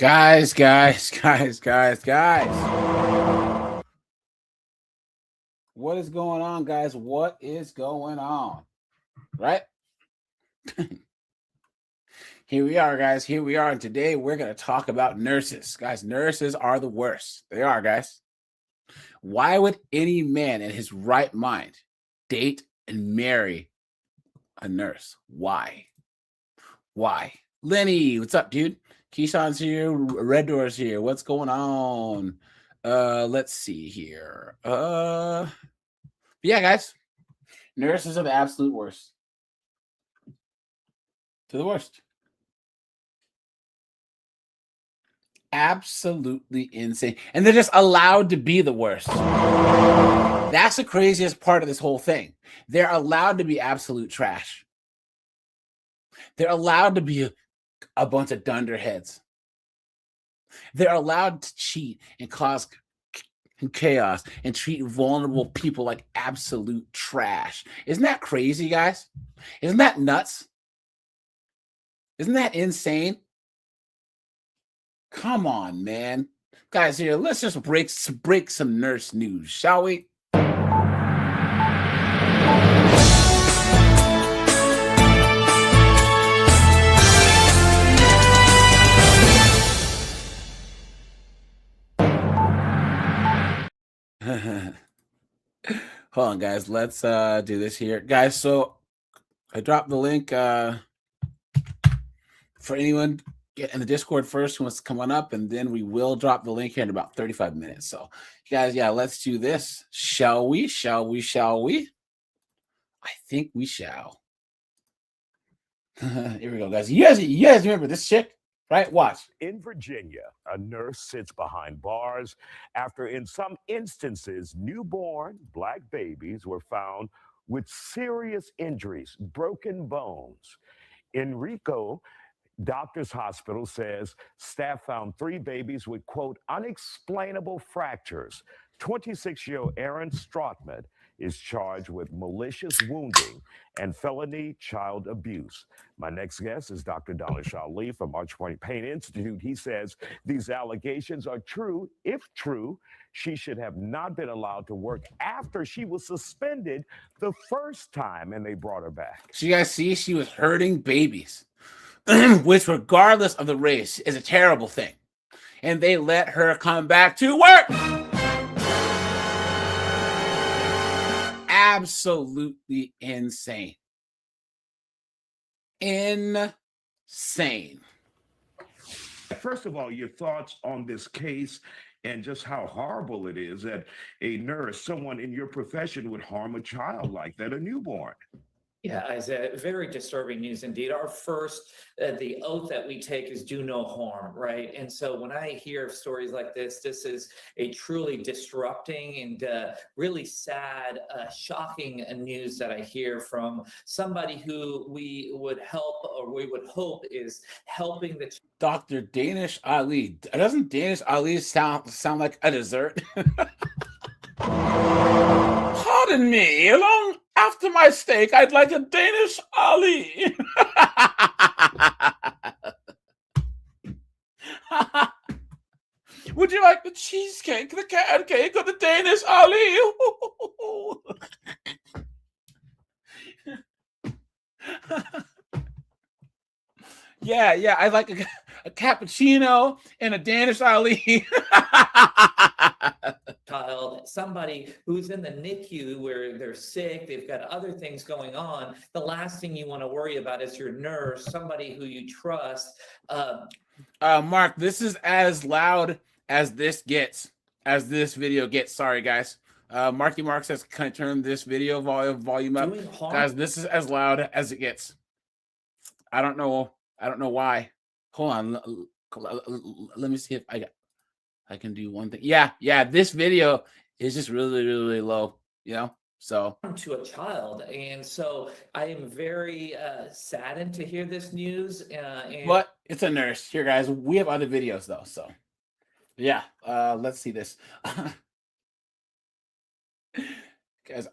Guys. What is going on, guys? What is going on? Right? Here we are, guys. Here we are. And today we're going to talk about nurses. Guys, nurses are the worst. They are, guys. Why would any man in his right mind date and marry a nurse? Why? Lenny, what's up, dude? Keyshawn's here. Red Door's here. What's going on? Let's see here. Yeah, guys. Nurses are the absolute worst. To the worst. Absolutely insane. And they're just allowed to be the worst. That's the craziest part of this whole thing. They're allowed to be absolute trash. They're allowed to be a bunch of dunderheads. They're allowed to cheat and cause chaos and treat vulnerable people like absolute trash. Isn't that crazy, guys? Isn't that nuts? Isn't that insane? Come on, man. Guys, here, let's just break some nurse news, shall we? Hold on, guys. Let's do this here. Guys, so I dropped the link for anyone get in the Discord first who wants to come on up, and then we will drop the link here in about 35 minutes. So, guys, yeah, let's do this. Shall we? I think we shall. Here we go, guys. You guys remember this chick? Right? Watch. In Virginia, a nurse sits behind bars after, in some instances, newborn Black babies were found with serious injuries, broken bones. Enrico Doctors Hospital says staff found 3 babies with, quote, unexplainable fractures. 26-year-old Aaron Strotman is charged with malicious wounding and felony child abuse. My next guest is Dr. Donna Lee from Arch Point Pain Institute. He says these allegations are true. If true, she should have not been allowed to work after she was suspended the first time and they brought her back. So you guys see, she was hurting babies, which, regardless of the race, is a terrible thing. And they let her come back to work. Absolutely insane. Insane. First of all, your thoughts on this case and just how horrible it is that a nurse, someone in your profession, would harm a child like that, a newborn. Yeah, it's a very disturbing news indeed. Our first, the oath that we take is do no harm, right? And so when I hear stories like this is a truly disrupting and really sad, shocking news that I hear from somebody who we would help, or we would hope is helping the Dr. Danish Ali. Doesn't Danish Ali sound like a dessert? Pardon me, along after my steak, I'd like a Danish Ali. Would you like the cheesecake, the carrot cake, or the Danish Ali? Yeah, I'd like a cappuccino and a Danish Ali. Child, somebody who's in the NICU where they're sick, they've got other things going on. The last thing you want to worry about is your nurse, somebody who you trust. Mark, this is as loud as this video gets. Sorry, guys. Marky Mark says, can I turn this video volume up? Guys, this is as loud as it gets. I don't know why. Hold on. Let me see if I can do one thing. Yeah. This video is just really, really low, so. To a child. And so I am very saddened to hear this news. But it's a nurse. Here, guys, we have other videos, though. So, yeah, let's see this. Guys,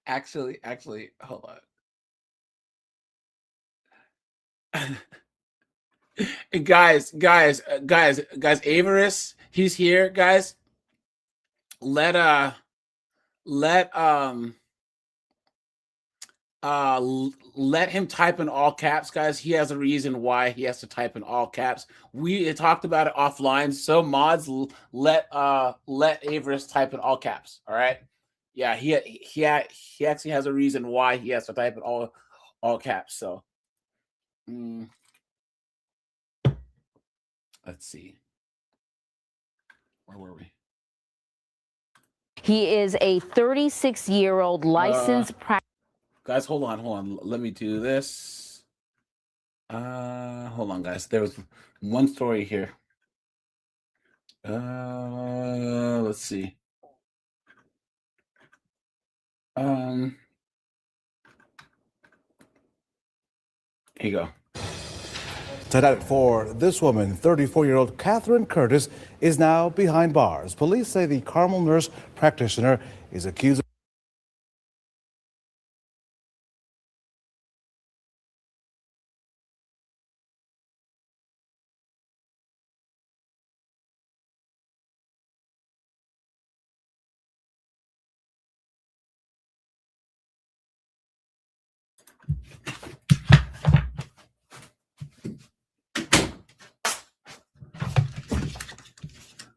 actually, hold on. guys, Avaris, he's here, guys. Let him type in all caps, guys. He has a reason why he has to type in all caps. We talked about it offline. So mods, let Avaris type in all caps. All right. Yeah, he actually has a reason why he has to type in all caps. So let's see. Where were we? He is a 36-year-old licensed guys, hold on. Let me do this. Hold on, guys. There was one story here. Let's see. Here you go. Tonight for this woman, 34-year-old Catherine Curtis, is now behind bars. Police say the Carmel nurse practitioner is accused of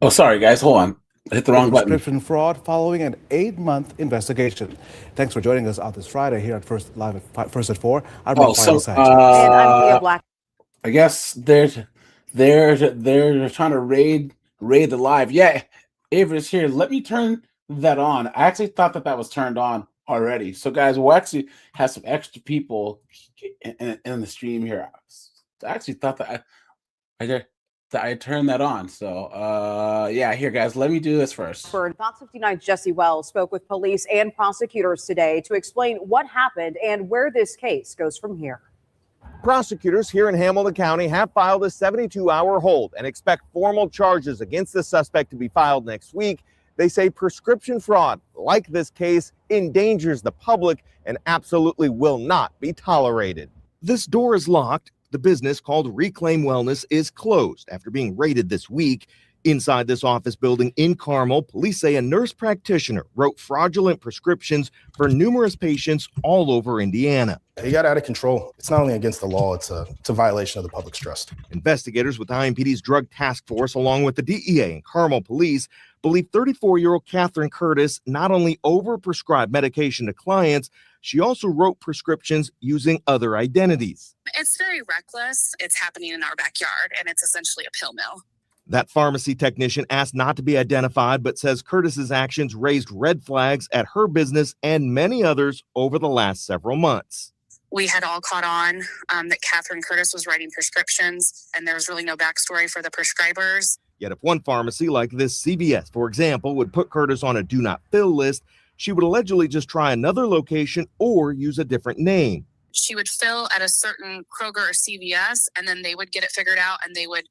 Oh, sorry, guys. Hold on. I hit the wrong button. prescription fraud following an 8-month investigation. Thanks for joining us on this Friday here at First Live at First at 4. I'm Oh, so and I'm Leah Black. I guess they're trying to raid the live. Yeah, Ava's here. Let me turn that on. I actually thought that was turned on already. So guys, we'll actually have some extra people in the stream here. I actually thought that I turned that on. So yeah, here guys, let me do this first. Fox 59's Jesse Wells spoke with police and prosecutors today to explain what happened and where this case goes from here. Prosecutors here in Hamilton County have filed a 72-hour hold and expect formal charges against the suspect to be filed next week. They say prescription fraud, like this case, endangers the public and absolutely will not be tolerated. This door is locked. The business, called Reclaim Wellness, is closed after being raided this week. Inside this office building in Carmel, police say a nurse practitioner wrote fraudulent prescriptions for numerous patients all over Indiana. It got out of control. It's not only against the law, it's a violation of the public's trust. Investigators with IMPD's Drug Task Force, along with the DEA and Carmel Police, believe 34-year-old Catherine Curtis not only overprescribed medication to clients, she also wrote prescriptions using other identities. It's very reckless. It's happening in our backyard, and it's essentially a pill mill. That pharmacy technician asked not to be identified, but says Curtis's actions raised red flags at her business and many others over the last several months. We had all caught on that Catherine Curtis was writing prescriptions, and there was really no backstory for the prescribers. Yet if one pharmacy like this CVS, for example, would put Curtis on a do not fill list, she would allegedly just try another location or use a different name. She would fill at a certain Kroger or CVS, and then they would get it figured out, and they would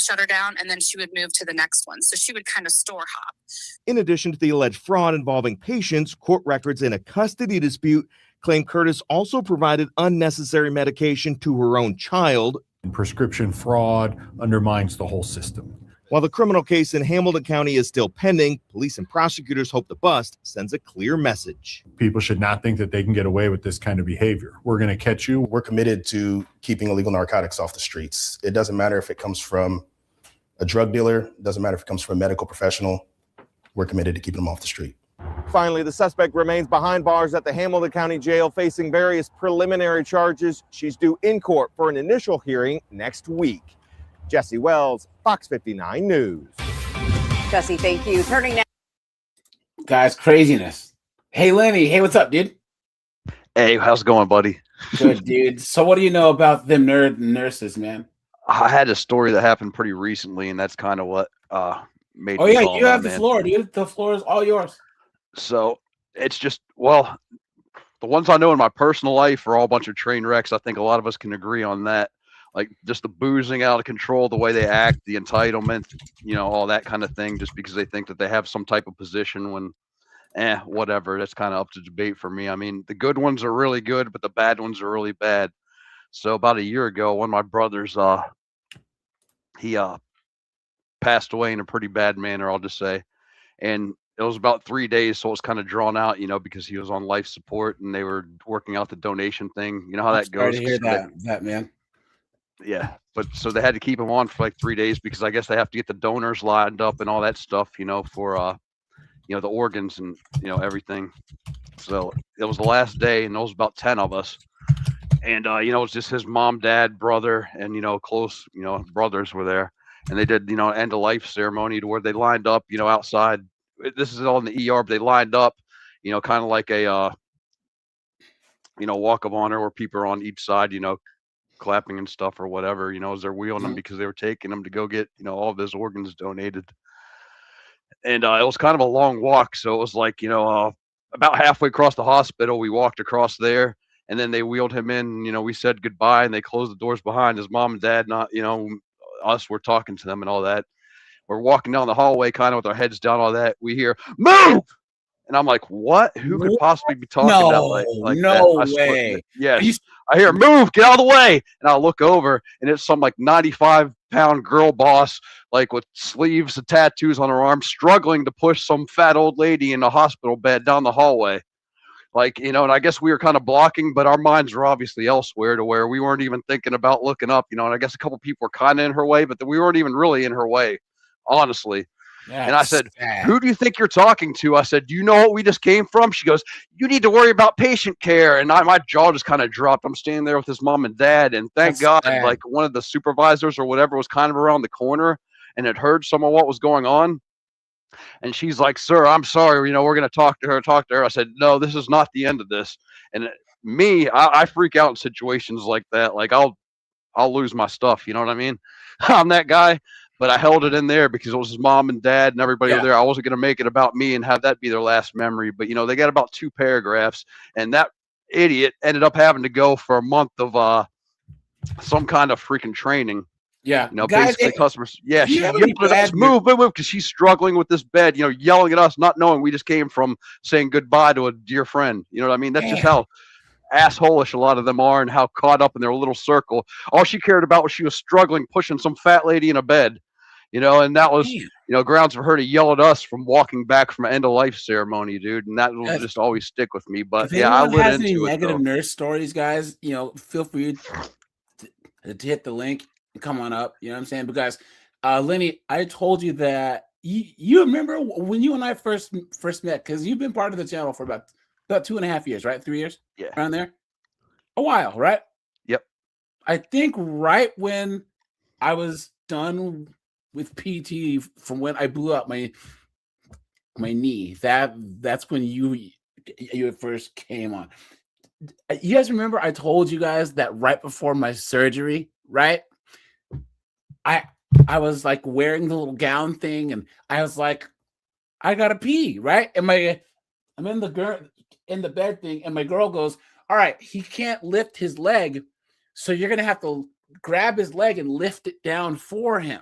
shut her down, and then she would move to the next one. So she would kind of store hop. In addition to the alleged fraud involving patients, court records in a custody dispute claim Curtis also provided unnecessary medication to her own child. And prescription fraud undermines the whole system. While the criminal case in Hamilton County is still pending, police and prosecutors hope the bust sends a clear message. People should not think that they can get away with this kind of behavior. We're going to catch you. We're committed to keeping illegal narcotics off the streets. It doesn't matter if it comes from a drug dealer. It doesn't matter if it comes from a medical professional. We're committed to keeping them off the street. Finally, the suspect remains behind bars at the Hamilton County Jail facing various preliminary charges. She's due in court for an initial hearing next week. Jesse Wells, Fox 59 News. Jesse, thank you. Turning now. Guys, craziness. Hey, Lenny. Hey, what's up, dude? Hey, how's it going, buddy? Good, dude. So what do you know about them nurses, man? I had a story that happened pretty recently, and that's kind of what made Oh, me yeah, call you my have the man. floor, dude. The floor is all yours. So it's just, well, the ones I know in my personal life are all a bunch of train wrecks. I think a lot of us can agree on that. Like just the boozing out of control, the way they act, the entitlement, you know, all that kind of thing, just because they think that they have some type of position when, whatever. That's kind of up to debate for me. I mean, the good ones are really good, but the bad ones are really bad. So about a year ago, one of my brothers he passed away in a pretty bad manner, I'll just say. And it was about 3 days, so it was kind of drawn out, because he was on life support and they were working out the donation thing. You know how I'm that sorry goes. to hear So they- that, man. yeah, but so they had to keep him on for like 3 days because I guess they have to get the donors lined up and all that stuff, for the organs and everything. So it was the last day, and there was about 10 of us. And it was just his mom, dad, brother, and close brothers were there, and they did end of life ceremony to where they lined up outside. This is all in the ER, but they lined up, kind of like a walk of honor where people are on each side, clapping and stuff or whatever, as they're wheeling them because they were taking them to go get all of his organs donated. And it was kind of a long walk, so it was like about halfway across the hospital, we walked across there. And then they wheeled him in, we said goodbye and they closed the doors behind his mom and dad. Not, us were talking to them and all that. We're walking down the hallway kind of with our heads down, all that. We hear, "Move!" And I'm like, what? Who could possibly be talking that like that? No I swear, way. yes. I hear, "Move, get out of the way." And I look over and it's some like 95-pound girl boss, like with sleeves and tattoos on her arm, struggling to push some fat old lady in a hospital bed down the hallway. And I guess we were kind of blocking, but our minds were obviously elsewhere to where we weren't even thinking about looking up, and I guess a couple people were kind of in her way, but we weren't even really in her way, honestly. And I said, "Who do you think you're talking to?" I said, "Do you know what we just came from?" She goes, "You need to worry about patient care." And my jaw just kind of dropped. I'm standing there with his mom and dad, and thank God, like one of the supervisors or whatever was kind of around the corner and had heard some of what was going on. And she's like, "Sir, I'm sorry. We're going to talk to her. I said, "No, this is not the end of this." And I freak out in situations like that. Like I'll lose my stuff. You know what I mean? I'm that guy, but I held it in there because it was his mom and dad and everybody Yeah. there. I wasn't going to make it about me and have that be their last memory. But, they got about 2 paragraphs, and that idiot ended up having to go for a month of some kind of freaking training. Yeah. Guys, basically customers. Yeah, she have yelled any at us, bad move, because she's struggling with this bed, yelling at us, not knowing we just came from saying goodbye to a dear friend. You know what I mean? That's just how assholish a lot of them are and how caught up in their little circle. All she cared about was she was struggling, pushing some fat lady in a bed, and that was, grounds for her to yell at us from walking back from an end of life ceremony, dude. And that will just always stick with me. But if yeah, I anyone lit has any into it. negative Though. nurse stories, guys, feel free to hit the link and come on up. You know what I'm saying? Because Lenny, I told you that you remember when you and I first met, because you've been part of the channel for about 2.5 years, right? 3 years? Yeah. Around there? A while, right? Yep. I think right when I was done with PT from when I blew up my knee, that's when you first came on. You guys remember I told you guys that right before my surgery, right? I was like wearing the little gown thing, and I was like, I gotta pee, right? And I'm in the bed thing, and my girl goes, "All right, he can't lift his leg, so you're gonna have to grab his leg and lift it down for him."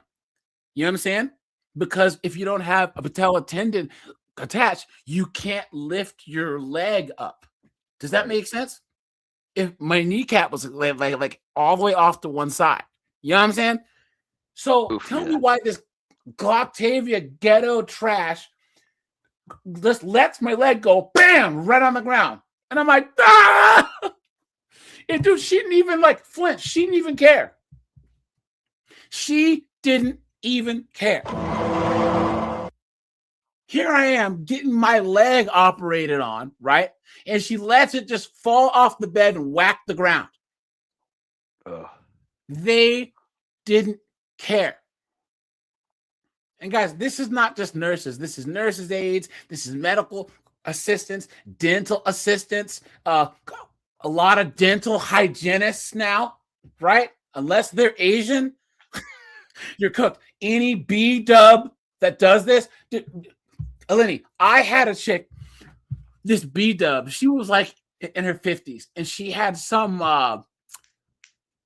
You know what I'm saying? Because if you don't have a patella tendon attached, you can't lift your leg up. Does that make sense? If my kneecap was like all the way off to one side, you know what I'm saying? So tell me why this Glocktavia ghetto trash just lets my leg go bam right on the ground, and I'm like, ah! And dude, she didn't even like flinch. She didn't even care. She didn't even care. Here I am getting my leg operated on, right? And she lets it just fall off the bed and whack the ground. They didn't care. And guys, this is not just nurses. This is nurses' aides. This is medical assistants, dental assistants, a lot of dental hygienists now, right? Unless they're Asian, you're cooked. Any B-dub that does this, Eleni, I had a chick, this B-dub, she was like in her 50s, and she had some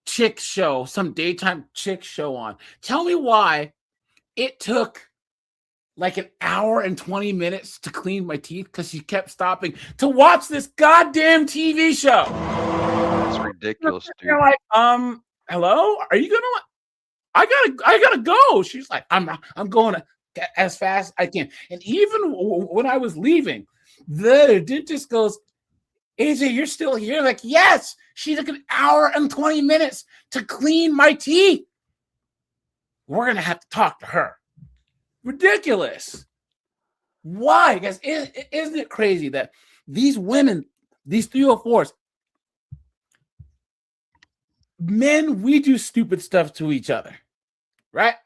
chick show, some daytime chick show on. Tell me why it took like an hour and 20 minutes to clean my teeth because she kept stopping to watch this goddamn TV show. That's ridiculous, dude. You're like, hello? Are you gonna I gotta go. She's like, I'm going as fast as I can. And even when I was leaving, the dentist goes, AJ, you're still here? Like, yes. She took an hour and 20 minutes to clean my teeth. We're gonna have to talk to her. Ridiculous. Why, guys? Isn't it crazy that these women, these 304s, men, we do stupid stuff to each other, right?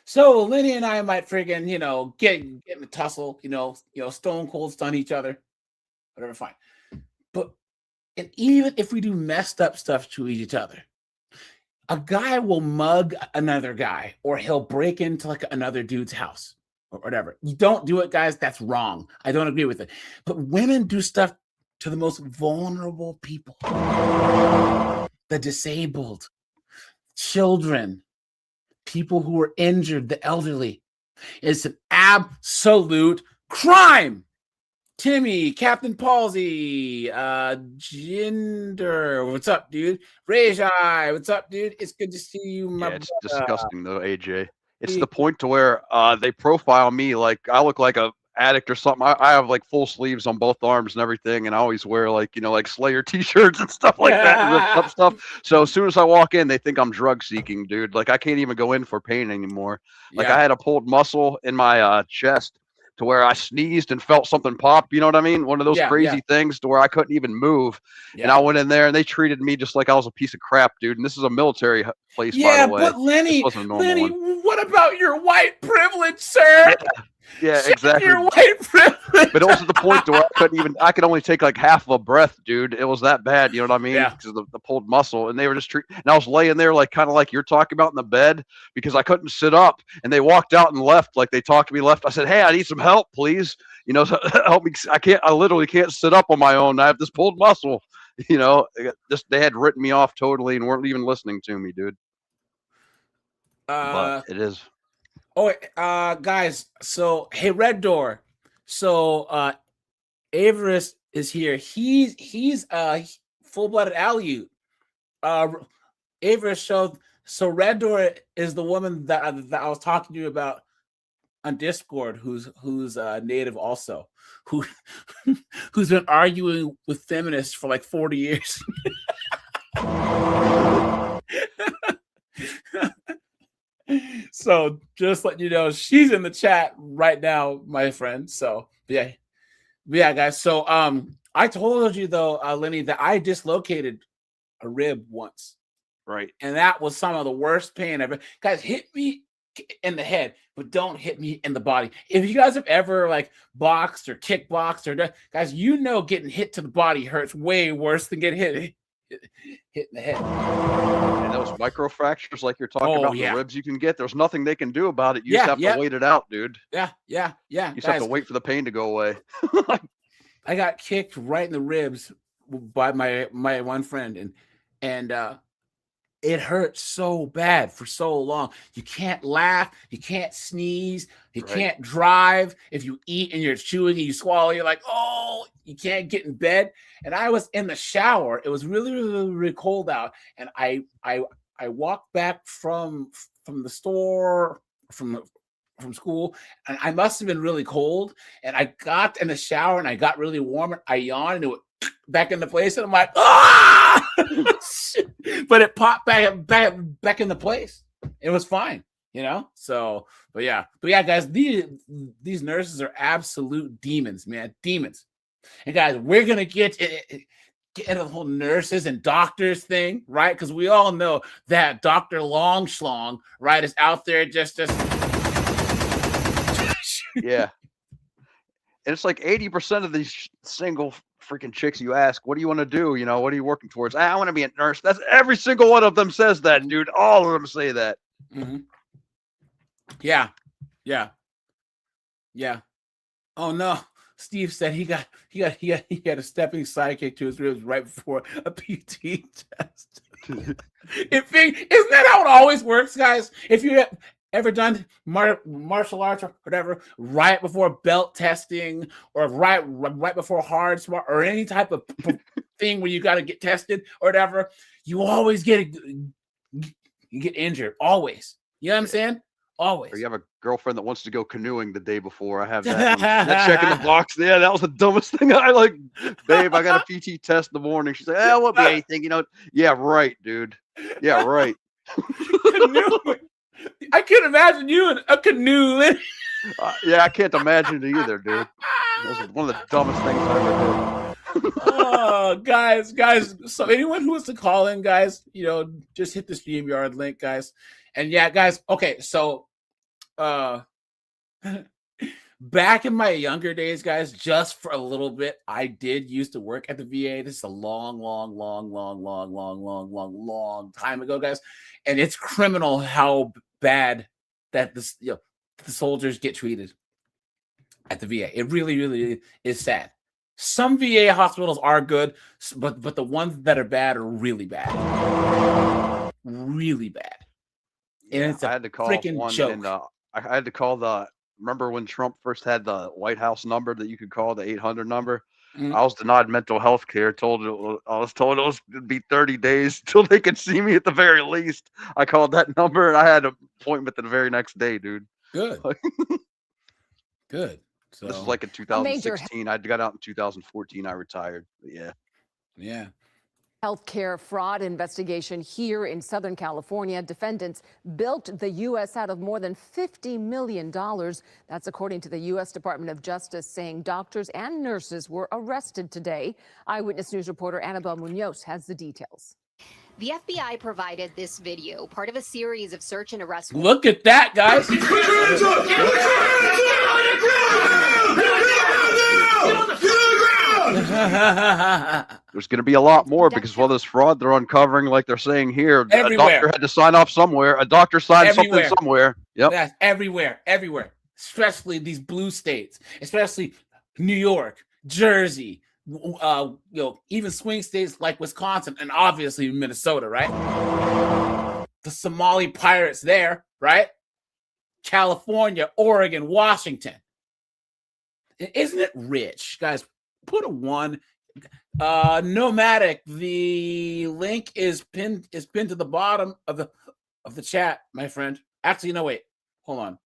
So Lenny and I might friggin', get in a tussle, stone cold stun each other, whatever, fine. But and even if we do messed up stuff to each other, a guy will mug another guy, or he'll break into like another dude's house or whatever. You don't do it, guys. That's wrong. I don't agree with it. But women do stuff to the most vulnerable people, the disabled, children, people who are injured, the elderly. It's an absolute crime. Timmy, Captain Palsy, Jinder, what's up, dude? Rajai, what's up, dude? It's good to see you, my It's brother. disgusting though, AJ. It's the point to where they profile me like I look like a addict or something. I have like full sleeves on both arms and everything, and I always wear like like Slayer t-shirts and stuff like that and ripped up stuff. So as soon as I walk in, they think I'm drug seeking, dude. Like I can't even go in for pain anymore. Like I had a pulled muscle in my chest to where I sneezed and felt something pop. You know what I mean? One of those crazy things to where I couldn't even move. And I went in there and they treated me just like I was a piece of crap, dude. And this is a military place, by the way. But Lenny, this wasn't a normal one. What about your white privilege, sir? Yeah, exactly. Your white privilege. But it was at the point to where I could only take like half of a breath, dude. It was that bad, you know what I mean? Yeah. Because of the pulled muscle. And they were just and I was laying there like kind of like you're talking about in the bed because I couldn't sit up. And they walked out and left. Like they talked to me left. I said, hey, I need some help, please. Help me. I literally can't sit up on my own. I have this pulled muscle. They had written me off totally and weren't even listening to me, dude. But it is. Oh, guys. So, hey, Red Door. So, Averis is here. He's full-blooded Aleut. Averis showed. So, Red Door is the woman that I was talking to you about on Discord, who's native also, who's been arguing with feminists for like 40 years. So just let you know, she's in the chat right now, my friend. So yeah, guys. So I told you though, Lenny, that I dislocated a rib once, right? And that was some of the worst pain ever. Guys, hit me in the head, but don't hit me in the body. If you guys have ever like boxed or kickboxed or guys, getting hit to the body hurts way worse than getting hit in the head. And those microfractures like you're talking about, the ribs you can get, there's nothing they can do about it. You just have to wait it out, dude. Yeah. You just have to wait for the pain to go away. I got kicked right in the ribs by my one friend, and it hurt so bad for so long. You can't laugh, you can't sneeze, you can't drive. If you eat and you're chewing and you swallow, you're like, oh, you can't get in bed. And I was in the shower. It was really, really, really cold out. And I walked back from the store, from school, and I must have been really cold. And I got in the shower and I got really warm. And I yawned and it went back into place. And I'm like, ah! But it popped back into place. It was fine, So, but yeah, guys, these nurses are absolute demons, man, demons. And guys, we're gonna get into the whole nurses and doctors thing, right? Because we all know that Dr. Long Schlong, right, is out there just yeah. And it's like 80% of these single freaking chicks you ask, what do you want to do? What are you working towards? I want to be a nurse. That's every single one of them says that, dude. All of them say that. Mm-hmm. Yeah. Oh no. Steve said he got a stepping sidekick to his ribs right before a PT test. Isn't that how it always works, guys? If you have ever done martial arts or whatever, right before belt testing or right before hard smart or any type of thing where you got to get tested or whatever, you always get injured. Always. You know what I'm saying? Always. Or you have a girlfriend that wants to go canoeing the day before. I have that. That check in the box. Yeah, that was the dumbest thing. I like, babe, I got a PT test in the morning. She's like, it won't be anything, Yeah, right, dude. Yeah, right. Canoeing. I can't imagine you in a canoe. Yeah, I can't imagine it either, dude. That was one of the dumbest things I ever did. Oh, guys. So anyone who wants to call in, guys, just hit the StreamYard link, guys. And yeah, guys. Okay, so back in my younger days, guys, just for a little bit, I did used to work at the VA. This is a long time ago, guys. And it's criminal how bad that the soldiers get treated at the VA. It really, really is sad. Some VA hospitals are good, but the ones that are bad are really bad. Really bad. And it's a freaking joke. I had to call remember when Trump first had the White House number that you could call, the 800 number? Mhm. I was denied mental health care. I was told it was going to be 30 days till they could see me at the very least. I called that number and I had an appointment the very next day, dude. Good. Good. So this is like in 2016. I got out in 2014. I retired. But yeah. Yeah. Healthcare fraud investigation here in Southern California. Defendants built the U.S. out of more than $50 million. That's according to the U.S. Department of Justice, saying doctors and nurses were arrested today. Eyewitness News reporter Annabelle Munoz has the details. The FBI provided this video, part of a series of search and arrest. Look at that, guys. There's going to be a lot more because of all this fraud they're uncovering, like they're saying here. Everywhere. A doctor had to sign off somewhere. A doctor signed something somewhere. Yep. That's everywhere. Especially these blue states, especially New York, Jersey, even swing states like Wisconsin and obviously Minnesota, right? The Somali pirates there, right? California, Oregon, Washington. Isn't it rich, guys? Put a 1. Nomadic. The link is pinned to the bottom of the chat, my friend. Actually, no, wait. Hold on.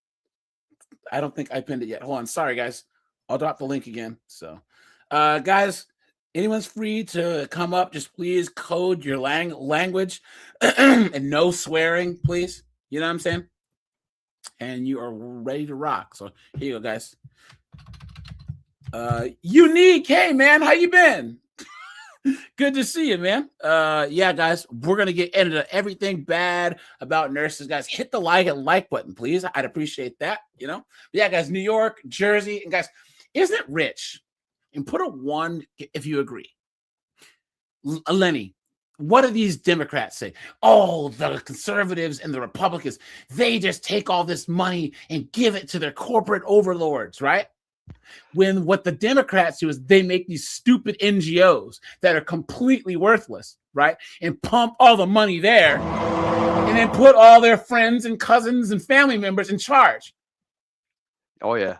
I don't think I pinned it yet. Hold on. Sorry, guys. I'll drop the link again. So, guys, anyone's free to come up. Just please code your language and no swearing, please. You know what I'm saying? And you are ready to rock. So here you go, guys. Unique. Hey, man. How you been? Good to see you, man. Yeah, guys, we're going to get into everything bad about nurses. Guys, hit the like button, please. I'd appreciate that, But yeah, guys, New York, Jersey, and guys, isn't it rich? And put a 1 if you agree. Lenny, what do these Democrats say? Oh, the conservatives and the Republicans, they just take all this money and give it to their corporate overlords, right? When what the Democrats do is they make these stupid NGOs that are completely worthless, right? And pump all the money there and then put all their friends and cousins and family members in charge. Oh, yeah.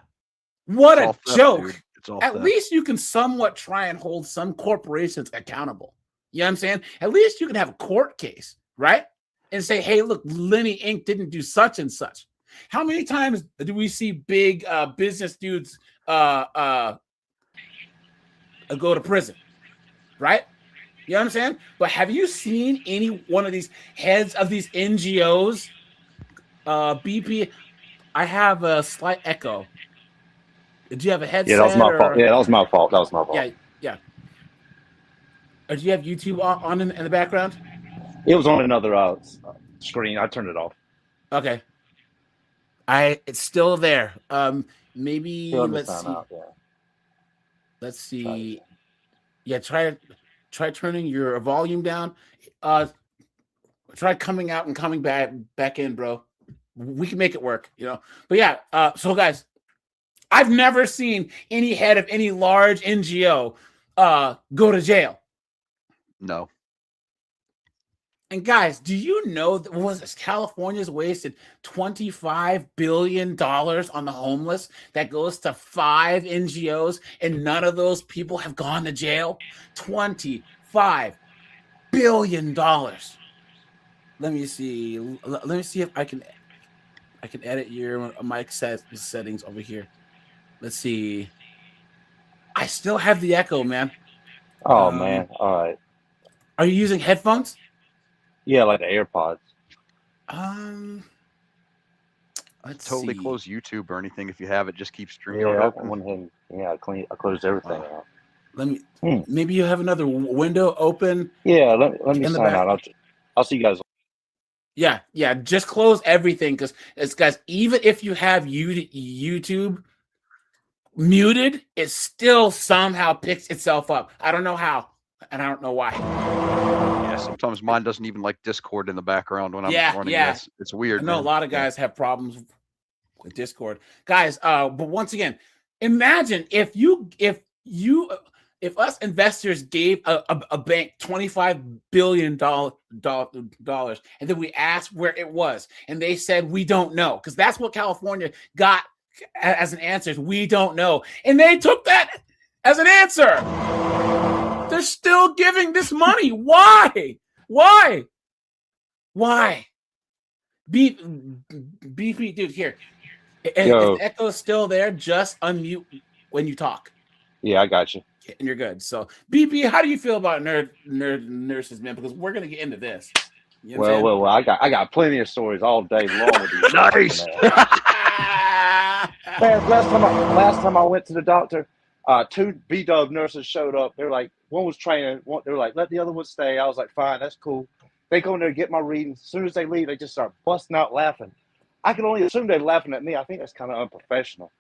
What a joke. At least you can somewhat try and hold some corporations accountable. You know what I'm saying? At least you can have a court case, right? And say, hey, look, Lenny Inc. didn't do such and such. How many times do we see big business dudes go to prison, right? You know what I'm saying? But have you seen any one of these heads of these NGOs? BP, I have a slight echo. Did you have a headset? Yeah, that was my fault. Yeah, that was my fault. Yeah. Or do you have YouTube on in the background? It was on another screen. I turned it off. Okay. It's still there. Maybe let's see. Let's see. Yeah, try turning your volume down. Try coming out and coming back in, bro. We can make it work, But yeah, so guys, I've never seen any head of any large NGO go to jail. No. And guys, do you know that California's wasted $25 billion on the homeless that goes to 5 NGOs and none of those people have gone to jail? $25 billion. Let me see if I can I can edit your mic settings over here. Let's see. I still have the echo, man. Oh man. All right. Are you using headphones? Yeah, like the AirPods. Let's Totally see. close YouTube or anything if you have it. Just keep streaming Yeah, I open. went ahead and I closed everything out. Let me. Maybe you have another window open. Yeah, let me in the sign back. out. I'll see you guys. Yeah. Just close everything because it's guys. Even if you have YouTube muted, it still somehow picks itself up. I don't know how, and I don't know why. Yeah, sometimes mine doesn't even like Discord in the background when I'm running this. It's weird. I know man. a lot of guys have problems with Discord, guys. But once again, imagine if us investors gave a bank $25 billion, and then we asked where it was, and they said we don't know, because that's what California got as an answer. We don't know, and they took that as an answer. They're still giving this money. Why? BP, dude, here. If the echo is still there, just unmute when you talk. Yeah, I got you. And you're good. So, BP, how do you feel about nurses, man? Because we're gonna get into this. You know Well, I got plenty of stories all day long with these. Nice. Man, last time I went to the doctor, 2 B-dub nurses showed up. They're like, one was training, they were like, let the other one stay. I was like, fine, that's cool. They go in there and get my readings. As soon as they leave, they just start busting out laughing. I can only assume they're laughing at me. I think that's kind of unprofessional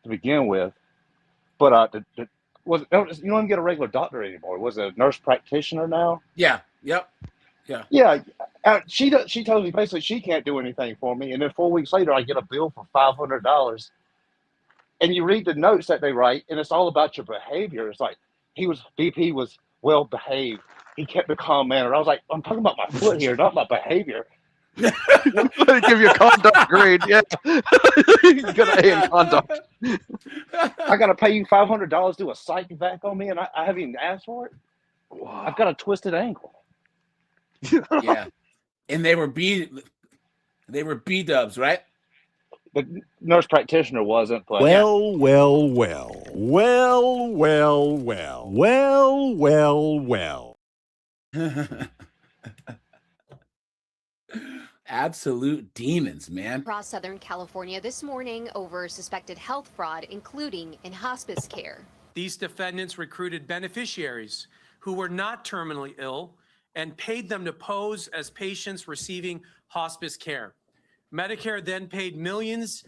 to begin with. But you don't get a regular doctor anymore. Was it a nurse practitioner now? Yeah. Yep. Yeah. She tells me basically she can't do anything for me, and then 4 weeks later I get a bill for $500. And you read the notes that they write, and it's all about your behavior. It's like BP was well behaved. He kept a calm manner. I was like, I'm talking about my foot here, not my behavior. They give you a conduct grade. Yeah. You got an A in conduct. I got to pay you $500 to do a psych vac on me, and I haven't even asked for it. Wow. I've got a twisted ankle. Yeah. And they were B-dubs, right? The nurse practitioner wasn't, but Well. Absolute demons, man. Across Southern California this morning over suspected health fraud, including in hospice care. These defendants recruited beneficiaries who were not terminally ill and paid them to pose as patients receiving hospice care. Medicare then paid millions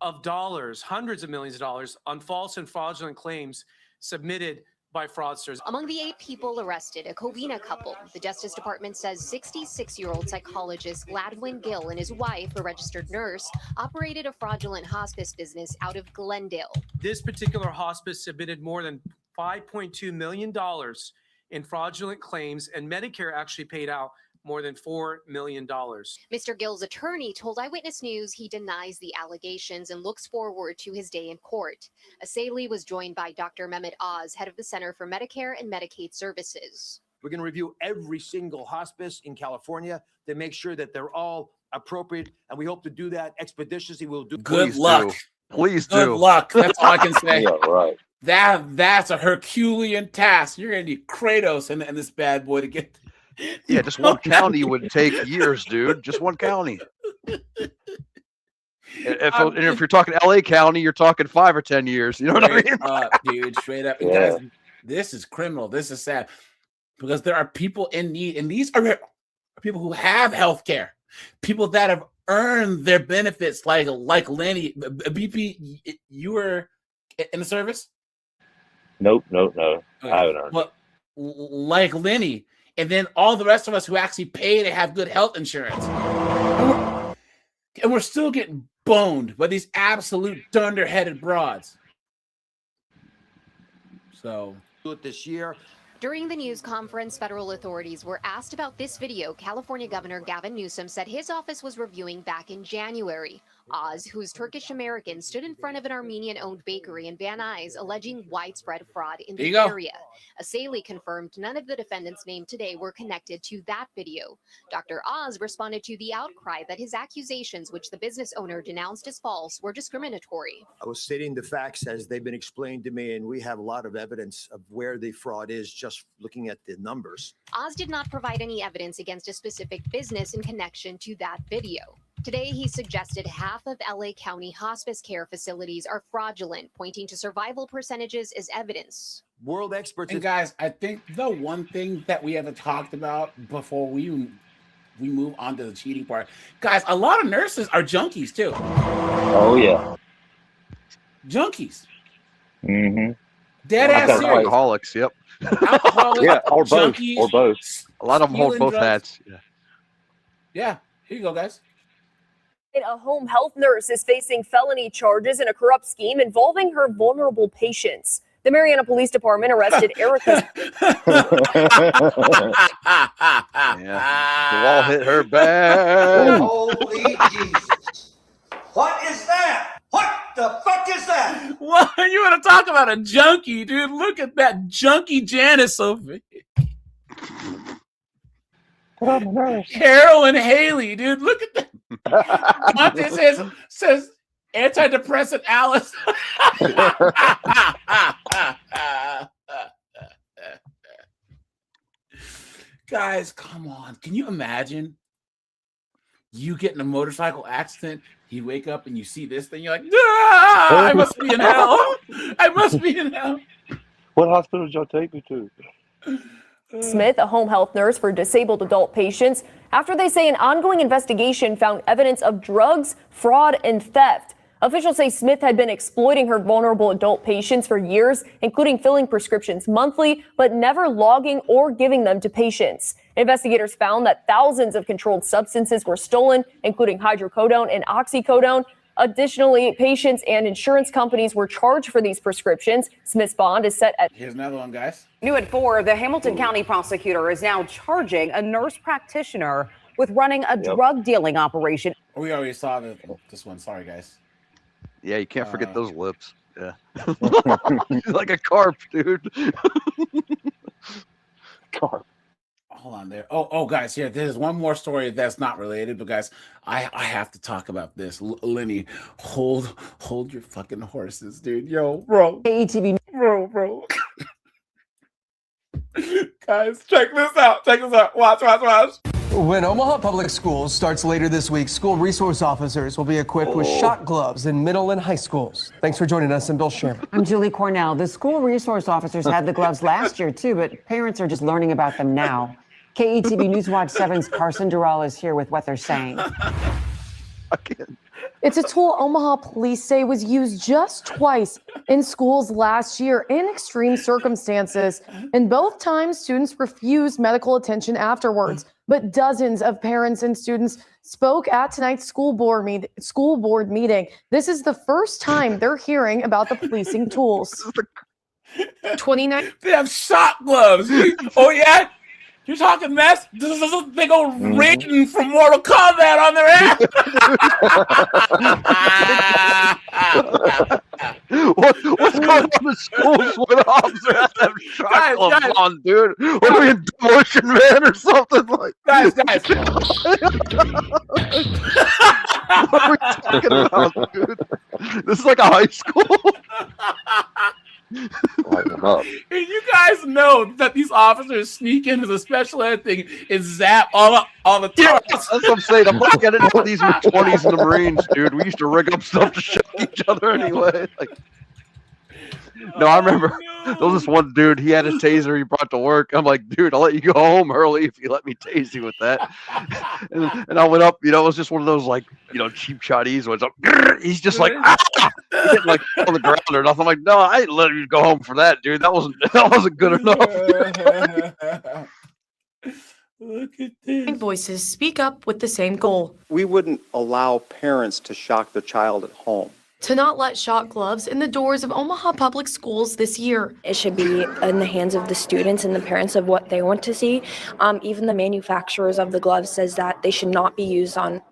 of dollars, hundreds of millions of dollars, on false and fraudulent claims submitted by fraudsters. Among the 8 people arrested, a Covina couple. The Justice Department says 66-year-old psychologist Gladwin Gill and his wife, a registered nurse, operated a fraudulent hospice business out of Glendale. This particular hospice submitted more than $5.2 million in fraudulent claims, and Medicare actually paid out more than $4 million. Mr. Gill's attorney told Eyewitness News he denies the allegations and looks forward to his day in court. Asaili was joined by Dr. Mehmet Oz, head of the Center for Medicare and Medicaid Services. We're going to review every single hospice in California to make sure that they're all appropriate, and we hope to do that expeditiously. We'll do. Good luck. Please do. Good luck. That's all I can say. Yeah, right. That's a Herculean task. You're gonna need Kratos and this bad boy to get. Yeah, just one county would take years, dude. Just one county. If you're talking LA County, you're talking 5 or 10 years. You know what I mean? Dude, straight up. Yeah. Guys, this is criminal. This is sad because there are people in need, and these are people who have health care, people that have earned their benefits, like Lenny. BP, you were in the service? Nope. Okay. I haven't earned. Well, like Lenny, and then all the rest of us who actually pay to have good health insurance. And we're still getting boned by these absolute dunderheaded broads. So Do it this year. During the news conference, federal authorities were asked about this video California Governor Gavin Newsom said his office was reviewing back in January. Oz, who's Turkish American, stood in front of an Armenian-owned bakery in Van Nuys, alleging widespread fraud in the area. Asaili confirmed none of the defendants named today were connected to that video. Dr. Oz responded to the outcry that his accusations, which the business owner denounced as false, were discriminatory. I was stating the facts as they've been explained to me, and we have a lot of evidence of where the fraud is just looking at the numbers. Oz did not provide any evidence against a specific business in connection to that video. Today, he suggested half of LA County hospice care facilities are fraudulent, pointing to survival percentages as evidence. World experts. And guys, I think the one thing that we haven't talked about before we move on to the cheating part, guys, a lot of nurses are junkies too. Oh yeah, junkies. Mm-hmm. Dead ass serious. Alcoholics. Yep. Alcoholics, Yeah, or both, junkies, or both. A lot of them hold stealing both drugs. hats. Yeah. Yeah, here you go, guys. A home health nurse is facing felony charges in a corrupt scheme involving her vulnerable patients. The Mariana Police Department arrested Erica. Yeah. The wall hit her bad. Holy Jesus. What is that? What the fuck is that? What? You want to talk about a junkie, dude? Look at that junkie Janice over here. Heroin Haley, dude. Look at that. Monte says antidepressant Alice. Guys, come on. Can you imagine you get in a motorcycle accident, you wake up and you see this thing, you're like, I must be in hell. I must be in hell. What hospital did y'all take me to? Smith, a home health nurse for disabled adult patients, after they say an ongoing investigation found evidence of drugs, fraud, and theft. Officials say Smith had been exploiting her vulnerable adult patients for years, including filling prescriptions monthly, but never logging or giving them to patients. Investigators found that thousands of controlled substances were stolen, including hydrocodone and oxycodone. Additionally, patients and insurance companies were charged for these prescriptions. Smith's bond is set at... Here's another one, guys. New at 4, the Hamilton County prosecutor is now charging a nurse practitioner with running a drug dealing operation. We already saw this one. Sorry, guys. Yeah, you can't forget those lips. Yeah. Like a carp, dude. Carp. Hold on there. Oh, guys, here. There's one more story that's not related, but guys, I have to talk about this. Lenny, hold your fucking horses, dude. Yo, bro. AETV. Bro. Guys, check this out. Watch. When Omaha Public Schools starts later this week, school resource officers will be equipped with shot gloves in middle and high schools. Thanks for joining us. I'm Bill Sherman. I'm Julie Cornell. The school resource officers had the gloves last year, too, but parents are just learning about them now. KETV Newswatch 7's Carson Durrell is here with what they're saying. It's a tool Omaha police say was used just twice in schools last year in extreme circumstances. And both times, students refused medical attention afterwards. But dozens of parents and students spoke at tonight's school board meeting. This is the first time they're hearing about the policing tools. 29. They have shot gloves. Oh, yeah? You're talking mess? They go Raiden from Mortal Kombat on their ass. What's going on in schools when officers have to have shot gloves on, dude? What are we in Demolition Man or something like? Guys. What are we talking about, dude? This is like a high school. And you guys know that these officers sneak into the special ed thing and zap all the time. That's what I'm saying. I'm not getting into these 20s in the Marines, dude. We used to rig up stuff to shoot each other anyway. No, I remember there was this one dude, he had a taser he brought to work. I'm like, dude, I'll let you go home early if you let me tase you with that. And I went up, it was just one of those cheap shotties where it's like, he's just like, he didn't like on the ground or nothing. I'm like, no, I ain't letting you go home for that, dude. That wasn't good enough. Look at this. Voices speak up with the same goal. We wouldn't allow parents to shock their child at home. to not let shot gloves in the doors of Omaha public schools this year. It should be in the hands of the students and the parents of what they want to see. Even the manufacturers of the gloves says that they should not be used on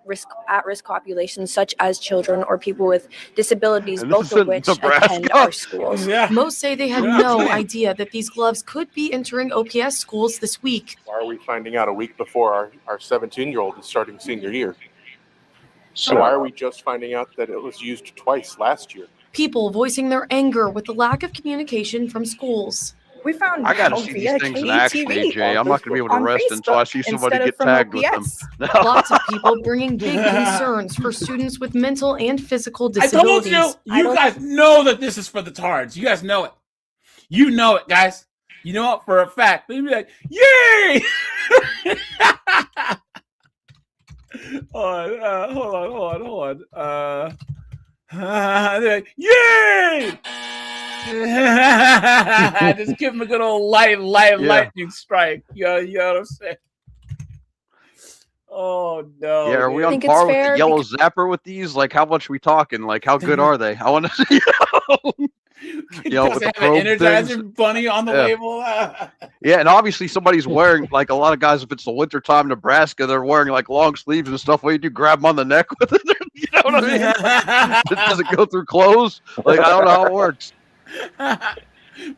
at-risk populations such as children or people with disabilities, both of which attend our schools. Most say they had no idea that these gloves could be entering OPS schools this week. Why are we finding out a week before our 17-year-old is starting senior year? So why are we just finding out that it was used twice last year? People voicing their anger with the lack of communication from schools. We found I got to out see via these things in action, KETV AJ. I'm not going to be able to on rest until I see Facebook somebody instead of get from tagged with them. OPS. Lots of people bringing big concerns for students with mental and physical I told disabilities. you guys know that this is for the tards. You guys know it. You know it, guys. You know it for a fact. They'd be like, yay! Hold on. They're like, yay! Just give them a good old lightning strike. You know what I'm saying? Oh no! Yeah, are we I on think par it's with fair the yellow zapper with these? Like, how much we talking? Like, how good are they? I want to see. Does with it the have an probe Energizer things. bunny on the Yeah. label? Yeah, and obviously somebody's wearing, like, a lot of guys, if it's the wintertime in Nebraska, they're wearing like long sleeves and stuff. What do you do? Grab them on the neck with it? You know what I mean? Does it go through clothes? Like, I don't know how it works.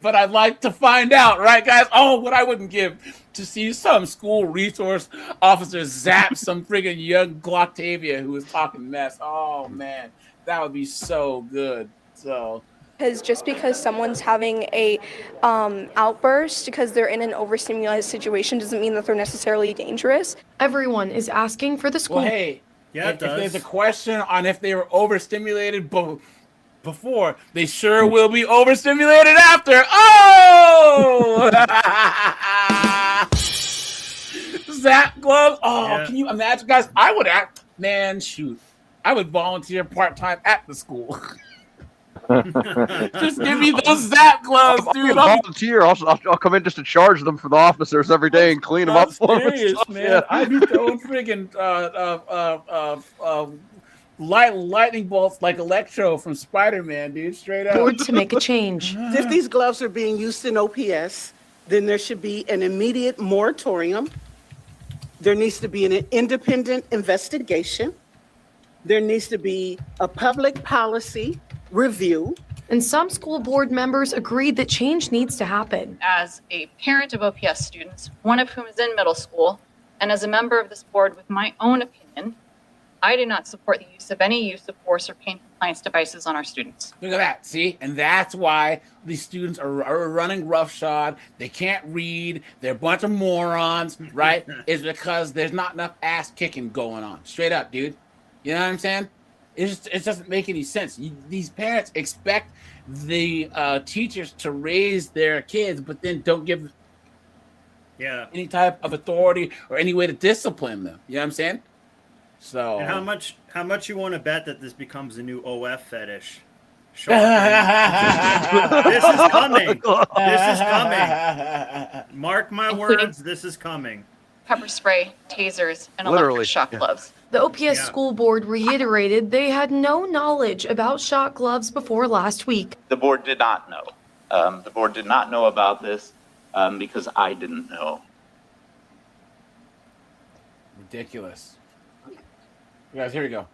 But I'd like to find out, right, guys? Oh, what I wouldn't give to see some school resource officer zap some friggin' young Glocktavia who was talking mess. Oh man, that would be so good. So. Because just because someone's having a outburst because they're in an overstimulated situation doesn't mean that they're necessarily dangerous. Everyone is asking for the school. Well, hey, if there's a question on if they were overstimulated before, they sure will be overstimulated after. Oh! Zap gloves. Oh, Can you imagine, guys? I would I would volunteer part-time at the school. Just give me those zap gloves, dude. I'll volunteer. I'll come in just to charge them for the officers every day and clean them up for them. Serious, man. Yeah. I'd be throwing friggin' lightning bolts like Electro from Spider-Man, dude. Straight up. Board to make a change. If these gloves are being used in OPS, then there should be an immediate moratorium. There needs to be an independent investigation. There needs to be a public policy review. And some school board members agreed that change needs to happen. As a parent of OPS students, one of whom is in middle school, and as a member of this board with my own opinion, I do not support the use of any use of force or pain compliance devices on our students. Look at that, see? And that's why these students are running roughshod. They can't read. They're a bunch of morons, right? Is because there's not enough ass kicking going on. Straight up, dude. You know what I'm saying? It doesn't make any sense. These parents expect the teachers to raise their kids, but then don't give any type of authority or any way to discipline them. You know what I'm saying? So And how much you want to bet that this becomes a new OF fetish? This is coming. This is coming. Mark my words, this is coming. Pepper spray, tasers, and Literally, electric shock gloves. The OPS school board reiterated they had no knowledge about shot gloves before last week. The board did not know. The board did not know about this because I didn't know. ridiculous. You guys, here we go.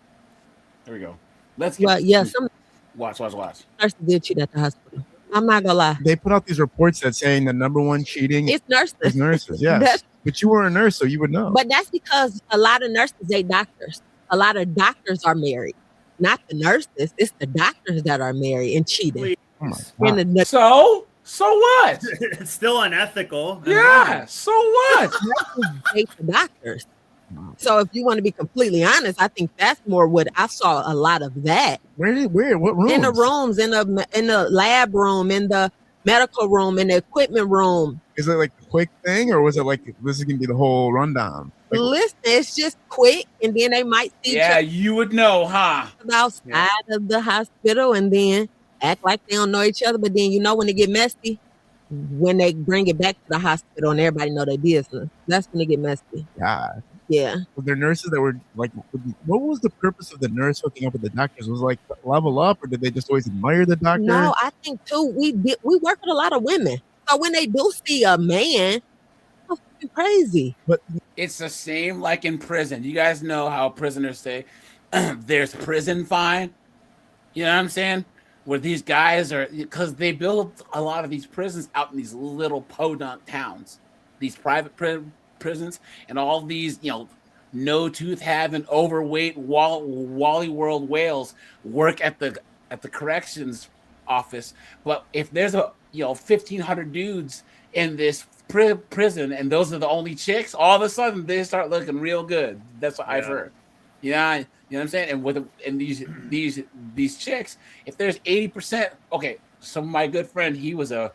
Here we go. Let's Well, yeah, some watch. nurses did cheat at the hospital. I'm not gonna lie. They put out these reports that saying the number one cheating It's nurses. is nurses. Yes, That's- but you were a nurse, so you would know. But that's because a lot of nurses, they doctors. A lot of doctors are married. Not the nurses. It's the doctors that are married and cheating. Oh my And the- So what? It's still unethical. Yeah. So what? Nurses date the doctors. So if you want to be completely honest, I think that's more what I saw a lot of that. Where? What rooms? In the rooms, in the lab room, in the medical room, in the equipment room. Is it like a quick thing, or was it like this is gonna be the whole rundown? Like, Listen, it's just quick, and then they might see Yeah, you would know, huh? outside of the hospital, and then act like they don't know each other. But then you know when they get messy, when they bring it back to the hospital and everybody know their business, that's when they get messy. God. Yeah. were there nurses that were like, what was the purpose of the nurse hooking up with the doctors? Was it like level up, or did they just always admire the doctor? No, I think too, we work with a lot of women. So when they do see a man, it's fucking crazy. But it's the same like in prison. You guys know how prisoners say there's prison fine. You know what I'm saying? Where these guys are, because they build a lot of these prisons out in these little podunk towns, these private prisons, and all these, no tooth having, overweight Wally World whales work at the corrections office. But if there's 1,500 dudes in this prison and those are the only chicks, all of a sudden they start looking real good. That's what I've heard. Yeah, you know what I'm saying? And these chicks, if there's 80%, okay, so my good friend, he was a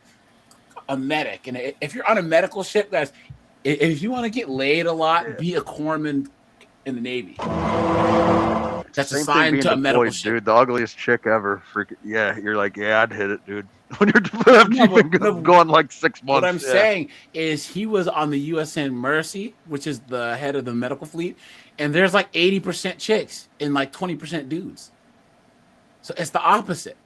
medic, and if you're on a medical ship, guys, if you want to get laid a lot, be a corpsman in the Navy. That's Same assigned thing to a being medical deployed, ship. dude. The ugliest chick ever. Freaking yeah, you're like, yeah, I'd hit it, dude. When you're going like 6 months. What I'm saying is he was on the USN Mercy, which is the head of the medical fleet, and there's like 80% chicks and like 20% dudes. So it's the opposite.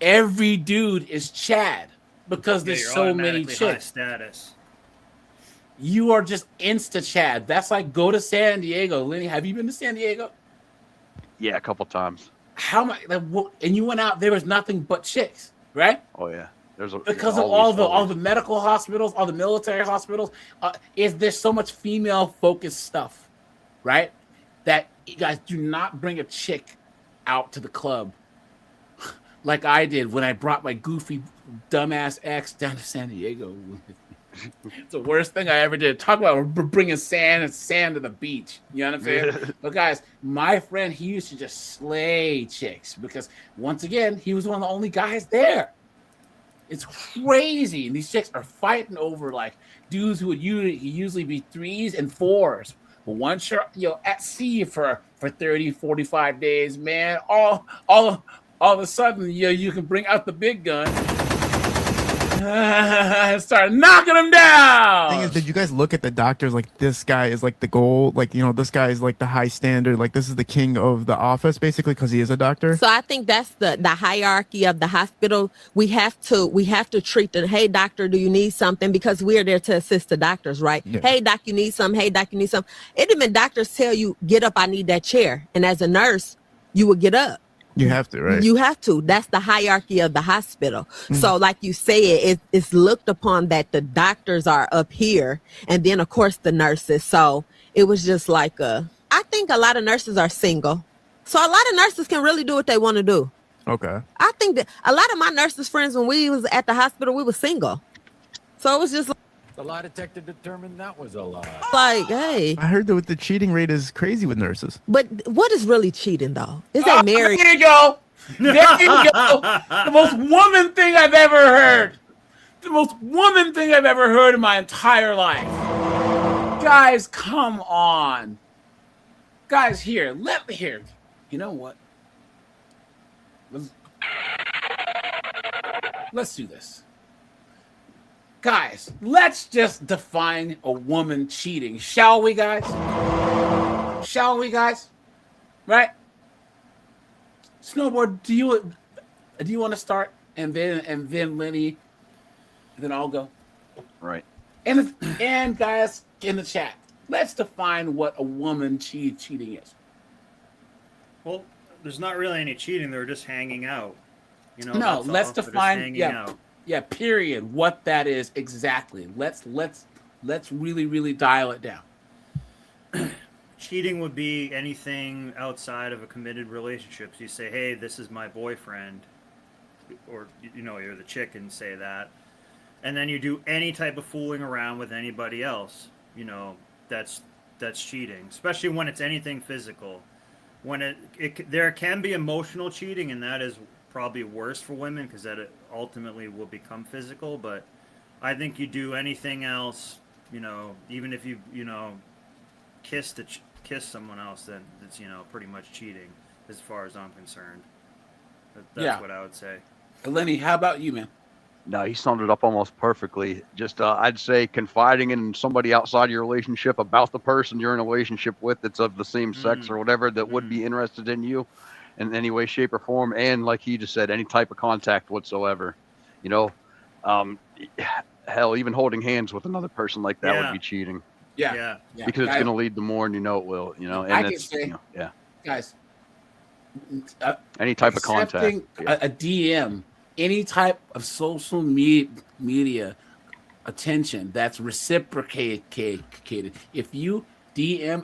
Every dude is Chad because there's you're so many automatically high chicks. status. You are just insta Chad. That's like go to San Diego. Lenny, have you been to San Diego? Yeah, a couple times. How much? And you went out, there was nothing but chicks, right? Oh yeah, Because of all the medical hospitals, all the military hospitals, there's so much female focused stuff, right? That you guys do not bring a chick out to the club like I did when I brought my goofy dumbass ex down to San Diego. It's the worst thing I ever did. Talk about bringing sand to the beach. You know what I'm saying? But guys, my friend, he used to just slay chicks because once again, he was one of the only guys there. It's crazy. And these chicks are fighting over like dudes who would usually be 3s and 4s. But once you're at sea for 30, 45 days, man, all of a sudden you can bring out the big gun and start knocking them down. Thing is, did you guys look at the doctors like this guy is like the goal? Like, this guy is like the high standard. Like, this is the king of the office, basically, because he is a doctor. So I think that's the hierarchy of the hospital. We have to treat the, hey, doctor, do you need something? Because we're there to assist the doctors, right? Yeah. Hey, doc, you need some. Hey, doc, you need some. It even doctors tell you, get up, I need that chair. And as a nurse, you would get up. You have to, right? You have to. That's the hierarchy of the hospital. So like you say, it's looked upon that the doctors are up here and then, of course, the nurses. So it was just like I think a lot of nurses are single. So a lot of nurses can really do what they want to do. Okay. I think that a lot of my nurses friends, when we was at the hospital, we were single. So it was just The lie detector determined that was a lie. like, hey. I heard that the cheating rate is crazy with nurses. But what is really cheating, though? Is they married? There you go. There you go. The most woman thing I've ever heard. The most woman thing I've ever heard in my entire life. Guys, come on. Guys, here. You know what? Let's do this. Guys, let's just define a woman cheating. Shall we, guys? Shall we, guys? Right? Snowboard, do you want to start? And then Lenny, and then I'll go. Right. And guys in the chat, let's define what a woman cheating is. Well, there's not really any cheating. They're just hanging out. No, that's let's all. They're just define. hanging Yeah. out. Yeah, period. What that is exactly. Let's really, really dial it down. Cheating would be anything outside of a committed relationship. So you say, hey, this is my boyfriend, or you're the chick and say that, and then you do any type of fooling around with anybody else. That's cheating, especially when it's anything physical. When there can be emotional cheating, and that is probably worse for women because that ultimately will become physical. But I think you do anything else, even if you kiss someone else, then it's pretty much cheating as far as I'm concerned. That's what I would say. Lenny, how about you, man? No, he summed it up almost perfectly. Just, I'd say confiding in somebody outside your relationship about the person you're in a relationship with that's of the same sex or whatever that would be interested in you in any way, shape, or form. And like he just said, any type of contact whatsoever. You know, hell, even holding hands with another person like that would be cheating. Yeah. Because it's Guys, going to lead to more, and you know it will. You know, and I can it's say, guys, any type of contact. accepting a DM, any type of social media attention that's reciprocated. If you DM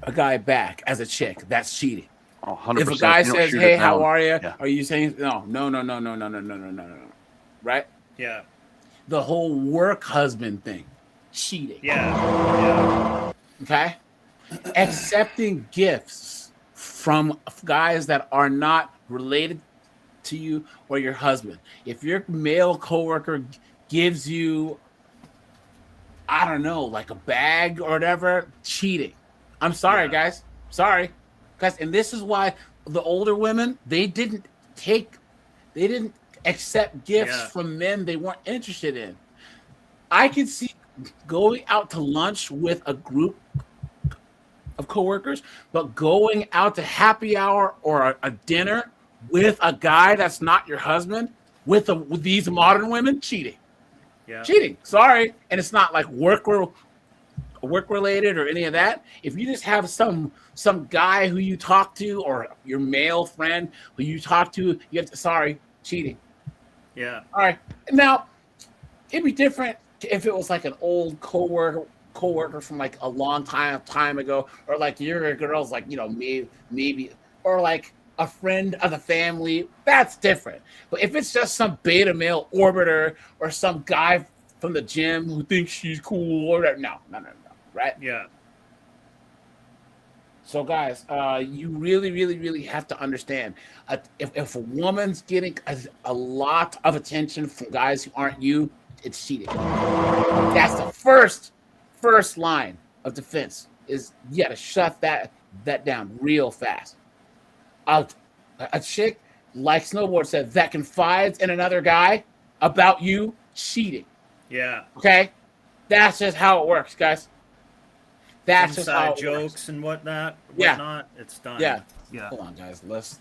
a guy back as a chick, that's cheating. 100%. If a guy You don't says, shoot "Hey, it how down. are you?" Yeah. Are you saying no, right? Yeah. The whole work husband thing, cheating. Yeah. Okay. Accepting gifts from guys that are not related to you or your husband. If your male coworker gives you, I don't know, like a bag or whatever, cheating. I'm sorry, guys. Sorry. Guys, and this is why the older women, they didn't accept gifts from men they weren't interested in. I could see going out to lunch with a group of coworkers, but going out to happy hour or a dinner with a guy that's not your husband, with these modern women, cheating. Cheating. Sorry. And it's not like work related or any of that. If you just have some guy who you talk to or your male friend who you talk to, sorry, cheating. Yeah. All right. Now, it'd be different if it was like an old coworker from like a long time ago, or like your girls, like, you know, maybe, or like a friend of the family. That's different. But if it's just some beta male orbiter or some guy from the gym who thinks she's cool or that, no, right? Yeah. So, guys, you really have to understand, if a woman's getting a lot of attention from guys who aren't you, it's cheating. That's the first line of defense. Is you got to shut that down real fast. A chick, like Snowboard said, that confides in another guy about you, cheating. Yeah. Okay, that's just how it works, guys. That's just how Inside it jokes works. and whatnot. Yeah. It's done. Yeah. Yeah. Hold on, guys. Let's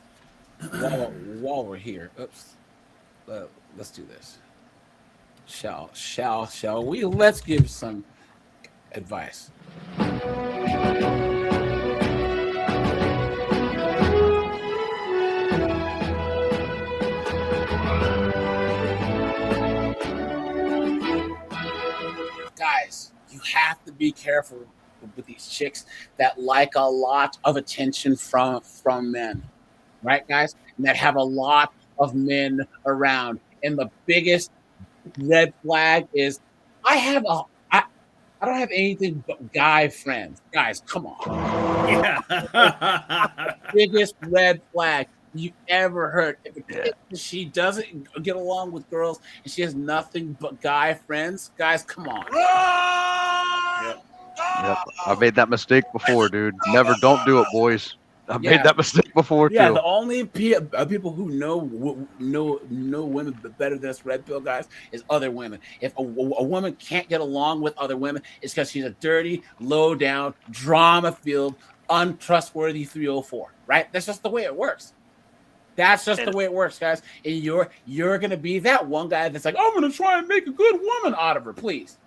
while we're here. Oops. Let's do this. Shall we? Let's give some advice. Guys, you have to be careful with these chicks that like a lot of attention from men, right, guys? And that have a lot of men around. And the biggest red flag is I don't have anything but guy friends. Guys, come on. Yeah. Biggest red flag you ever heard. If a chick, she doesn't get along with girls and she has nothing but guy friends, guys, come on. Yep. I've made that mistake before, dude. Don't do it, boys. I've made that mistake before too. Yeah, the only people who know women better than us red pill guys is other women. If a woman can't get along with other women, it's because she's a dirty, low down, drama filled, untrustworthy 304. Right? That's just the way it works. That's just the way it works, guys. And you're gonna be that one guy that's like, I'm gonna try and make a good woman out of her. Please,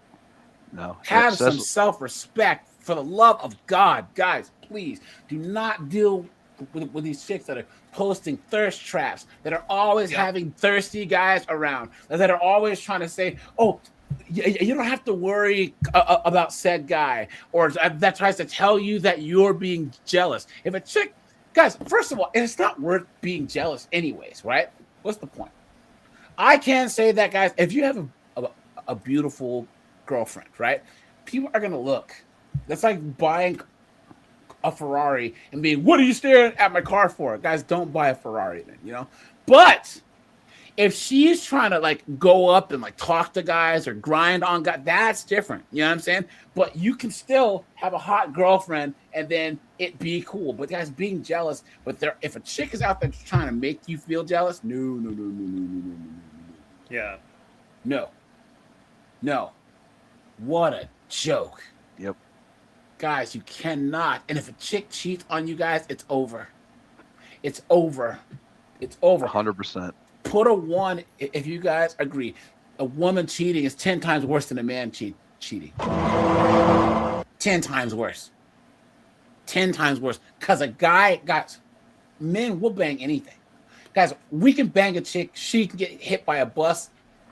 no, have some self-respect for the love of God, guys. Please do not deal with these chicks that are posting thirst traps, that are always having thirsty guys around, that are always trying to say, oh, you don't have to worry about said guy, or that tries to tell you that you're being jealous. If a chick, guys, first of all, it's not worth being jealous anyways, right? What's the point? I can say that, guys, if you have a beautiful girlfriend, right? People are going to look. That's like buying a Ferrari and being, what are you staring at my car for? Guys, don't buy a Ferrari then, you know? But if she's trying to like go up and like talk to guys or grind on guys, that's different. You know what I'm saying? But you can still have a hot girlfriend and then it be cool. But guys, being jealous, if a chick is out there trying to make you feel jealous, no. Yeah. No. What a joke. Yep. Guys, you cannot. And if a chick cheats on you guys, it's over. It's over. 100%. Put a 1 if you guys agree. A woman cheating is 10 times worse than a man cheating. 10 times worse. 10 times worse. Because a guy, guys, men will bang anything. Guys, we can bang a chick. She can get hit by a bus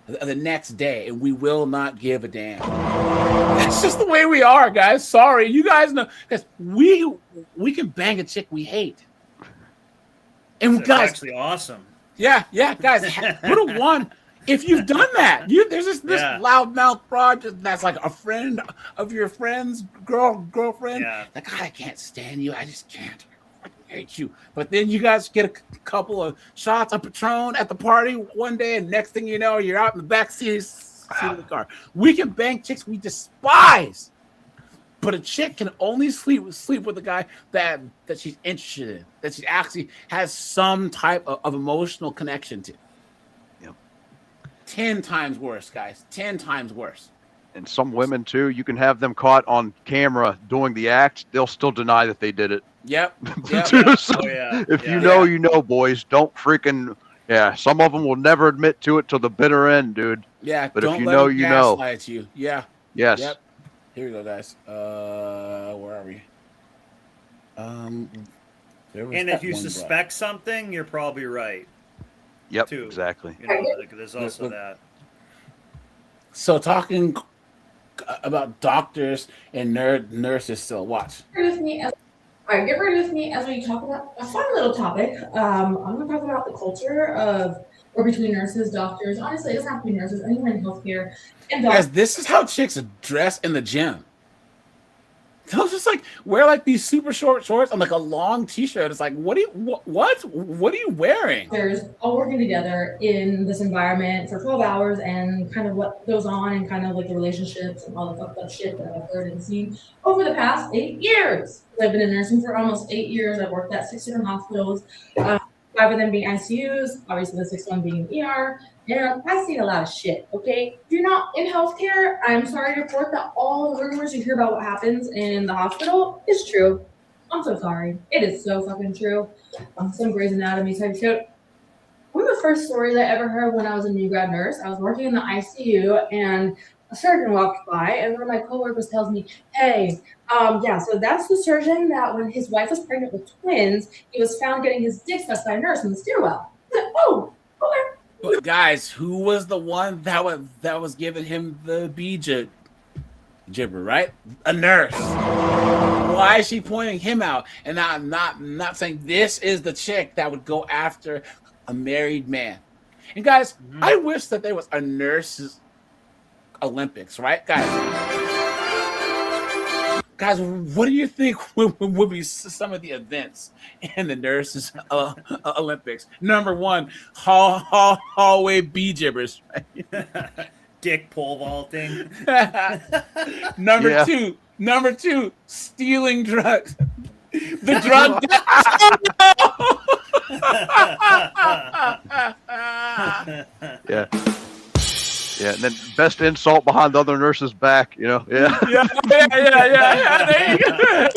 the next day, and we will not give a damn. That's just the way we are, guys. Sorry. You guys know. Because we can bang a chick we hate. And That's guys, actually awesome. Yeah, guys, put a 1 if you've done that. There's this loudmouth broad that's like a friend of your friend's girlfriend. Yeah. Like, God, I can't stand you. I just can't. I hate you. But then you guys get a couple of shots of Patron at the party one day, and next thing you know, you're out in the back seat of the car. We can bang chicks we despise. But a chick can only sleep with a guy that she's interested in, that she actually has some type of emotional connection to. Yep. 10 times worse, guys. 10 times worse. And some women too, you can have them caught on camera doing the act, they'll still deny that they did it. Yep. So if you know, you know, boys. Don't freaking some of them will never admit to it till the bitter end, dude. Yeah, but don't if you let know, them you know. gaslight you. Yeah. Yes. Yep. Here we go, guys. Where are we? There was And that if you one suspect something, you're probably right. Yep, too. exactly. You know, like, there's also that. So talking about doctors and nurses still. Watch. With me as, all right, get ready with me as we talk about a fun little topic. I'm going to talk about the culture of or between nurses, doctors. Honestly, it doesn't have to be nurses, anyone in healthcare. And Guys, this is how chicks dress in the gym. They'll just like wear like these super short shorts and like a long t-shirt. It's like, what are you wearing? There's all working together in this environment for 12 hours and kind of what goes on and kind of like the relationships and all the fucked up shit that I've heard and seen over the past 8 years. I've been in nursing for almost 8 years. I've worked at 6 different hospitals, 5 of them being ICUs, obviously the 6th one being ER. And I've seen a lot of shit, okay? If you're not in healthcare, I'm sorry to report that all the rumors you hear about what happens in the hospital is true. I'm so sorry. It is so fucking true. Some Grey's Anatomy type shit. One of the first stories I ever heard when I was a new grad nurse, I was working in the ICU and a surgeon walked by and one of my coworkers tells me, hey, so that's the surgeon that when his wife was pregnant with twins, he was found getting his dick sucked by a nurse in the stairwell. I said, oh, okay. But guys, who was the one that was giving him the gibber, right? A nurse. Why is she pointing him out? And I'm not saying this is the chick that would go after a married man. And guys, I wish that there was a nurses Olympics, right, guys? Guys, what do you think would be some of the events in the nurses Olympics? Number 1, hallway bee gibbers. Right? Dick pole vaulting. Number two, stealing drugs. The drug. Yeah. Yeah, and then best insult behind the other nurse's back, you know? Yeah. Yeah. There you go.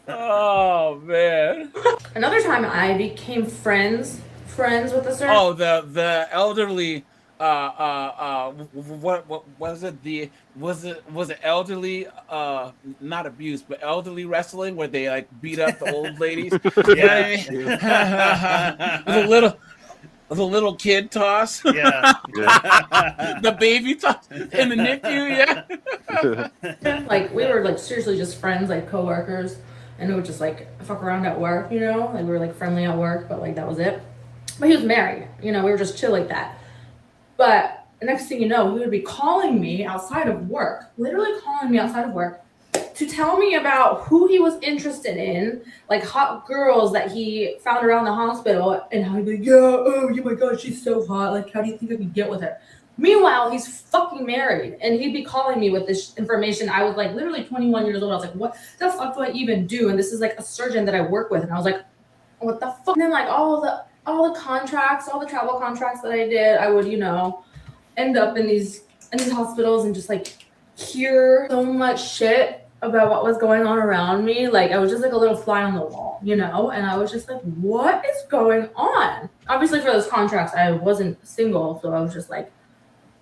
Oh man. Another time I became friends with the surgeon. Oh, the elderly what was it? Was it elderly not abuse, but elderly wrestling where they like beat up the old ladies? Yeah. The little kid toss. Yeah. The baby toss in the NICU, Yeah. Like we were like seriously just friends, like coworkers, and we would just like fuck around at work, you know? Like we were like friendly at work, but like that was it. But he was married, you know, we were just chill like that. But the next thing you know, he would be calling me outside of work, literally calling me outside of work to tell me about who he was interested in, like hot girls that he found around the hospital, and how he'd be like, oh my God, she's so hot. Like, how do you think I could get with her? Meanwhile, he's fucking married, and he'd be calling me with this information. I was like literally 21 years old. I was like, what the fuck do I even do? And this is like a surgeon that I work with. And I was like, what the fuck? And then like all the contracts, all the travel contracts that I did, I would, end up in these hospitals and just like hear so much shit about what was going on around me. Like I was just like a little fly on the wall, and I was just like, what is going on? Obviously for those contracts, I wasn't single, so I was just like,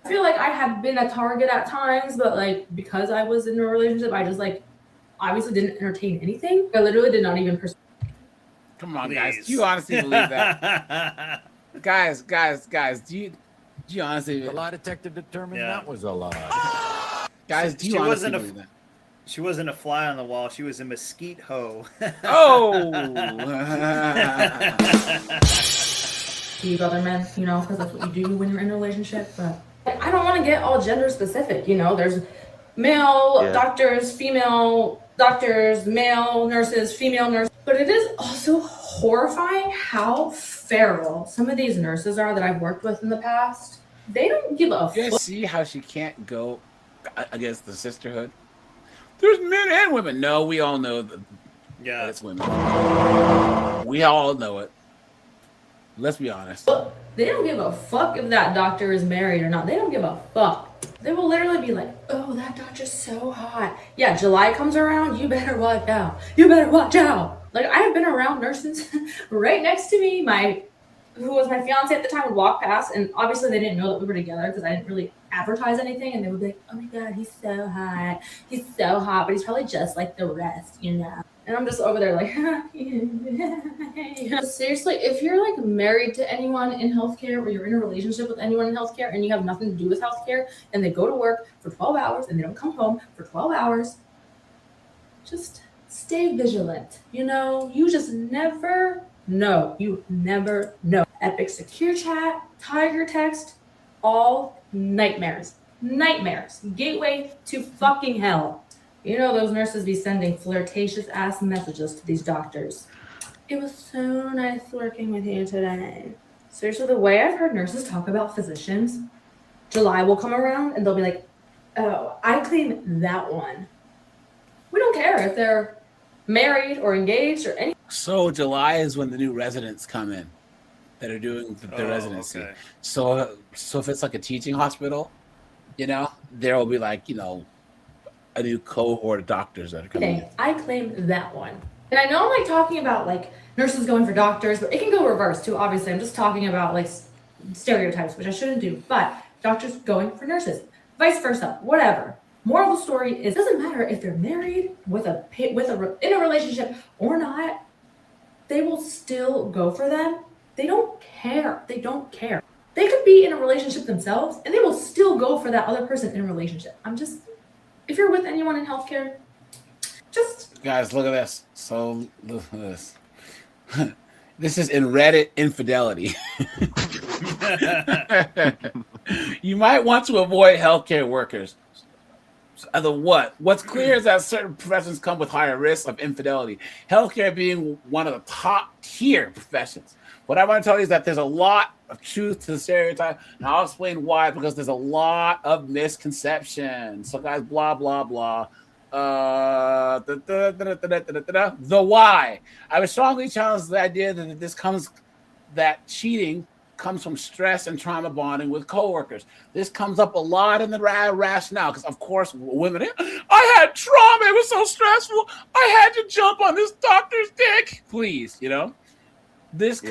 I feel like I had been a target at times, but like because I was in a relationship, I just like obviously didn't entertain anything. I literally did not even pursue. Come on, guys. Do you honestly believe that? guys, do you honestly? The lie detector determined that was a lie. Guys, do you honestly believe that? She wasn't a fly on the wall. She was a mesquite hoe. Oh. These other men, because that's what you do when you're in a relationship. But I don't want to get all gender specific. There's male doctors, female doctors, male nurses, female nurses. But it is also horrifying how feral some of these nurses are that I've worked with in the past. They don't give a fuck. You guys see how she can't go against the sisterhood? There's men and women. No, we all know that it's women. We all know it. Let's be honest. They don't give a fuck if that doctor is married or not. They don't give a fuck. They will literally be like, oh, that doctor's so hot. Yeah, July comes around, you better watch out. You better watch out. Like, I have been around nurses right next to me. Who was my fiance at the time would walk past, and obviously they didn't know that we were together because I didn't really advertise anything, and they would be like, oh my God, he's so hot. He's so hot, but he's probably just like the rest, And I'm just over there like, seriously, if you're like married to anyone in healthcare or you're in a relationship with anyone in healthcare and you have nothing to do with healthcare and they go to work for 12 hours and they don't come home for 12 hours, just stay vigilant. You just never know. You never know. Epic Secure Chat, Tiger Text, all nightmares. Nightmares. Gateway to fucking hell. Those nurses be sending flirtatious ass messages to these doctors. It was so nice working with you today. Seriously, the way I've heard nurses talk about physicians, July will come around and they'll be like, oh, I claim that one. We don't care if they're married or engaged or anything. So July is when the new residents come in that are doing the residency. Okay. So if it's like a teaching hospital, there will be like, a new cohort of doctors that are coming in. I claim that one. And I know I'm like talking about like nurses going for doctors, but it can go reverse too. Obviously, I'm just talking about like stereotypes, which I shouldn't do, but doctors going for nurses, vice versa, whatever. Moral of the story is, it doesn't matter if they're married in a relationship or not, they will still go for them. They don't care. They don't care. They could be in a relationship themselves and they will still go for that other person in a relationship. If you're with anyone in healthcare, just... Guys, look at this. So, look at this. This is in Reddit infidelity. You might want to avoid healthcare workers. What's clear is that certain professions come with higher risks of infidelity. Healthcare being one of the top tier professions. What I want to tell you is that there's a lot of truth to the stereotype, and I'll explain why, because there's a lot of misconceptions. So guys, blah, blah, blah. The why. I would strongly challenge the idea that cheating comes from stress and trauma bonding with coworkers. This comes up a lot in the rationale, because of course women, I had trauma, it was so stressful, I had to jump on this doctor's dick. Please, this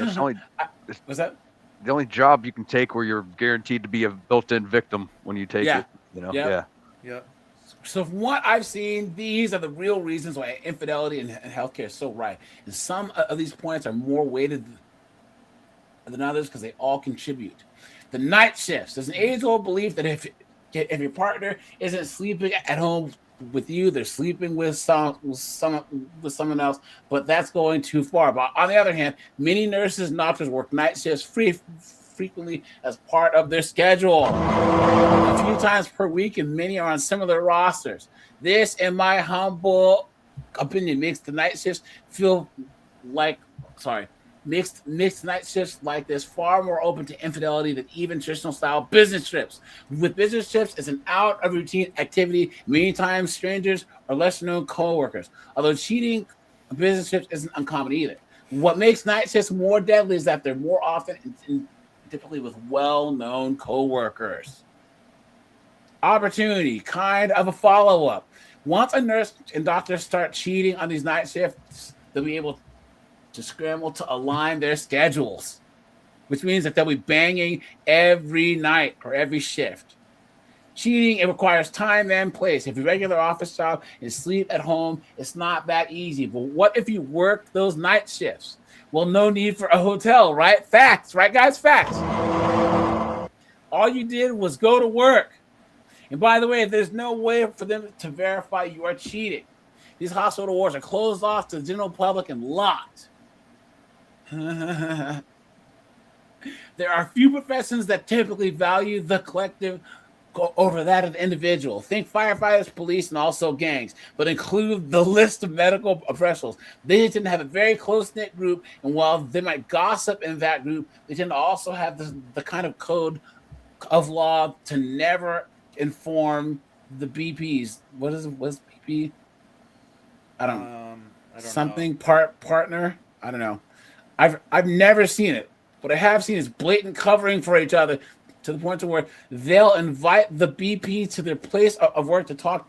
was that the only job you can take where you're guaranteed to be a built-in victim when you take it. Yeah. So from what I've seen, these are the real reasons why infidelity in healthcare is so right. And some of these points are more weighted than others because they all contribute. The night shifts. There's an age-old belief that if your partner isn't sleeping at home with you, they're sleeping with someone else, but that's going too far. But on the other hand, many nurses and doctors work night shifts frequently as part of their schedule, a few times per week, and many are on similar rosters. This, in my humble opinion, makes the night shifts mixed night shifts like this far more open to infidelity than even traditional style business trips. With business trips, it's an out of routine activity, many times strangers or lesser known co-workers. Although cheating on business trips isn't uncommon either. What makes night shifts more deadly is that they're more often typically with well-known co-workers. Opportunity, kind of a follow-up. Once a nurse and doctor start cheating on these night shifts, they'll be able to scramble to align their schedules, which means that they'll be banging every night or every shift. Cheating, it requires time and place. If your regular office job is sleep at home, it's not that easy. But what if you work those night shifts? Well, no need for a hotel, right? Facts, right, guys? Facts. All you did was go to work. And by the way, there's no way for them to verify you are cheating. These hospital wards are closed off to the general public and locked. There are few professions that typically value the collective over that of the individual. Think firefighters, police, and also gangs, but include the list of medical professionals. They tend to have a very close-knit group, and while they might gossip in that group, they tend to also have the kind of code of law to never inform the BPs. What's BP? I don't something know. Partner. I don't know. I've never seen it. What I have seen is blatant covering for each other to the point to where they'll invite the BP to their place of work to talk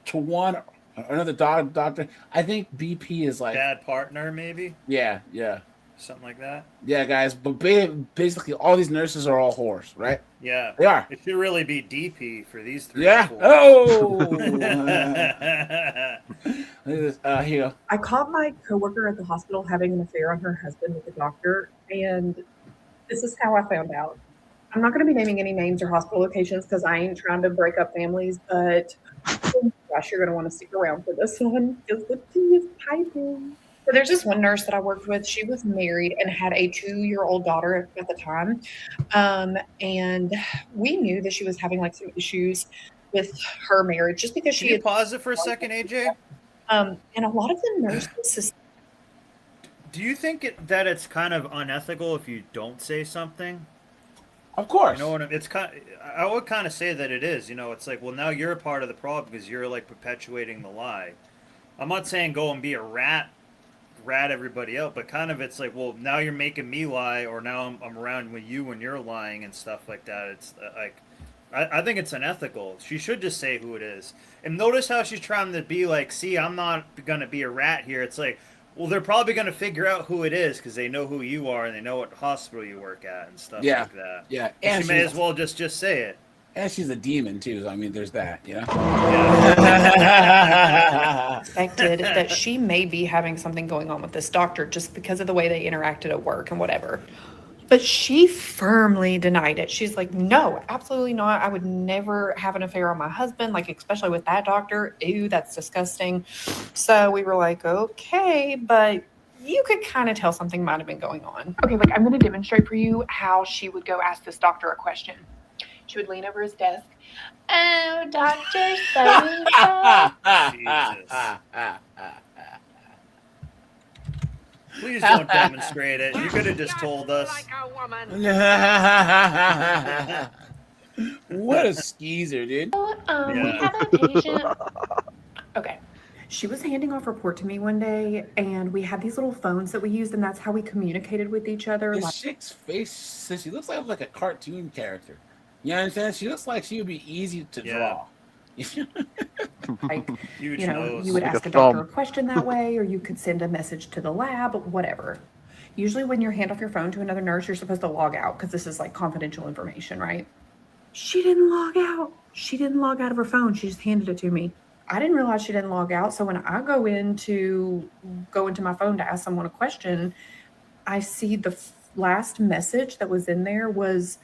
to one or another doctor. I think BP is like bad partner, maybe. Yeah. Something like that. Yeah, guys. But basically, all these nurses are all whores, right? Yeah, they are. It should really be DP for these three. Yeah. Oh. Here. I caught my coworker at the hospital having an affair on her husband with the doctor, and this is how I found out. I'm not going to be naming any names or hospital locations because I ain't trying to break up families, but oh gosh, you're going to want to stick around for this one because the tea is piping. So there's this one nurse that I worked with. She was married and had a 2-year-old daughter at the time. And we knew that she was having like some issues with her marriage just because Can you pause it for a second, AJ? And a lot of the nurses. Do you think that it's kind of unethical if you don't say something? Of course. You know what it's kind of, I would kind of say that it is. You know, it's like, well, now you're a part of the problem because you're like perpetuating the lie. I'm not saying go and be a rat everybody out, but kind of it's like, well, now you're making me lie, or now I'm around with you when you're lying and stuff like that. It's like, I think it's unethical. She should just say who it is. And notice how she's trying to be like, see, I'm not going to be a rat here. It's like, well, they're probably going to figure out who it is because they know who you are and they know what hospital you work at and stuff like that. Yeah. And she may as well just say it. And she's a demon too. So, I mean, there's that, you know. Suspected that she may be having something going on with this doctor just because of the way they interacted at work and whatever. But she firmly denied it. She's like, no, absolutely not. I would never have an affair on my husband, like especially with that doctor. Ew, that's disgusting. So we were like, okay, but you could kind of tell something might have been going on. Okay, like I'm going to demonstrate for you how she would go ask this doctor a question. She would lean over his desk. Oh, Dr. So-and-so. Please don't demonstrate it. You could have just told us. What a skeezer, dude. We have a patient. Okay. She was handing off a report to me one day, and we had these little phones that we used, and that's how we communicated with each other. This chick's face, she looks like a cartoon character. You know what I'm saying? She looks like she would be easy to draw. Like, Huge you know, nose. you would Like ask a a doctor thumb. a question that way, or you could send a message to the lab, whatever. Usually when you hand off your phone to another nurse, you're supposed to log out because this is like confidential information, right? She didn't log out. She didn't log out of her phone. She just handed it to me. I didn't realize she didn't log out. So when I go into my phone to ask someone a question, I see the last message that was in there was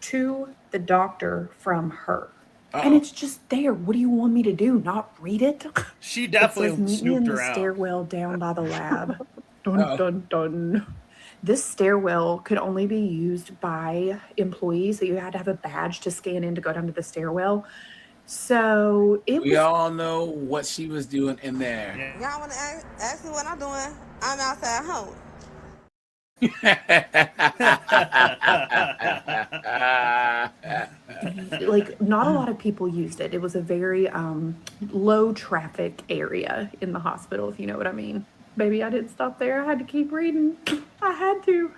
to the doctor from her. And it's just there. What do you want me to do? Not read it? She definitely it says, meet me in snooped the her out. stairwell down by the lab. Dun, dun, dun. This stairwell could only be used by employees. So you had to have a badge to scan in to go down to the stairwell. So we all know what she was doing in there. Y'all want to ask me what I'm doing? I'm outside home. Like not a lot of people used it. It was a very low traffic area in the hospital, if you know what I mean. Baby, I didn't stop there. I had to keep reading. I had to.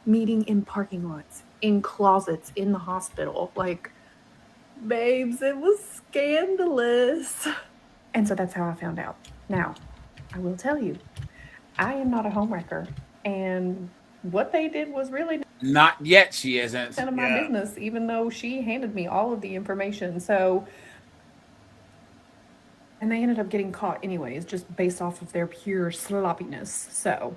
Meeting in parking lots, in closets, in the hospital. Like, babes, it was scandalous. And so that's how I found out. Now, I will tell you, I am not a homewrecker. And what they did was really Not yet, she isn't. none of my business, even though she handed me all of the information. So, and they ended up getting caught anyways, just based off of their pure sloppiness. So,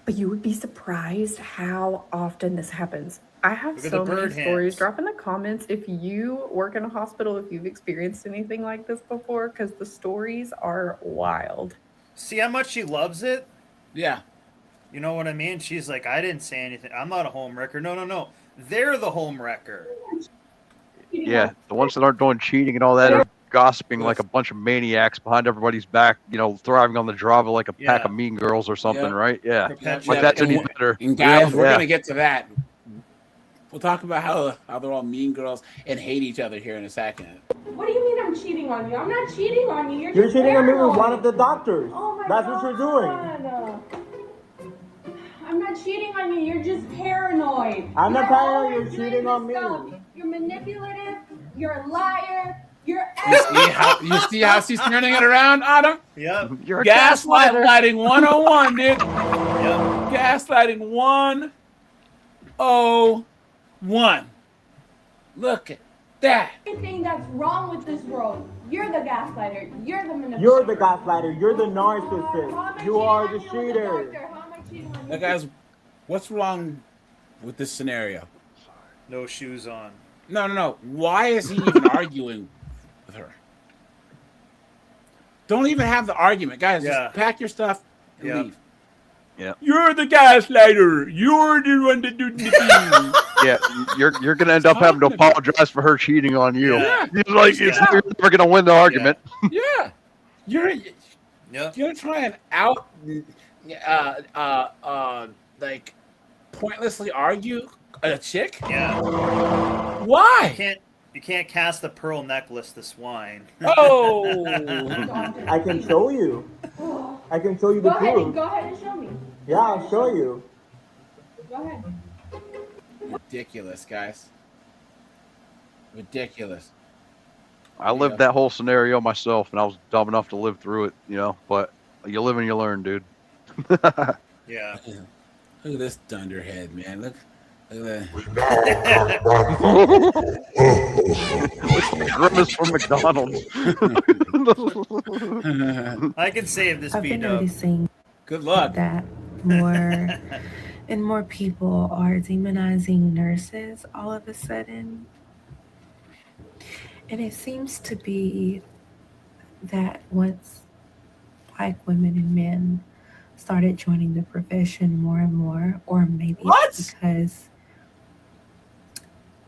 but you would be surprised how often this happens. I have Look at so the many bird stories. hands. Drop in the comments if you work in a hospital, if you've experienced anything like this before, because the stories are wild. See how much she loves it? Yeah. You know what I mean? She's like, I didn't say anything. I'm not a home wrecker. No. They're the home wrecker. Yeah, the ones that aren't doing cheating and all that are gossiping like a bunch of maniacs behind everybody's back, you know, thriving on the job like a pack of mean girls or something, Yep. right? Yeah. Yep. Like that's any better. And guys, we're Yeah. gonna get to that. We'll talk about how they're all mean girls and hate each other here in a second. What do you mean I'm cheating on you? I'm not cheating on you. You're You're just cheating on me with paranoid. one of the doctors. Oh my That's God. what you're doing. I'm not cheating on you. You're just paranoid. I'm not You're paranoid. always You're cheating doing on this me. stuff. You're manipulative. You're a liar. You're You see how she's turning it around, Autumn? Yep. You're a Gaslighting 101, dude. Yep. Gaslighting 101. Look at that. everything that's wrong with this world. You're the gaslighter. You're the manipulator. You're the gaslighter. You're the narcissist. You are the cheater. Now, guys, what's wrong with this scenario? No shoes on. No. Why is he even arguing with her? Don't even have the argument, guys. Just pack your stuff and leave. Yeah. You're the gaslighter. You're the one that did the thing. Yeah, you're gonna end up having to apologize for her cheating on you. Yeah. You're never gonna win the argument. Yeah. You're gonna try and like pointlessly argue a chick? Yeah. Why? You can't cast the pearl necklace to swine. Oh. I can show you. I can show you the proof. Go ahead and show me. Yeah, I'll show you. Go ahead. Ridiculous, guys. Ridiculous. I lived that whole scenario myself, and I was dumb enough to live through it, you know. But you live and you learn, dude. Yeah. Look at this dunderhead, man. Look at that. Grimace from McDonald's. I can save this I've been beat up. noticing Good luck. that more and more people are demonizing nurses all of a sudden. And it seems to be that once Black women and men started joining the profession more and more, or maybe it's because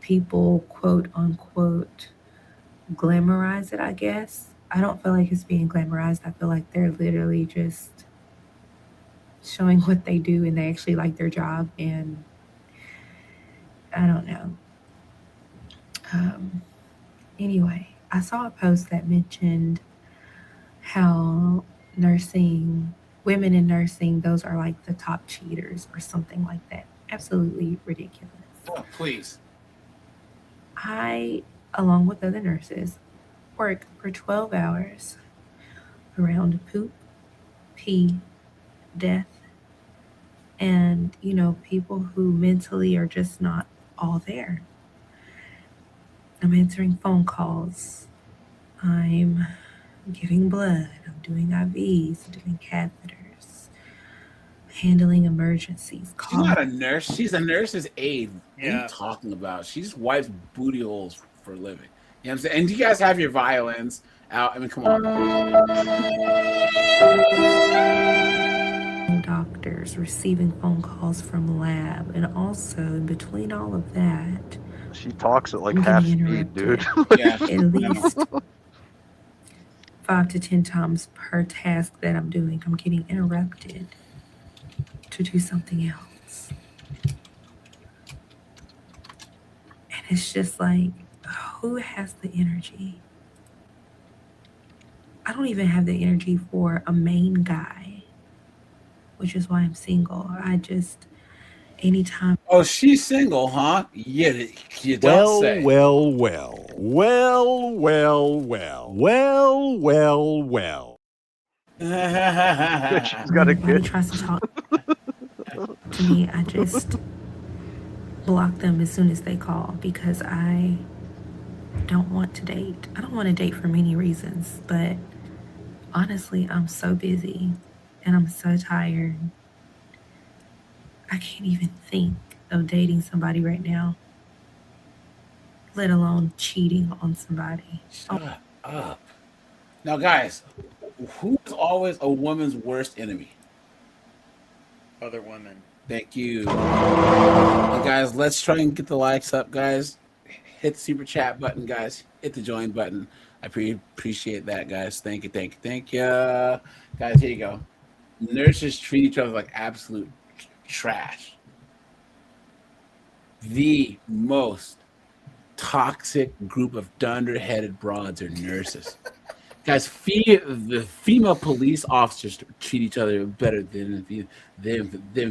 people quote unquote glamorize it, I guess. I don't feel like it's being glamorized. I feel like they're literally just showing what they do and they actually like their job, and I don't know. Anyway, I saw a post that mentioned how women in nursing, those are like the top cheaters or something like that. Absolutely ridiculous. Oh, please. I, along with other nurses, work for 12 hours around poop, pee, death, and, people who mentally are just not all there. I'm answering phone calls. I'm giving blood. I'm doing IVs, doing catheters, handling emergencies. She's not a nurse. She's a nurse's aide. What are Yeah. you talking about? She just wipes booty holes for a living. You know what I'm saying? And do you guys have your violins out? I mean, come on. Doctors receiving phone calls from lab, and also in between all of that, She talks at like I'm half getting speed, dude. Yeah. at least 5 to 10 times per task that I'm doing, I'm getting interrupted to do something else. And it's just like, who has the energy? I don't even have the energy for a main guy which is why I'm single. Anytime. Oh, she's single, huh? Yeah, you don't Well, say. well, well. Well, well, well. Well, well, well. She's got a When he kid. tries to talk to me, I just block them as soon as they call because I don't want to date. I don't want to date for many reasons, but honestly, I'm so busy and I'm so tired. I can't even think of dating somebody right now, let alone cheating on somebody. Shut up. Now, guys, who is always a woman's worst enemy? Other women. Thank you. And guys, let's try and get the likes up, guys. Hit the super chat button, guys. Hit the join button. I appreciate that, guys. Thank you, thank you, thank you. Guys, here you go. Nurses treat each other like absolute trash. The most toxic group of dunderheaded broads are nurses. Guys, the female police officers treat each other better than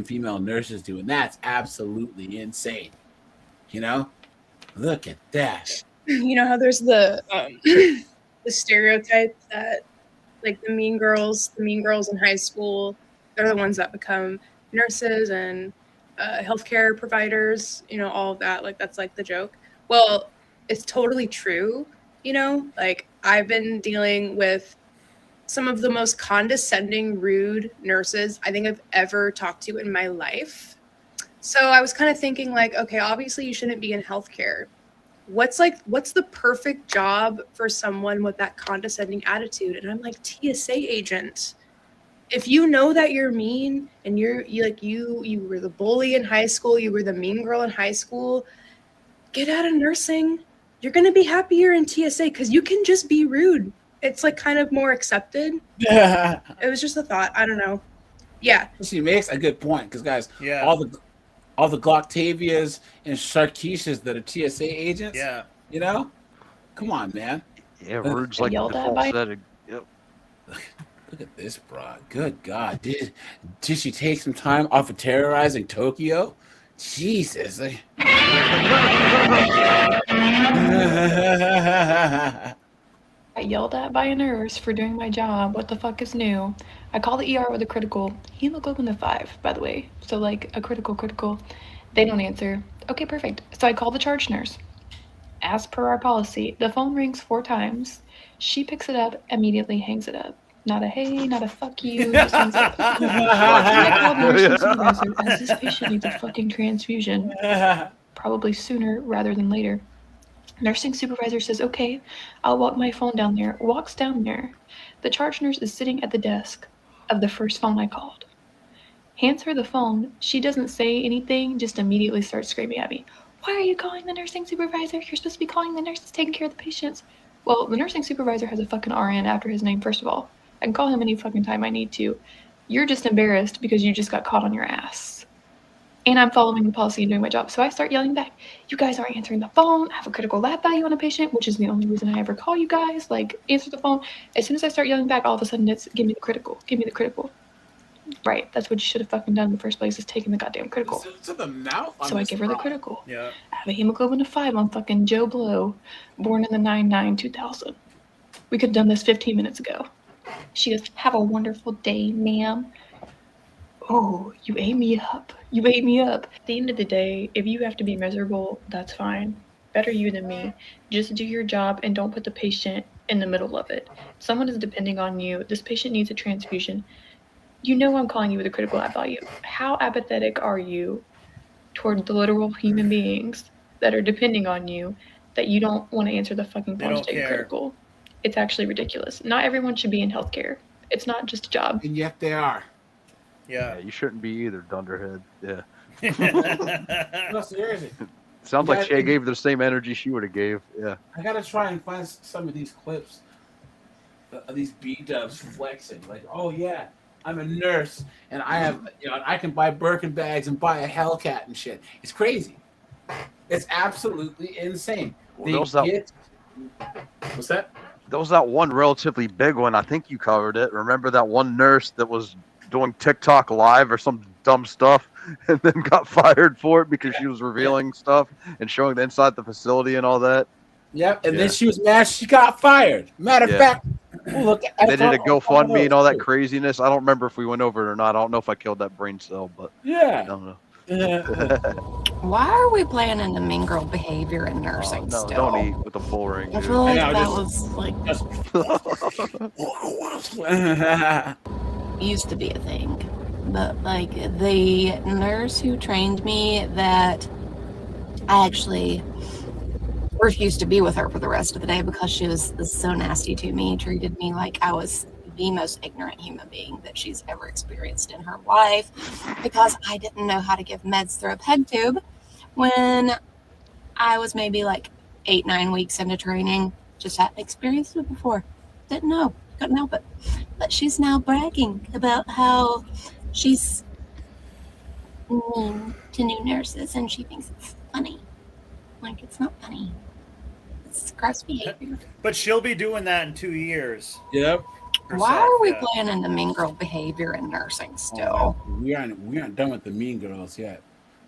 female nurses do, and that's absolutely insane. You know, look at that. You know how there's the the stereotype that like the mean girls in high school, they're the ones that become nurses and healthcare providers. You know, all of that. Like that's like the joke. Well, it's totally true. You know, like I've been dealing with some of the most condescending, rude nurses I think I've ever talked to in my life. So I was kind of thinking like, okay, obviously you shouldn't be in healthcare. What's the perfect job for someone with that condescending attitude? And I'm like, TSA agent. If you know that you're mean and you were the bully in high school, you were the mean girl in high school, get out of nursing. You're going to be happier in TSA because you can just be rude. It's like kind of more accepted. Yeah. It was just a thought. I don't know. Yeah. She makes a good point because, guys, Yeah. all the Glocktavias and Sharkeishas that are TSA agents. Yeah. You know, come on, man. Yeah, rude's like the Yelled at default by- setting. Yep. Look at this broad. Good God. Did she take some time off of terrorizing Tokyo? Jesus. I got yelled at by a nurse for doing my job. What the fuck is new? I call the ER with a critical hemoglobin of 5, by the way. So like a critical. They don't answer. Okay, perfect. So I call the charge nurse. As per our policy, the phone rings 4 times. She picks it up, immediately hangs it up. Not a hey, not a fuck you, just hangs it up. I call the nursing supervisor as this patient needs a fucking transfusion. Probably sooner rather than later. Nursing supervisor says, okay, I'll walk my phone down there. Walks down there. The charge nurse is sitting at the desk of the first phone I called. Hands her the phone. She doesn't say anything, just immediately starts screaming at me. Why are you calling the nursing supervisor? You're supposed to be calling the nurse that's taking care of the patients. Well, the nursing supervisor has a fucking RN after his name, first of all. I can call him any fucking time I need to. You're just embarrassed because you just got caught on your ass. And I'm following the policy and doing my job. So I start yelling back, you guys aren't answering the phone. I have a critical lab value on a patient, which is the only reason I ever call you guys. Like, answer the phone. As soon as I start yelling back, all of a sudden it's, give me the critical. Give me the critical. Right, that's what you should have fucking done in the first place, is taking the goddamn critical. To the mouth. So I give her the critical. Yeah. I have a hemoglobin of 5 on fucking Joe Blow, born in the 9/9/2000. We could have done this 15 minutes ago. She goes, have a wonderful day, ma'am. Oh, you ate me up. You ate me up. At the end of the day, if you have to be miserable, that's fine. Better you than me. Just do your job and don't put the patient in the middle of it. Someone is depending on you. This patient needs a transfusion. You know I'm calling you with a critical lab value. How apathetic are you toward the literal human beings that are depending on you that you don't want to answer the fucking They phone to don't take a care. critical? It's actually ridiculous. Not everyone should be in healthcare. It's not just a job. And yet they are. Yeah. You shouldn't be either, dunderhead. Yeah. No, seriously. Sounds You like guys- Shay gave the same energy she would have gave. Yeah. I gotta try and find some of these clips of these B-dubs flexing. Like, oh yeah, I'm a nurse and I have, I can buy Birkin bags and buy a Hellcat and shit. It's crazy. It's absolutely insane. Well, there was that- What's that? There was that one relatively big one. I think you covered it. Remember that one nurse that was doing TikTok live or some dumb stuff, and then got fired for it because she was revealing stuff and showing the inside the facility and all that. Yep, and Yeah. then she was mad she got fired. Matter of Yeah. fact, look at And they did a couple of GoFundMe and all that those, too. craziness. I don't remember if we went over it or not. I don't know if I killed that brain cell, but I Yeah. don't know. Why are we planning the mean girl behavior in nursing No, still? don't eat with a bull ring, I dude. feel like I know, that just- was like used to be a thing. But like the nurse who trained me, that I actually refused to be with her for the rest of the day because she was so nasty to me, treated me like I was the most ignorant human being that she's ever experienced in her life, because I didn't know how to give meds through a peg tube when I was maybe like 8-9 weeks into training. Just hadn't experienced it before. Didn't know. Couldn't help it. But she's now bragging about how she's mean to new nurses and she thinks it's funny. Like, it's not funny. It's gross behavior. But she'll be doing that in 2 years. Yep. Why are we planning the mean girl behavior in nursing still? We aren't done with the mean girls yet.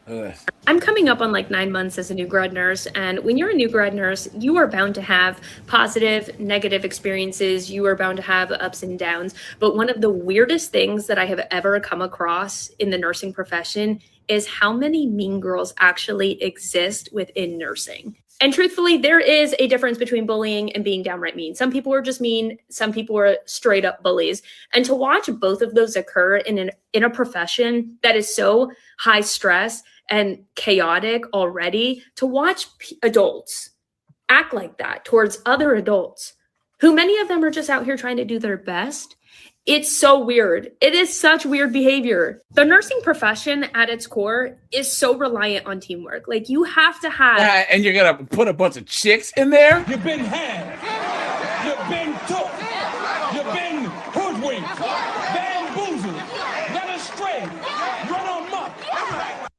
Ugh. I'm coming up on like 9 months as a new grad nurse, and when you're a new grad nurse, you are bound to have positive, negative experiences. You are bound to have ups and downs. But one of the weirdest things that I have ever come across in the nursing profession is how many mean girls actually exist within nursing. And truthfully, there is a difference between bullying and being downright mean. Some people are just mean, some people are straight up bullies. And to watch both of those occur in a profession that is so high stress and chaotic already, to watch adults act like that towards other adults, who many of them are just out here trying to do their best, it's so weird. It is such weird behavior. The nursing profession at its core is so reliant on teamwork. Like, you have to have... Yeah, and you're going to put a bunch of chicks in there? You've been had. You've been took. You've been hoodwinked. Bamboozled. Led astray. Run amok.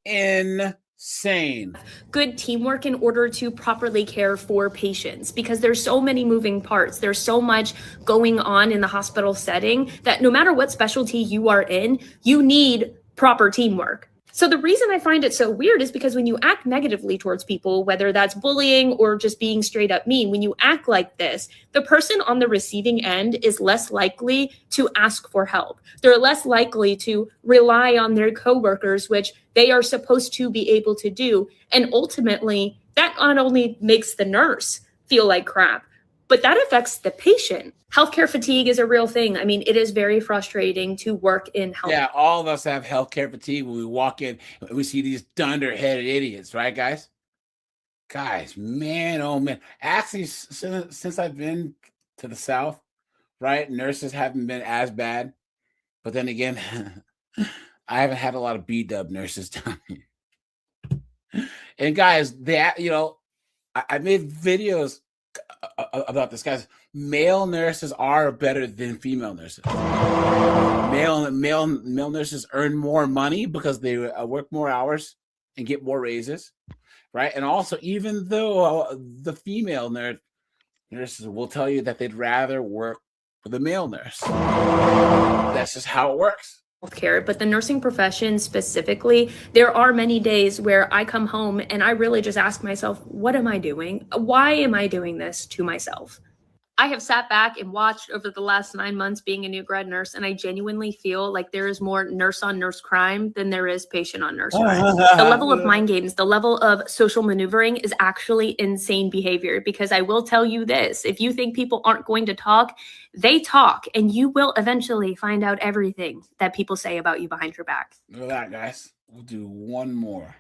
Insane. Good teamwork in order to properly care for patients, because there's so many moving parts. There's so much going on in the hospital setting that no matter what specialty you are in, you need proper teamwork. So the reason I find it so weird is because when you act negatively towards people, whether that's bullying or just being straight up mean, when you act like this, the person on the receiving end is less likely to ask for help. They're less likely to rely on their coworkers, which they are supposed to be able to do. And ultimately, that not only makes the nurse feel like crap, but that affects the patient. Healthcare fatigue is a real thing. I mean, it is very frustrating to work in health. Yeah, all of us have healthcare fatigue when we walk in. We see these dunderheaded idiots, right, guys? Guys, man, oh man. Actually, since I've been to the South, right, nurses haven't been as bad. But then again, I haven't had a lot of B-dub nurses down here. And guys, I made videos about this, guys. Male nurses are better than female nurses. Male nurses earn more money because they work more hours and get more raises, right? And also, even though the female nurses will tell you that they'd rather work with a male nurse, that's just how it works. Healthcare, but the nursing profession specifically, there are many days where I come home and I really just ask myself, what am I doing? Why am I doing this to myself? I have sat back and watched over the last 9 months being a new grad nurse, and I genuinely feel like there is more nurse on nurse crime than there is patient on nurse crime. The level of mind games, the level of social maneuvering is actually insane behavior, because I will tell you this, if you think people aren't going to talk, they talk, and you will eventually find out everything that people say about you behind your back. Look at that, guys. We'll do one more.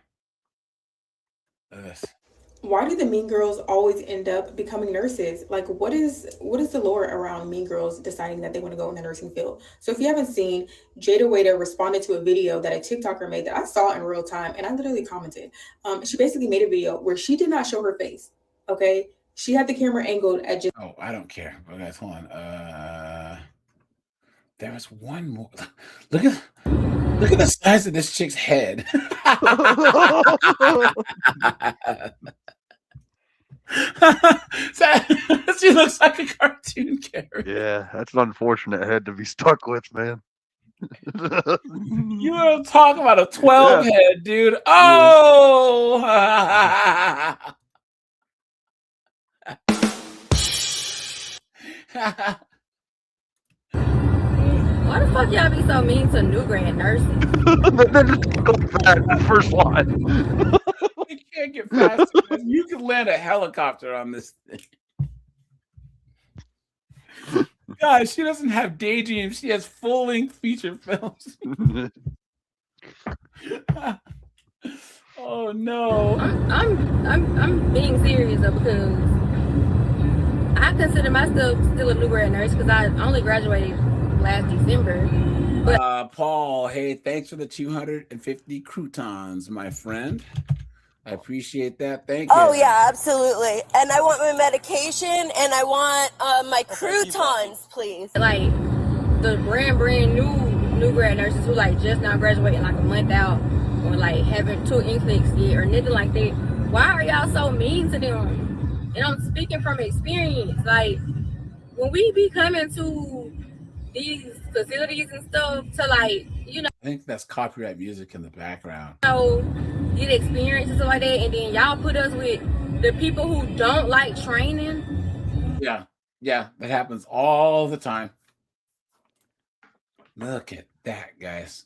Why do the mean girls always end up becoming nurses? Like, what is the lore around mean girls deciding that they want to go in the nursing field? So if you haven't seen, Jada Waiter responded to a video that a TikToker made that I saw in real time, and I literally commented. She basically made a video where she did not show her face. Okay, she had the camera angled at just. Oh, I don't care. But guys, hold on. There was one more. Look at the size of this chick's head. She looks like a cartoon character. Yeah, that's an unfortunate head to be stuck with, man. You want to talk about a 12 head, dude? Oh! Why the fuck y'all be so mean to new grad nurses? That first line. You can't get faster. You can land a helicopter on this thing. God, she doesn't have daydreams. She has full-length feature films. Oh no! I'm being serious though, because I consider myself still a new grad nurse because I only graduated last December. But Paul, hey, thanks for the 250 croutons, my friend. I appreciate that. Thank you. Oh yeah, absolutely. And I want my medication and I want my croutons, please. like the brand new grad nurses who like just now graduating like a month out or like haven't took NCLEX yet or nothing like that, why are y'all so mean to them? And I'm speaking from experience. Like when we be coming to these facilities and stuff to like, you know, I think that's copyright music in the background. get experience and stuff like that, and then y'all put us with the people who don't like training. Yeah, that happens all the time. Look at that, guys.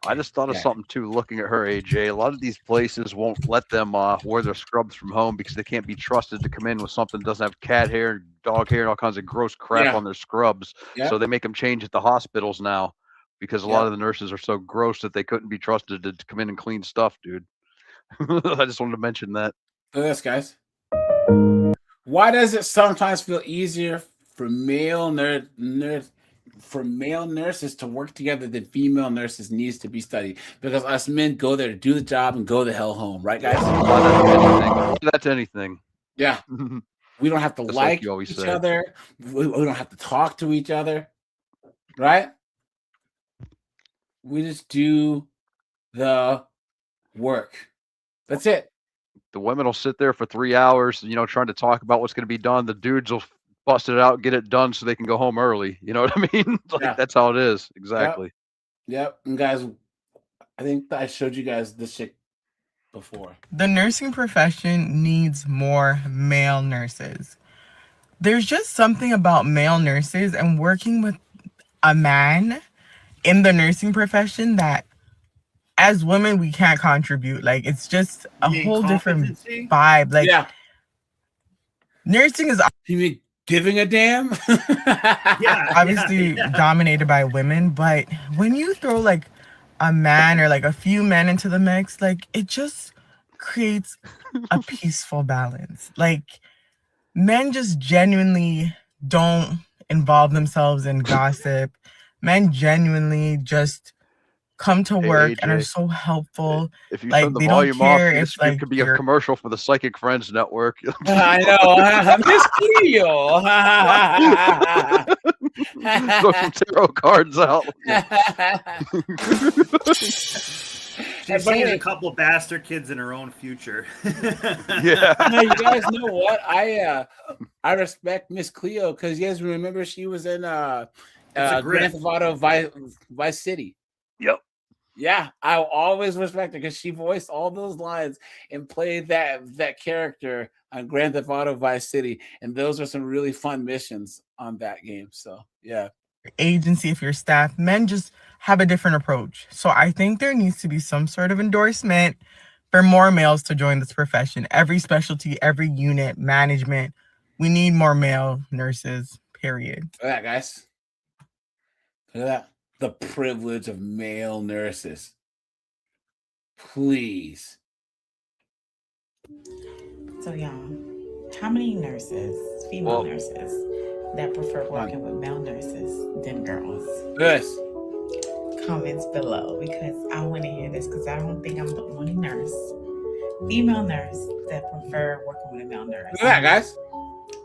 I just thought of something too. Looking at her, AJ, a lot of these places won't let them wear their scrubs from home because they can't be trusted to come in with something that doesn't have cat hair, dog hair, and all kinds of gross crap on their scrubs. So they make them change at the hospitals now because a lot of the nurses are so gross that they couldn't be trusted to come in and clean stuff, dude. I just wanted to mention that. Look at this, guys. Why does it sometimes feel easier for male nurses to work together than female nurses needs to be studied? Because us men go there to do the job and go the hell home, right, guys? That's anything. Yeah. We don't have to Just like you always each say. other. We don't have to talk to each other, right? We just do the work. That's it. The women will sit there for 3 hours, trying to talk about what's going to be done. The dudes will bust it out, get it done so they can go home early. You know what I mean? That's how it is. Exactly. Yep. And guys, I think I showed you guys this shit before. The nursing profession needs more male nurses. There's just something about male nurses and working with a man in the nursing profession that as women we can't contribute. Like it's just a whole different vibe. Like nursing is giving a damn. Obviously dominated by women, but when you throw like a man or like a few men into the mix, like it just creates a peaceful balance. Like men just genuinely don't involve themselves in gossip. Men genuinely just come to work and are AJ, so helpful. If you like turn the they volume don't care off, if this like could be a commercial for the Psychic Friends Network. I know. Miss Cleo. Throw some tarot cards out. She's seeing a couple bastard kids in her own future. No, you guys know what? I respect Miss Cleo because you guys remember she was in Grand Theft Auto Vice City. Yep. Yeah, I always respect her because she voiced all those lines and played that character on Grand Theft Auto Vice City, and those are some really fun missions on that game. So yeah. Agency, if you're staff, men just have a different approach. So I think there needs to be some sort of endorsement for more males to join this profession. Every specialty, every unit, management, we need more male nurses, period. Look at that, guys. Look at that. The privilege of male nurses. Please. So y'all, how many nurses, female nurses, that prefer working with male nurses than girls? Yes. Comments below, because I want to hear this, because I don't think I'm the only female nurse that prefer working with a male nurse. Look at that, guys.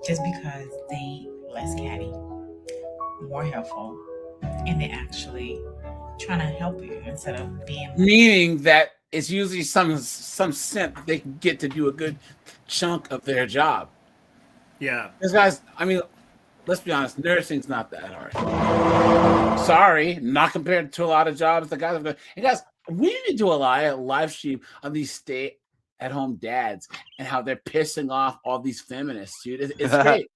Just because they less catty, more helpful, and they're actually trying to help you instead of being Meaning that it's usually some cent they can get to do a good chunk of their job. Yeah. Because guys, I mean, let's be honest, nursing's not that hard. Sorry, not compared to a lot of jobs. The guys, and guys, we need to do a live stream on these stay-at-home dads and how they're pissing off all these feminists, dude. It's great.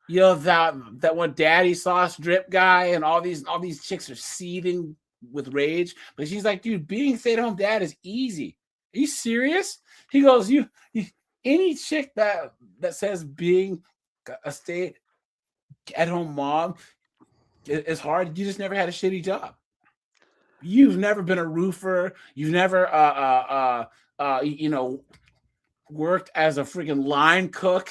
You know that one daddy sauce drip guy and all these chicks are seething with rage, but she's like, dude, being stay-at-home dad is easy. Are you serious? He goes, you any chick that says being a stay-at-home mom is hard. You just never had a shitty job. You've never been a roofer. You've never worked as a freaking line cook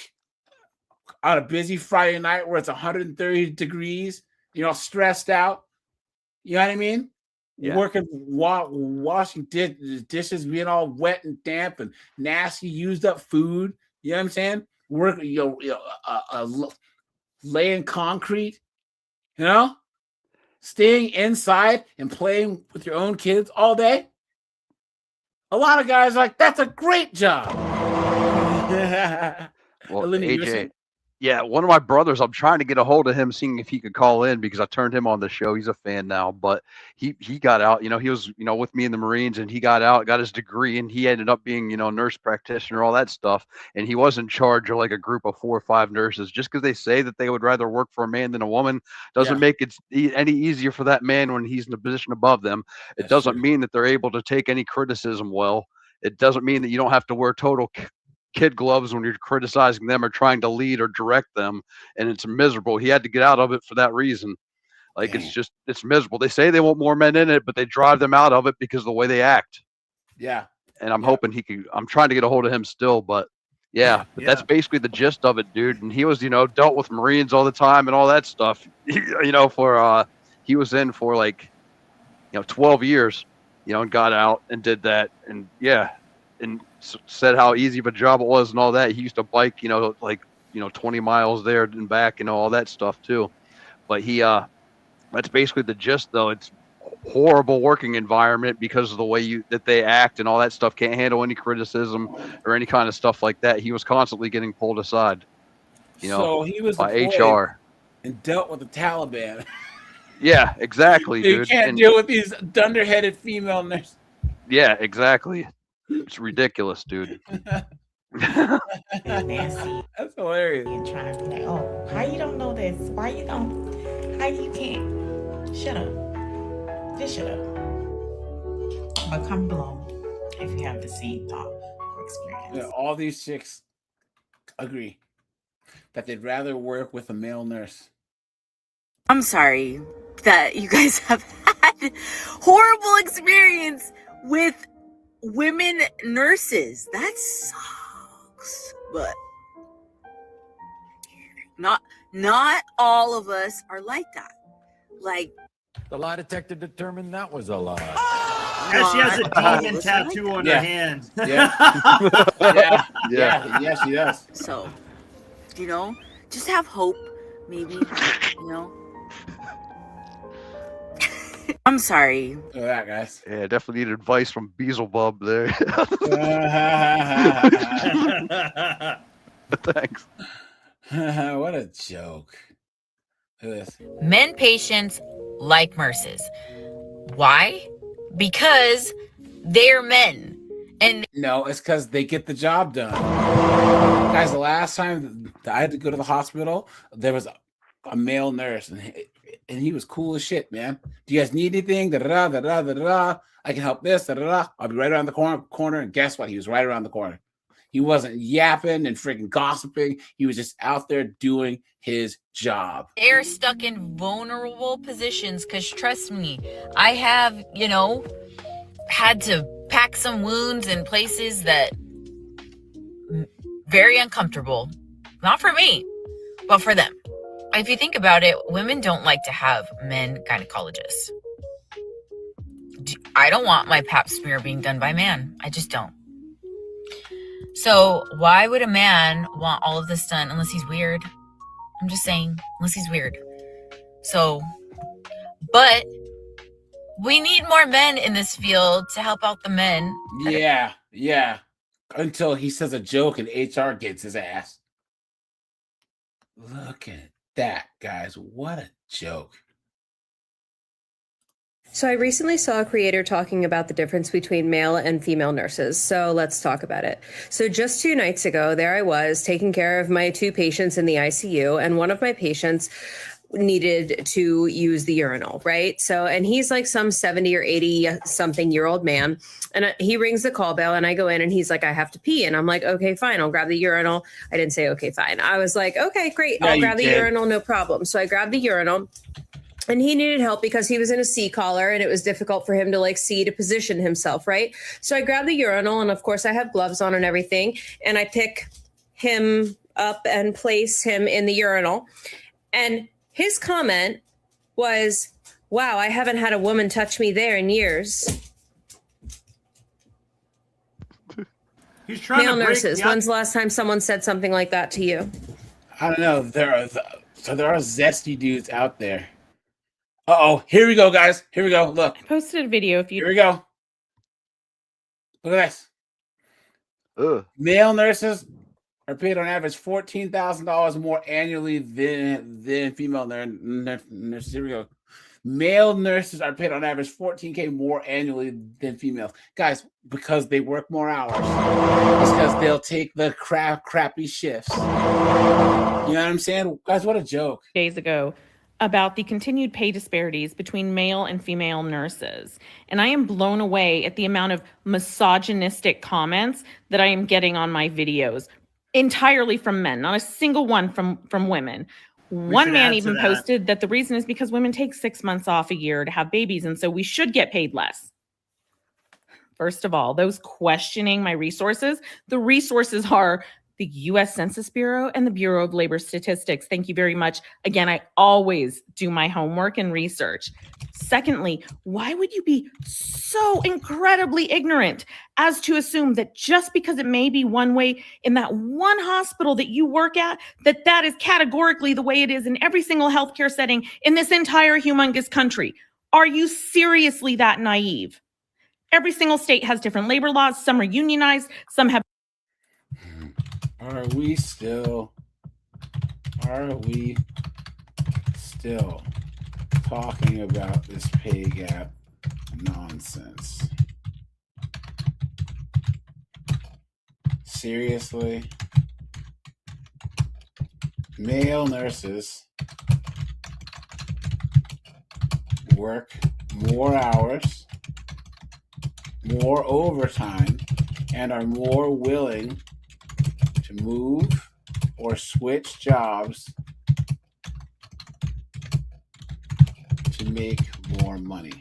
on a busy Friday night where it's 130 degrees, stressed out. You know what I mean? Yeah. Working, washing dishes, being all wet and damp and nasty, used up food. You know what I'm saying? Working, laying concrete. Staying inside and playing with your own kids all day. A lot of guys are like, that's a great job. Well, AJ, yeah, one of my brothers, I'm trying to get a hold of him, seeing if he could call in because I turned him on the show. He's a fan now, but he got out. He was with me in the Marines, and he got out, got his degree, and he ended up being nurse practitioner, all that stuff. And he was in charge of like a group of 4 or 5 nurses. Just because they say that they would rather work for a man than a woman doesn't make it any easier for that man when he's in a position above them. It doesn't mean that they're able to take any criticism well. It doesn't mean that you don't have to wear total kid gloves when you're criticizing them or trying to lead or direct them, and it's miserable. He had to get out of it for that reason. Like, it's miserable. They say they want more men in it, but they drive them out of it because of the way they act. Yeah. And I'm hoping I'm trying to get a hold of him still, but that's basically the gist of it, dude. And he was, dealt with Marines all the time and all that stuff, he was in for like, 12 years, and got out and did that. And and said how easy of a job it was and all that. He used to bike, 20 miles there and back, all that stuff too. But that's basically the gist though. It's horrible working environment because of the way that they act and all that stuff. Can't handle any criticism or any kind of stuff like that. He was constantly getting pulled aside, so he was by HR and dealt with the Taliban. Yeah, exactly, dude. You can't deal with these dunderheaded female nurses. Yeah, exactly. It's ridiculous, dude. Nasty. That's hilarious. And trying to be like, oh, how you don't know this? Why you don't? How you can't? Shut up. Just shut up. But comment below if you have the same thought or experience. Yeah, all these chicks agree that they'd rather work with a male nurse. I'm sorry that you guys have had horrible experience with women nurses. That sucks. But not all of us are like that. Like, the lie detector determined that was a lie. Yeah, she has a demon tattoo on her hand. Yeah. Yeah, she does. So, just have hope, maybe, I'm sorry. Look at that, guys. Yeah, definitely need advice from Beelzebub there. Thanks. What a joke. Look at this. Men patients like nurses. Why? Because they're men. And no, it's because they get the job done. Guys, the last time that I had to go to the hospital, there was a male nurse, and he was cool as shit, man. Do you guys need anything? I can help this. I'll be right around the corner. And guess what? He was right around the corner. He wasn't yapping and freaking gossiping. He was just out there doing his job. they're stuck in vulnerable positions because trust me, I have, had to pack some wounds in places that very uncomfortable. Not for me, but for them. If you think about it, women don't like to have men gynecologists. I don't want my pap smear being done by a man. I just don't. So why would a man want all of this done unless he's weird? I'm just saying, unless he's weird. So, but we need more men in this field to help out the men. Yeah. Until he says a joke and HR gets his ass. Look at that, guys. What a joke. So I recently saw a creator talking about the difference between male and female nurses. So let's talk about it. So just 2 nights ago, there I was taking care of my 2 patients in the ICU, and one of my patients needed to use the urinal, right? So, and he's like some 70 or 80 something year old man. And he rings the call bell and I go in and he's like, I have to pee. And I'm like, okay, fine. I'll grab the urinal. I didn't say, okay, fine. I was like, okay, great. Yeah, I'll you grab the did. urinal. No problem. So I grabbed the urinal. And he needed help because he was in a C collar and it was difficult for him to like see to position himself, right? So I grabbed the urinal and of course I have gloves on and everything. And I pick him up and place him in the urinal. And his comment was, wow, I haven't had a woman touch me there in years. He's trying Male to break nurses, the when's the last time someone said something like that to you? I don't know. There are zesty dudes out there. Uh-oh, here we go, guys. Here we go. Look. I posted a video. If you Here we go. Look at this. Male nurses are paid on average $14,000 more annually than female nurses. Here we go. Male nurses are paid on average $14K more annually than females. Guys, because they work more hours. It's because they'll take the crappy shifts. You know what I'm saying? Guys, what a joke. days ago about the continued pay disparities between male and female nurses. And I am blown away at the amount of misogynistic comments that I am getting on my videos, entirely from men, not a single one from women. One should man add to even that. posted that the reason is because women take 6 months off a year to have babies, and so we should get paid less. First of all, those questioning my resources, the resources are the U.S. Census Bureau and the Bureau of Labor Statistics. Thank you very much. Again, I always do my homework and research. Secondly, why would you be so incredibly ignorant as to assume that just because it may be one way in that one hospital that you work at, that is categorically the way it is in every single healthcare setting in this entire humongous country? Are you seriously that naive? Every single state has different labor laws. Some are unionized, some have. Are we still talking about this pay gap nonsense? Seriously? Male nurses work more hours, more overtime, and are more willing to move or switch jobs to make more money.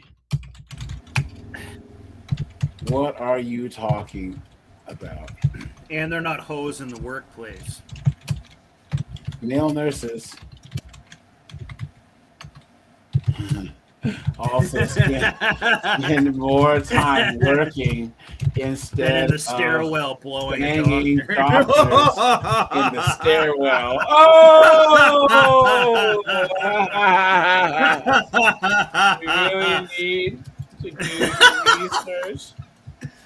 What are you talking about? And they're not hoes in the workplace. Male nurses also spend more time working instead And in the stairwell of blowing banging a doctors doctor. in the stairwell. Oh! We really need to do the research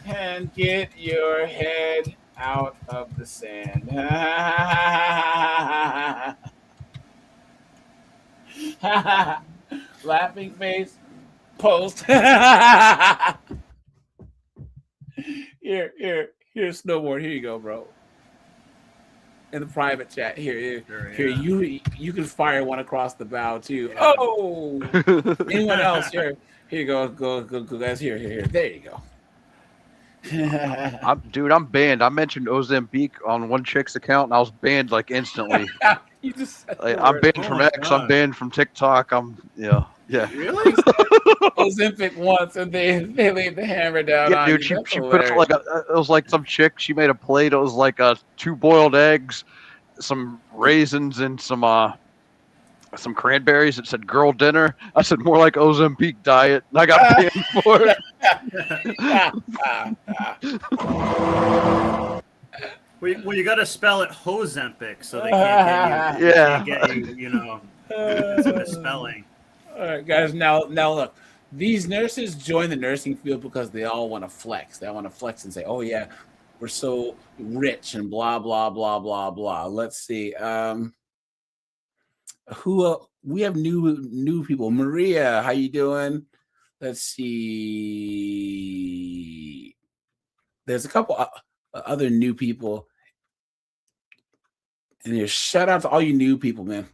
and get your head out of the sand. Laughing face post. Here's Snowboard. Here you go, bro. In the private chat. Here, you can fire one across the bow too. Yeah. Oh, anyone else? Here you go. Go, guys. Here. There you go. I'm banned. I mentioned Ozempic on one chick's account, and I was banned like instantly. You just I'm banned from X. I'm banned from TikTok. Yeah. Really? Ozempic once, and they laid the hammer down. Yeah, on dude. you. She put up it was like some chick. She made a plate. It was like 2 boiled eggs, some raisins, and some cranberries. It said "girl dinner." I said more like Ozempic diet, and I got banned for it. Well, you got to spell it Hozempic, so they can't get you. Yeah. They can't get you. It's a misspelling. All right, guys. Now look. These nurses join the nursing field because they all want to flex. They want to flex and say, "Oh yeah, we're so rich," and blah blah blah blah blah. Let's see. Who we have new people. Maria, how you doing? let's see. There's a couple other new people. And here, shout out to all you new people, man.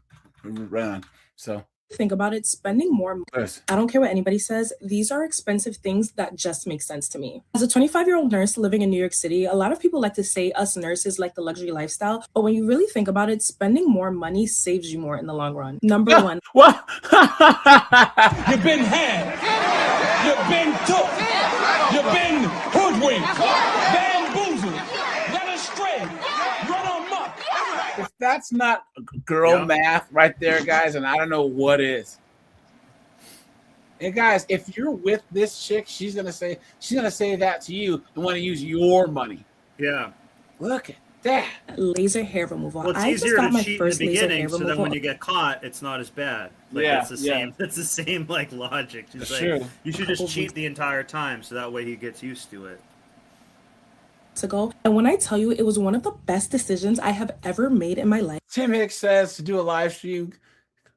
Right on. So think about it, spending more money. Yes. I don't care what anybody says. These are expensive things that just make sense to me. As a 25-year-old nurse living in New York City, a lot of people like to say us nurses like the luxury lifestyle. But when you really think about it, spending more money saves you more in the long run. Number one. What? You've been had. You've been took. You've been hoodwinked. Bamboozled. Led astray. Run amok. If that's not girl math right there, guys, and I don't know what is. And guys, if you're with this chick, she's gonna say that to you and want to use your money. Yeah. Look at that. Laser hair removal. Well, it's I just easier got to my cheat in first the laser hair beginning, so removal. then when you get caught, it's not as bad. Like, Yeah, it's the same. It's the same like logic. She's That's like, true. you should just cheat the entire time, so that way he gets used to it. Ago, and when I tell you it was one of the best decisions I have ever made in my life. Tim Hicks says to do a live stream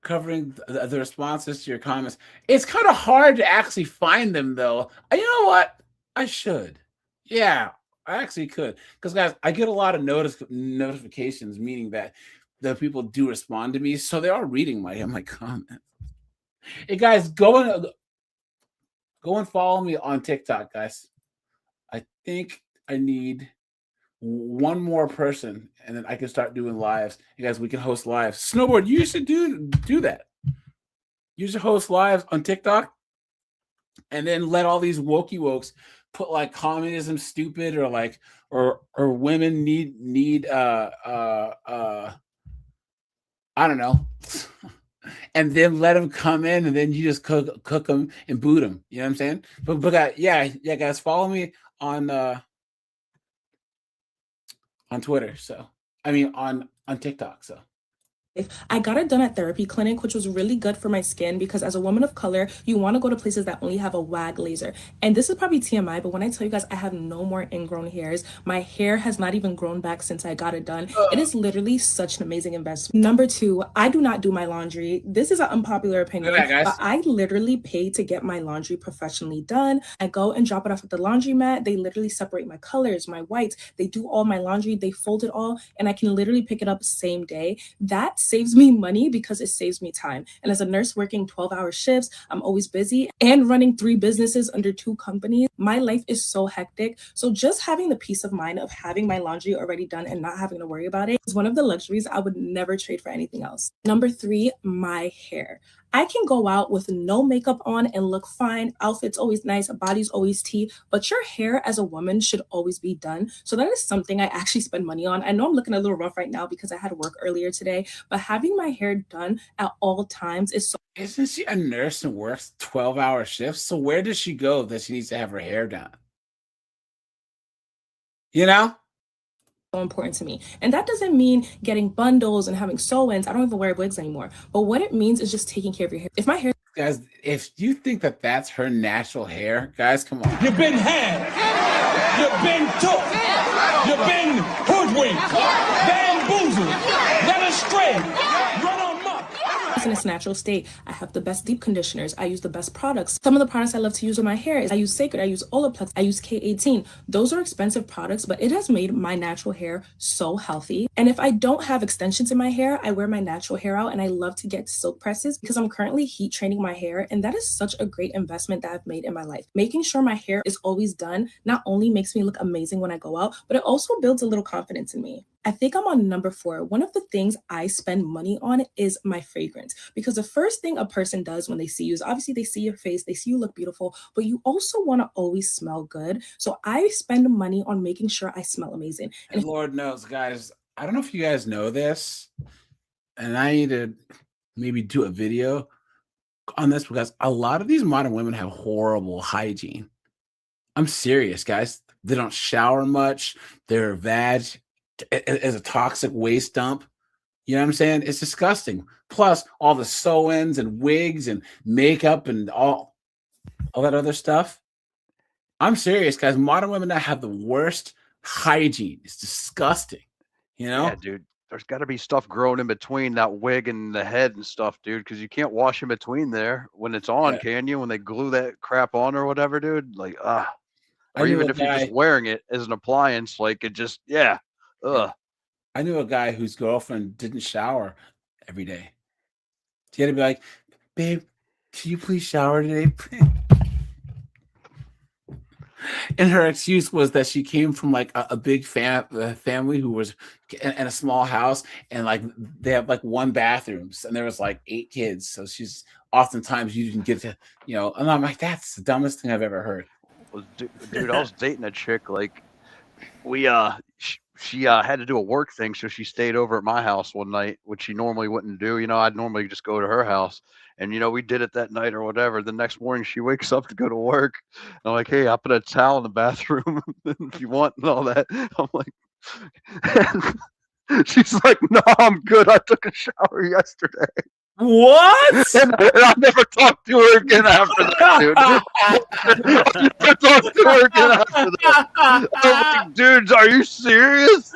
covering the responses to your comments. It's kind of hard to actually find them, though. You know what? I should. Yeah, I actually could. Because, guys, I get a lot of notifications, meaning that the people do respond to me, so they are reading my comments. Hey, guys, go and follow me on TikTok, guys. I think I need one more person, and then I can start doing lives. You guys, we can host lives. Snowboard, you should do that. You should host lives on TikTok, and then let all these wokey put like communism stupid or women need I don't know. And then let them come in, and then you just cook them and boot them. You know what I'm saying? But yeah, guys, follow me on Twitter. So I mean on TikTok. So I got it done at therapy clinic, which was really good for my skin because as a woman of color, you want to go to places that only have a WAG laser. And this is probably TMI, but when I tell you guys I have no more ingrown hairs, my hair has not even grown back since I got it done. It is literally such an amazing investment. Number two, I do not do my laundry. This is an unpopular opinion, Look at that, guys. but I literally pay to get my laundry professionally done. I go and drop it off at the laundromat. They literally separate my colors, my whites. They do all my laundry. They fold it all, and I can literally pick it up same day. That saves me money because it saves me time. And as a nurse working 12-hour shifts, I'm always busy and running 3 businesses under 2 companies. My life is so hectic. So just having the peace of mind of having my laundry already done and not having to worry about it is one of the luxuries I would never trade for anything else. Number 3, my hair. I can go out with no makeup on and look fine. Outfit's always nice, body's always tea, but your hair as a woman should always be done. So that is something I actually spend money on. I know I'm looking a little rough right now because I had to work earlier today, but having my hair done at all times is so. Isn't she a nurse and works 12-hour shifts? So where does she go that she needs to have her hair done? You know? Important to me. And that doesn't mean getting bundles and having sew-ins. I don't even wear wigs anymore. But what it means is just taking care of your hair. If my hair... Guys, if you think that that's her natural hair, guys, come on. You've been had. You've been took. You've been hoodwinked. Bamboozled. Led astray. Run amok. In its natural state, I have the best deep conditioners. I use the best products. Some of the products I love to use on my hair is I use Sacred, I use Olaplex, I use K18. Those are expensive products, but it has made my natural hair so healthy. And if I don't have extensions in my hair, I wear my natural hair out, and I love to get silk presses because I'm currently heat training my hair, and that is such a great investment that I've made in my life. Making sure my hair is always done not only makes me look amazing when I go out, but it also builds a little confidence in me. I think I'm on number 4. One of the things I spend money on is my fragrance, because the first thing a person does when they see you is obviously they see your face, they see you look beautiful, but you also want to always smell good. So I spend money on making sure I smell amazing. And Lord knows, guys, I don't know if you guys know this, and I need to maybe do a video on this because a lot of these modern women have horrible hygiene. I'm serious, guys. They don't shower much. Their vag is a toxic waste dump. You know what I'm saying? It's disgusting. Plus all the sew-ins and wigs and makeup and all that other stuff. I'm serious, guys. Modern women now have the worst hygiene. It's disgusting. You know? Yeah, dude. there's got to be stuff growing in between that wig and the head and stuff, dude, because you can't wash in between there when it's on, Yeah. can you? When they glue that crap on or whatever, dude. Like, I or knew even a if you're just guy. wearing it as an appliance, like it just, yeah. Yeah. I knew a guy whose girlfriend didn't shower every day. She had to be like, babe, can you please shower today? And her excuse was that she came from like a big family who was in a small house, and like they have like one bathrooms, and there was like 8 kids. So she's oftentimes you didn't get to, and I'm like, that's the dumbest thing I've ever heard. Dude, I was dating a chick, like, we she had to do a work thing, so she stayed over at my house one night, which she normally wouldn't do. I'd normally just go to her house, and we did it that night or whatever. The next morning she wakes up to go to work, and I'm like, hey, I put a towel in the bathroom if you want and all that. I'm like, and she's like, no, I'm good, I took a shower yesterday. What? And I never talked to her again after that, dude. I never talked to her again after that. I was like, dude, are you serious?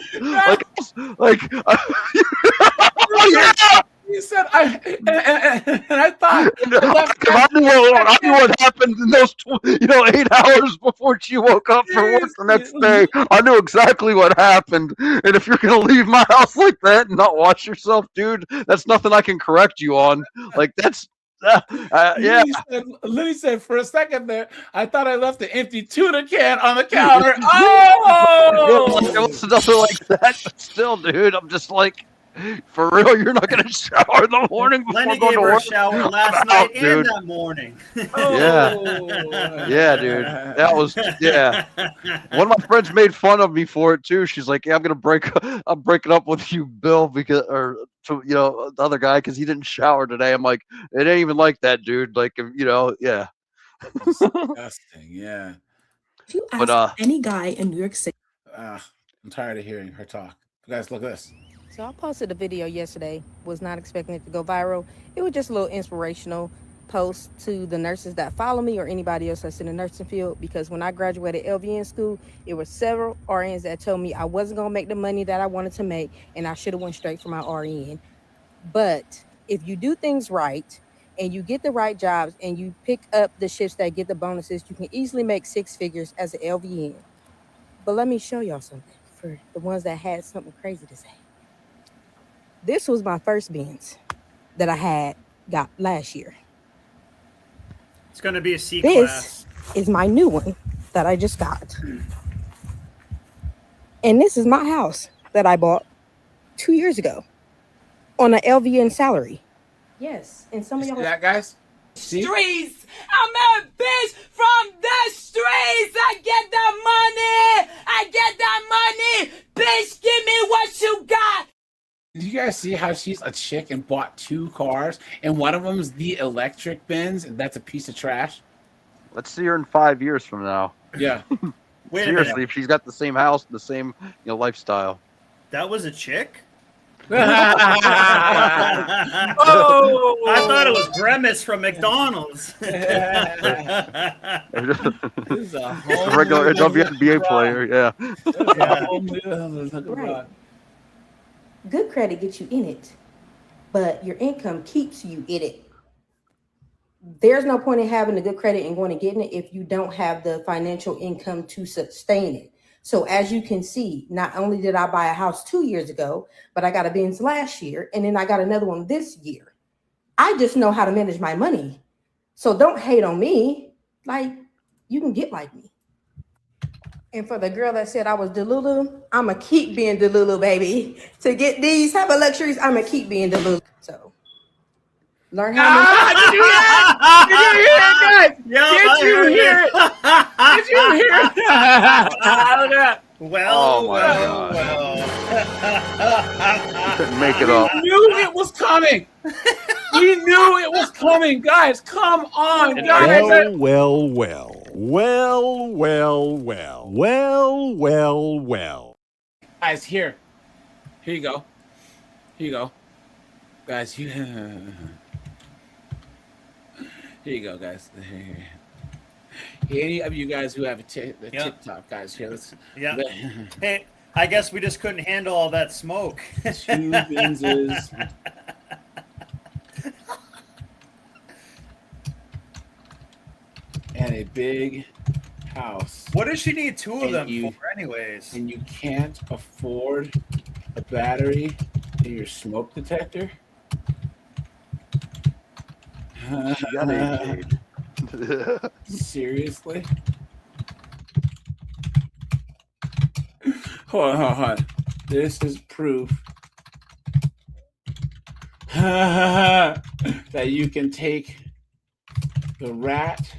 Like, yeah. You said and I thought I knew what happened in those 8 hours before she woke up for work the next day. I knew exactly what happened. And if you're gonna leave my house like that and not watch yourself, dude, that's nothing I can correct you on. Like that's yeah. Lily said for a second there, I thought I left the empty tuna can on the counter. Oh, It was nothing like that. But still, dude, I'm just like, for real, you're not gonna shower in the morning before Lenny going gave to her a work? shower I'm last out, night and dude. that morning. Yeah, dude. That was One of my friends made fun of me for it too. She's like, "Yeah, I'm breaking up with you, Bill, because the other guy because he didn't shower today." I'm like, it ain't even like that, dude. Like, yeah. disgusting. Yeah. If you But, ask any guy in New York City, I'm tired of hearing her talk. Guys, look at this. So I posted a video yesterday, was not expecting it to go viral. It was just a little inspirational post to the nurses that follow me or anybody else that's in the nursing field, because when I graduated LVN school, it were several RNs that told me I wasn't gonna make the money that I wanted to make and I should have went straight for my RN. But if you do things right and you get the right jobs and you pick up the shifts that get the bonuses, you can easily make 6 figures as an LVN. But let me show y'all something for the ones that had something crazy to say. This was my first Benz that I got last year. It's going to be a C This class. is my new one that I just got. And this is my house that I bought 2 years ago on an LVN salary. Yes, and some of y'all... that, guys? See? Streets. I'm a bitch from the streets. I get the money. I get that money. Bitch, give me what you got. Did you guys see how she's a chick and bought 2 cars, and one of them's the electric Benz, and that's a piece of trash? Let's see her in 5 years from now. Yeah. Wait a Seriously, minute. if she's got the same house, the same lifestyle. That was a chick? Oh! I thought it was Grimace from McDonald's. A regular WNBA player, yeah. Right. Good credit gets you in it, but your income keeps you in it. There's no point in having a good credit and going and getting it if you don't have the financial income to sustain it. So as you can see, not only did I buy a house 2 years ago, but I got a Benz last year, and then I got another one this year. I just know how to manage my money. So don't hate on me. Like, you can get like me. And for the girl that said I was Delulu, I'ma keep being Delulu, baby. To get these type of luxuries, I'ma keep being Delulu. So learn how Did you hear it? Did you hear it, guys? Did you hear it? Did you hear it? Well, Couldn't make it up. We knew it was coming. We knew it was coming, guys. Come on, guys. Well. Guys, here you go. Here you go, guys. Here you go, guys. Any of you guys who have a TikTok, guys, here. Let's. Yeah. Hey, I guess we just couldn't handle all that smoke. 2 Benzes. And a big house. What does she need 2 of And them you- for, anyways? And you can't afford a battery in your smoke detector? She got AK'd. Seriously? Hold on. This is proof that you can take the rat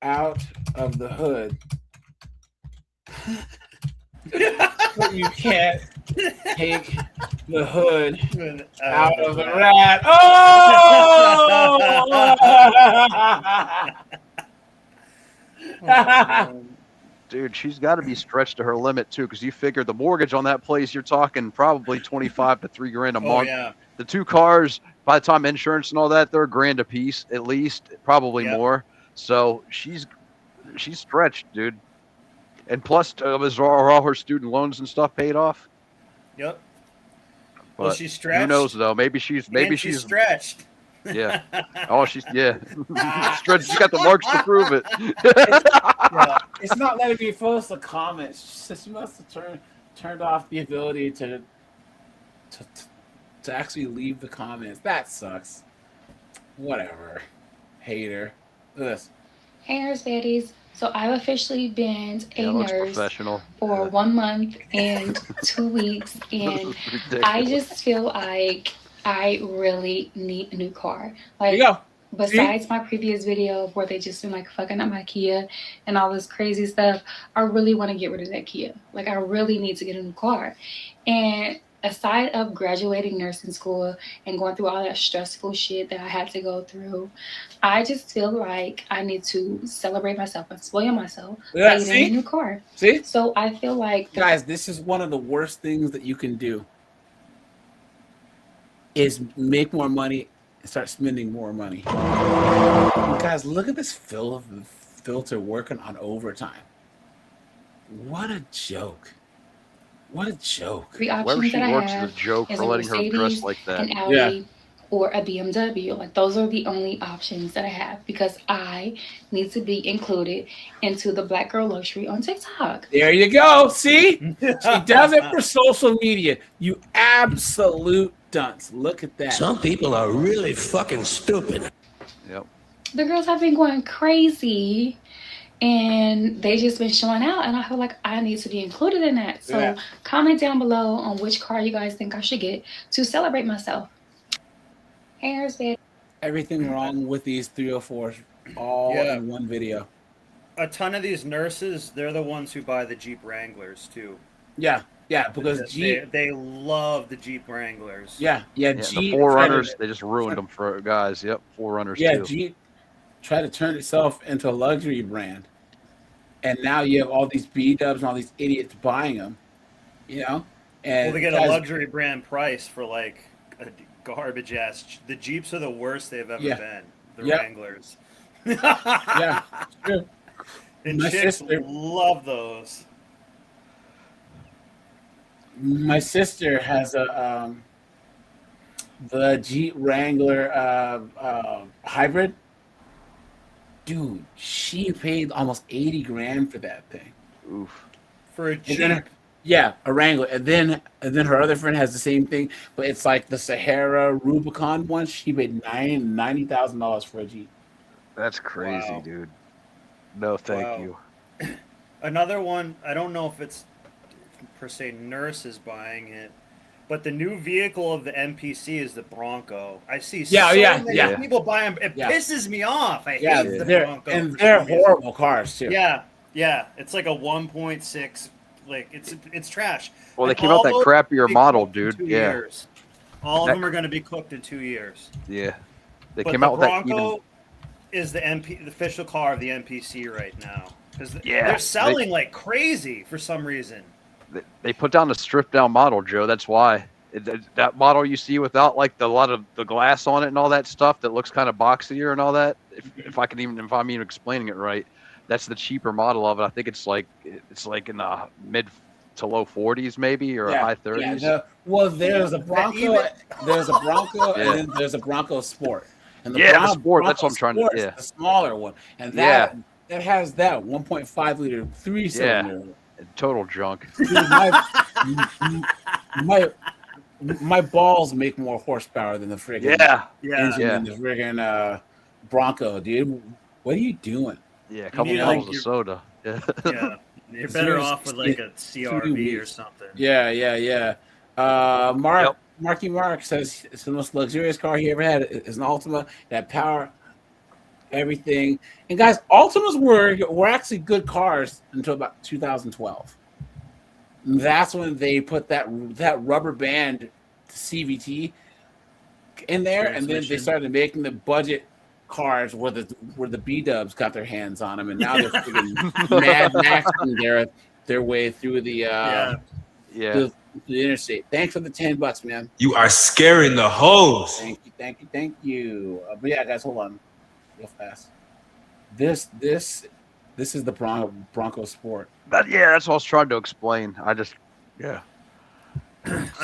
out of the hood. But you can't take the hood out of the rat. Oh! Dude, she's got to be stretched to her limit too, because you figure the mortgage on that place, you're talking probably 25 to $3 grand a month. Yeah. The 2 cars, by the time insurance and all that, they're $1,000 a piece at least, probably more. So she's stretched, dude. And plus, are all her student loans and stuff paid off? Yep. But Well, she's stretched. Who knows though? Maybe she's stretched. Yeah. Oh, she's stretched. She got the marks to prove it. It's not letting me post the comments. She must have turned off the ability to actually leave the comments. That sucks. Whatever. Hater. Look at this. Hey, nurse baddies. So I've officially been a looks nurse professional. for 1 month and 2 weeks, and I just feel like I really need a new car. Like, There you go. besides my previous video where they just been like fucking up my Kia and all this crazy stuff, I really want to get rid of that Kia. Like, I really need to get a new car. And aside of graduating nursing school and going through all that stressful shit that I had to go through, I just feel like I need to celebrate myself and spoil myself by getting a new car. See? So I feel like Guys, this is one of the worst things that you can do, is make more money and start spending more money. Guys, look at this filter working on overtime. What a joke. What a joke. the Wherever options she that I works have is a joke is for a letting her dress Mercedes, like that. an Audi, or a BMW. Like, those are the only options that I have because I need to be included into the Black Girl Luxury on TikTok. There you go. See? She does it for social media. You absolute dunce. Look at that. Some people are really fucking stupid. Yep. The girls have been going crazy and they just been showing out, and I feel like I need to be included in that. So Yeah. comment down below on which car you guys think I should get to celebrate myself. Hey, nurse baddies. Everything wrong with these 304s all Yeah. in one video. A ton of these nurses, they're the ones who buy the Jeep Wranglers too. Yeah, because Jeep. They love the Jeep Wranglers. Yeah, The Jeep. Forerunners, they just ruined them for guys. Yep, Forerunners Yeah, too. Jeep tried to turn itself into a luxury brand, and now you have all these B-dubs and all these idiots buying them. You know, and Well, they get a guys- luxury brand price for like a garbage ass. The Jeeps are the worst they've ever Yeah. been. The Yep. Wranglers. Yeah, it's true. And My chicks sister- love those. My sister has the Jeep Wrangler hybrid. Dude, she paid almost 80 grand for that thing. Oof. For a And Jeep. then, yeah, a Wrangler, and then her other friend has the same thing, but it's like the Sahara Rubicon one. She paid $90,000 for a Jeep. That's crazy, Wow. dude. No, thank Wow. you. Another one, I don't know if it's per se nurses buying it, but the new vehicle of the NPC is the Bronco. I see many people buy them. It Yeah. pisses me off. I Yeah, hate the they're Bronco. and for they're some reason. horrible cars too. Yeah. It's like a 1.6. Like it's trash. Well, they And came out all that those crappier be model, cooked in dude. 2 Yeah. years. All of That- them are going to be cooked in 2 years. Yeah. They But came the out with that Bronco even. is the official car of the NPC right now because Yeah, they're selling like crazy for some reason. They put down a stripped down model, Joe. That's why. That model you see without like a lot of the glass on it and all that stuff that looks kind of boxier and all that. If I'm even explaining it right, that's the cheaper model of it. I think it's like in the mid to low 40s maybe or high 30s. There's a Bronco, Yeah. and then there's a Bronco Sport, and the the Sport. That's Bronco what I'm trying to. Sport is Yeah. the smaller one, and Yeah. that has that 1.5 liter 3-cylinder. Total junk. Dude, my balls make more horsepower than the friggin' engine in the friggin' Bronco, dude. What are you doing? Yeah, a couple bottles of soda. Yeah. Yeah, you're better off with like a CRV or something. Yeah. Marky Mark says it's the most luxurious car he ever had. Is an Altima. That power, everything. And guys, Altimas were actually good cars until about 2012. That's when they put that rubber band CVT in there, and then they started making the budget cars where the B-dubs got their hands on them, and now they're freaking Mad Maxing their way through the interstate. Thanks for the $10, man. You are scaring the hoes. Thank you. But yeah, guys, hold on, real fast. This is the Bronco Sport. That's what I was trying to explain. I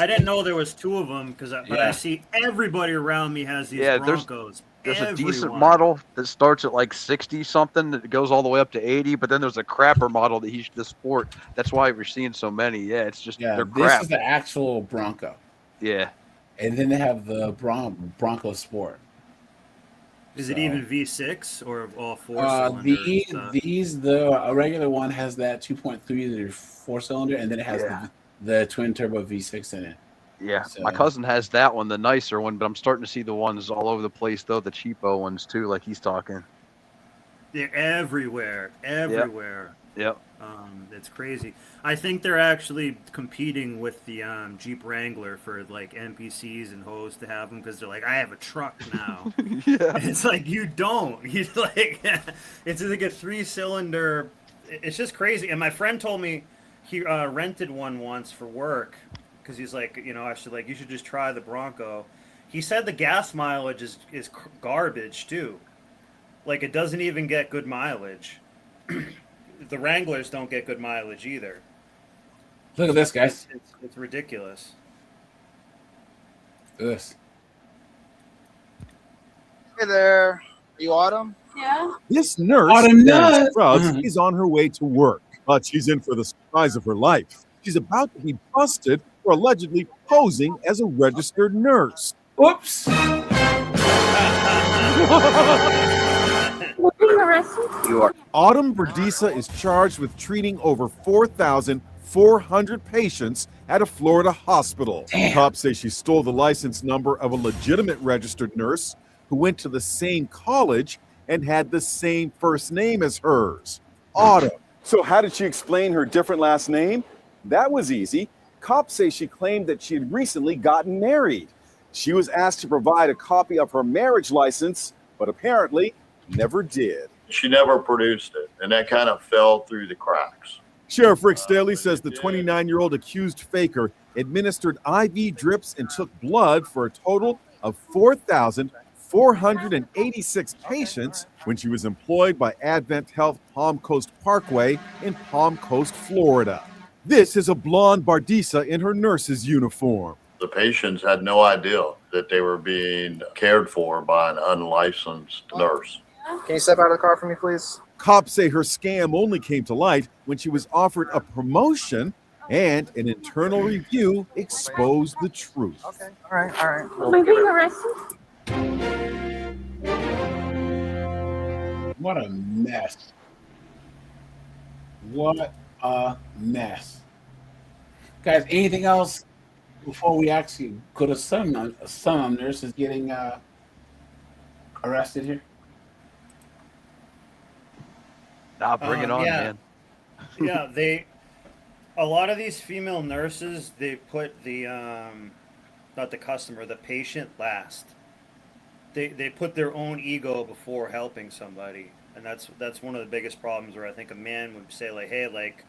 didn't know there was two of them but I see everybody around me has these Broncos. There's a decent model that starts at like 60 something that goes all the way up to 80, but then there's a crapper model that the Sport. That's why we're seeing so many. Yeah, it's just they're crap. This is the actual Bronco. Yeah. And then they have the Bronco Sport. Is it even V6 or all four cylinders? The regular one has that 2.3 liter 4-cylinder, and then it has the twin turbo V6 in it. Yeah, my cousin has that one, the nicer one, but I'm starting to see the ones all over the place though, the cheapo ones too, like he's talking. They're everywhere. Yep. It's crazy. I think they're actually competing with the Jeep Wrangler for like NPCs and hoes to have them because they're like, I have a truck now. It's like you don't. You like it's like a 3-cylinder. It's just crazy. And my friend told me he rented one once for work because he's like, you should just try the Bronco. He said the gas mileage is garbage too. Like it doesn't even get good mileage. The Wranglers don't get good mileage either. Look at this, guys. It's ridiculous. This. Hey there. Are you Autumn? Yeah. This nurse, Autumn Karen Nut. Scruggs, is on her way to work, but she's in for the surprise of her life. She's about to be busted for allegedly posing as a registered nurse. Oops. Autumn Burdisa is charged with treating over 4,400 patients at a Florida hospital. Cops say she stole the license number of a legitimate registered nurse who went to the same college and had the same first name as hers, Autumn. So how did she explain her different last name? That was easy. Cops say she claimed that she had recently gotten married. She was asked to provide a copy of her marriage license, but apparently never did. She never produced it, and that kind of fell through the cracks. Sheriff Rick Staley says the 29-year-old accused faker administered IV drips and took blood for a total of 4,486 patients when she was employed by Advent Health Palm Coast Parkway in Palm Coast, Florida. This is a blonde Bardisa in her nurse's uniform. The patients had no idea that they were being cared for by an unlicensed nurse. Can you step out of the car for me, please? Cops say her scam only came to light when she was offered a promotion and an internal review exposed the truth. Okay, all right. Am I being arrested? What a mess. What a mess. Guys, anything else before we actually go to some nurses getting arrested here? Nah, bring it on, man. Yeah, a lot of these female nurses, they put the not the customer, the patient last. They put their own ego before helping somebody, and that's one of the biggest problems where I think a man would say like, hey, like,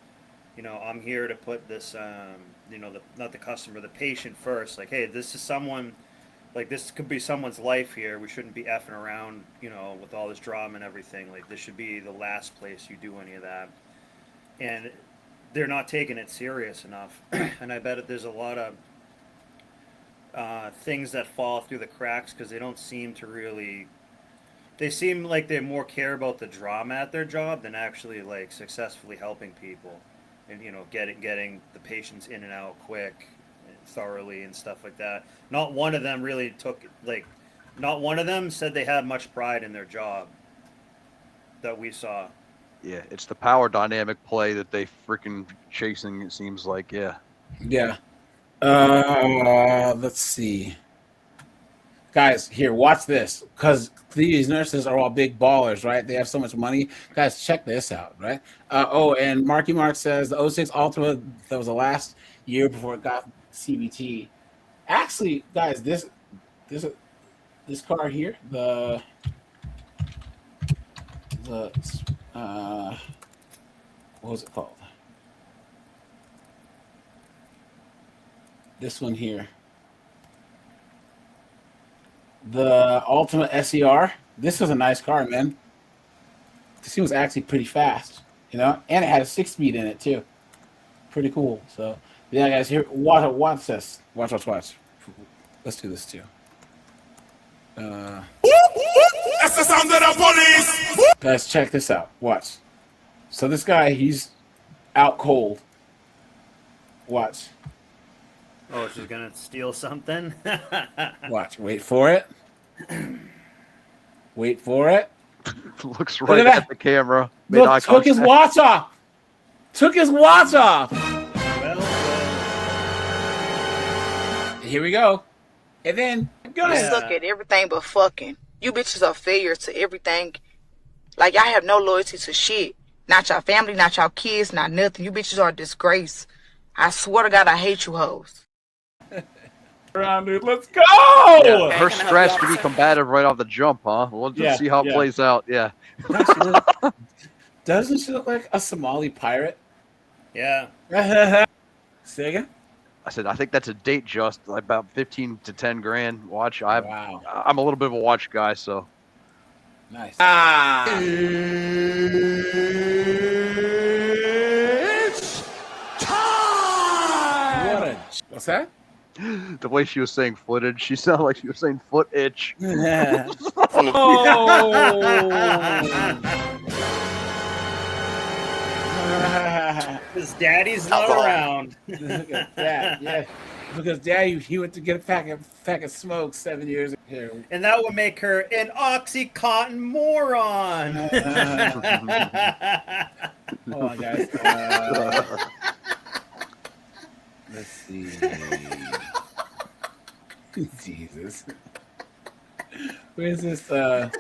I'm here to put this not the customer, the patient first. Like, hey, this is someone, like, this could be someone's life here. We shouldn't be effing around, with all this drama and everything. Like, this should be the last place you do any of that. And they're not taking it serious enough. And I bet there's a lot of things that fall through the cracks because they don't seem to really. They seem like they more care about the drama at their job than actually like successfully helping people, and getting the patients in and out quick, and thoroughly, and stuff like that. Not one of them really not one of them said they had much pride in their job that we saw. Yeah, it's the power dynamic play that they freaking chasing. It seems like, yeah. Yeah. Let's see. Guys, here, watch this. Because these nurses are all big ballers, right? They have so much money. Guys, check this out, right? And Marky Mark says the 06 Ultima, that was the last year before it got CVT. Actually, guys, this car here, what was it called? This one here. The Ultima SER. This was a nice car, man. This thing was actually pretty fast, and it had a 6-speed in it too. Pretty cool. So yeah, guys, here, watch this. Watch. Let's do this too. That's the sound of the police. Guys, check this out. Watch. So this guy, he's out cold. Watch. Oh, she's gonna steal something. Watch. Wait for it. Wait for it. Looks right at the camera. Look, took his watch off. Took his watch off. Here we go. And then go You ahead. suck at everything but fucking. You bitches are failures to everything. Like, y'all have no loyalty to shit. Not y'all family, not y'all kids, not nothing. You bitches are a disgrace. I swear to God, I hate you hoes. Around, dude. Let's go. Yeah, her stress to be combative right off the jump, huh? We'll just see how it plays out. Yeah. Doesn't she look like a Somali pirate? Yeah. Say again? I said, I think that's a date just like about 15 to 10 grand watch. I'm a little bit of a watch guy, so. Nice. It's time. What's that? The way she was saying footage, she sounded like she was saying foot itch. His daddy's not around. Look at that, yeah. Because daddy, he went to get a pack of smoke 7 years ago. And that would make her an Oxycontin moron. Hold on, guys. Let's see. Jesus. Where's this? Hold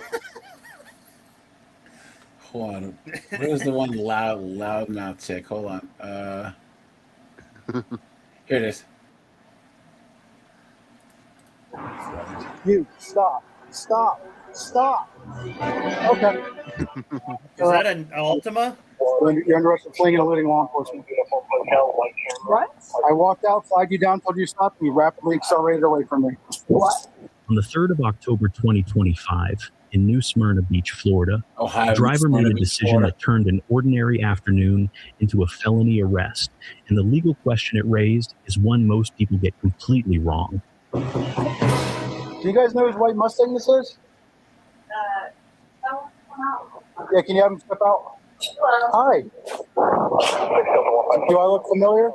on. Where's the one loud mouth chick? Hold on. Here it is. You stop. Okay. Is that an Ultima? You're under arrest for fleeing and eluding law enforcement. What? I walked out, flagged you down, told you to stop, and you rapidly accelerated away from me. What? On the 3rd of October 2025, in New Smyrna Beach, Florida, Ohio, a driver made a Smyrna Beach, decision Florida. that turned an ordinary afternoon into a felony arrest. And the legal question it raised is one most people get completely wrong. Do you guys know whose white Mustang this is? Yeah, can you have him step out? Hi. Do I look familiar?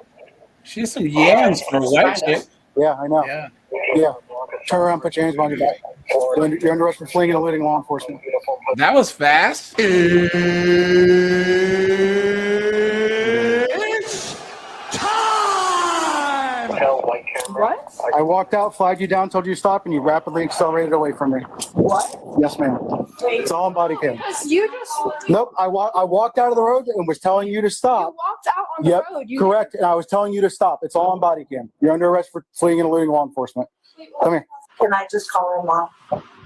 She has some yams for a white chick. Yeah, I know. Yeah. Turn around, put your hands behind your back. You're under arrest for fleeing and eluding law enforcement. That was fast. It's time. What? I walked out, flagged you down, told you to stop, and you rapidly accelerated away from me. What? Yes, ma'am. It's all on body cam. You just Nope, I walked out of the road and was telling you to stop. walked out on the Yep, road. You correct. And I was telling you to stop. It's all on body cam. You're under arrest for fleeing and eluding law enforcement. Come here. Can I just call her mom?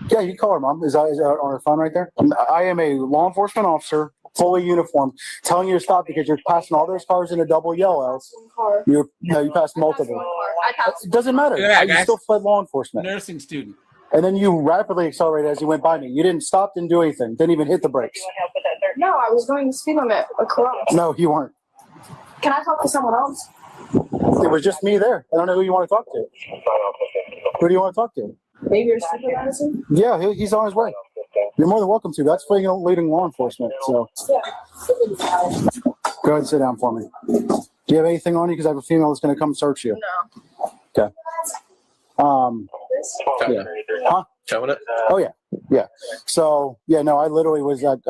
Yeah, you can call her mom. Is that on her phone right there? I am a law enforcement officer, fully uniformed, telling you to stop because you're passing all those cars in a double yellow. You passed multiple. It doesn't matter. Yeah, You guys. still fled law enforcement. Nursing student. And then you rapidly accelerated as you went by me. You didn't stop, didn't do anything, didn't even hit the brakes. No, I was going to speed limit across. No, you weren't. Can I talk to someone else? It was just me there. I don't know who you want to talk to. Who do you want to talk to? Maybe your supervisor? Yeah, he's on his way. You're more than welcome to. That's for leading law enforcement. So Yeah. go ahead and sit down for me. Do you have anything on you? Because I have a female that's going to come search you. No. Okay. Yeah. Huh? Showing it? Oh yeah, yeah. So yeah, no, I literally was at.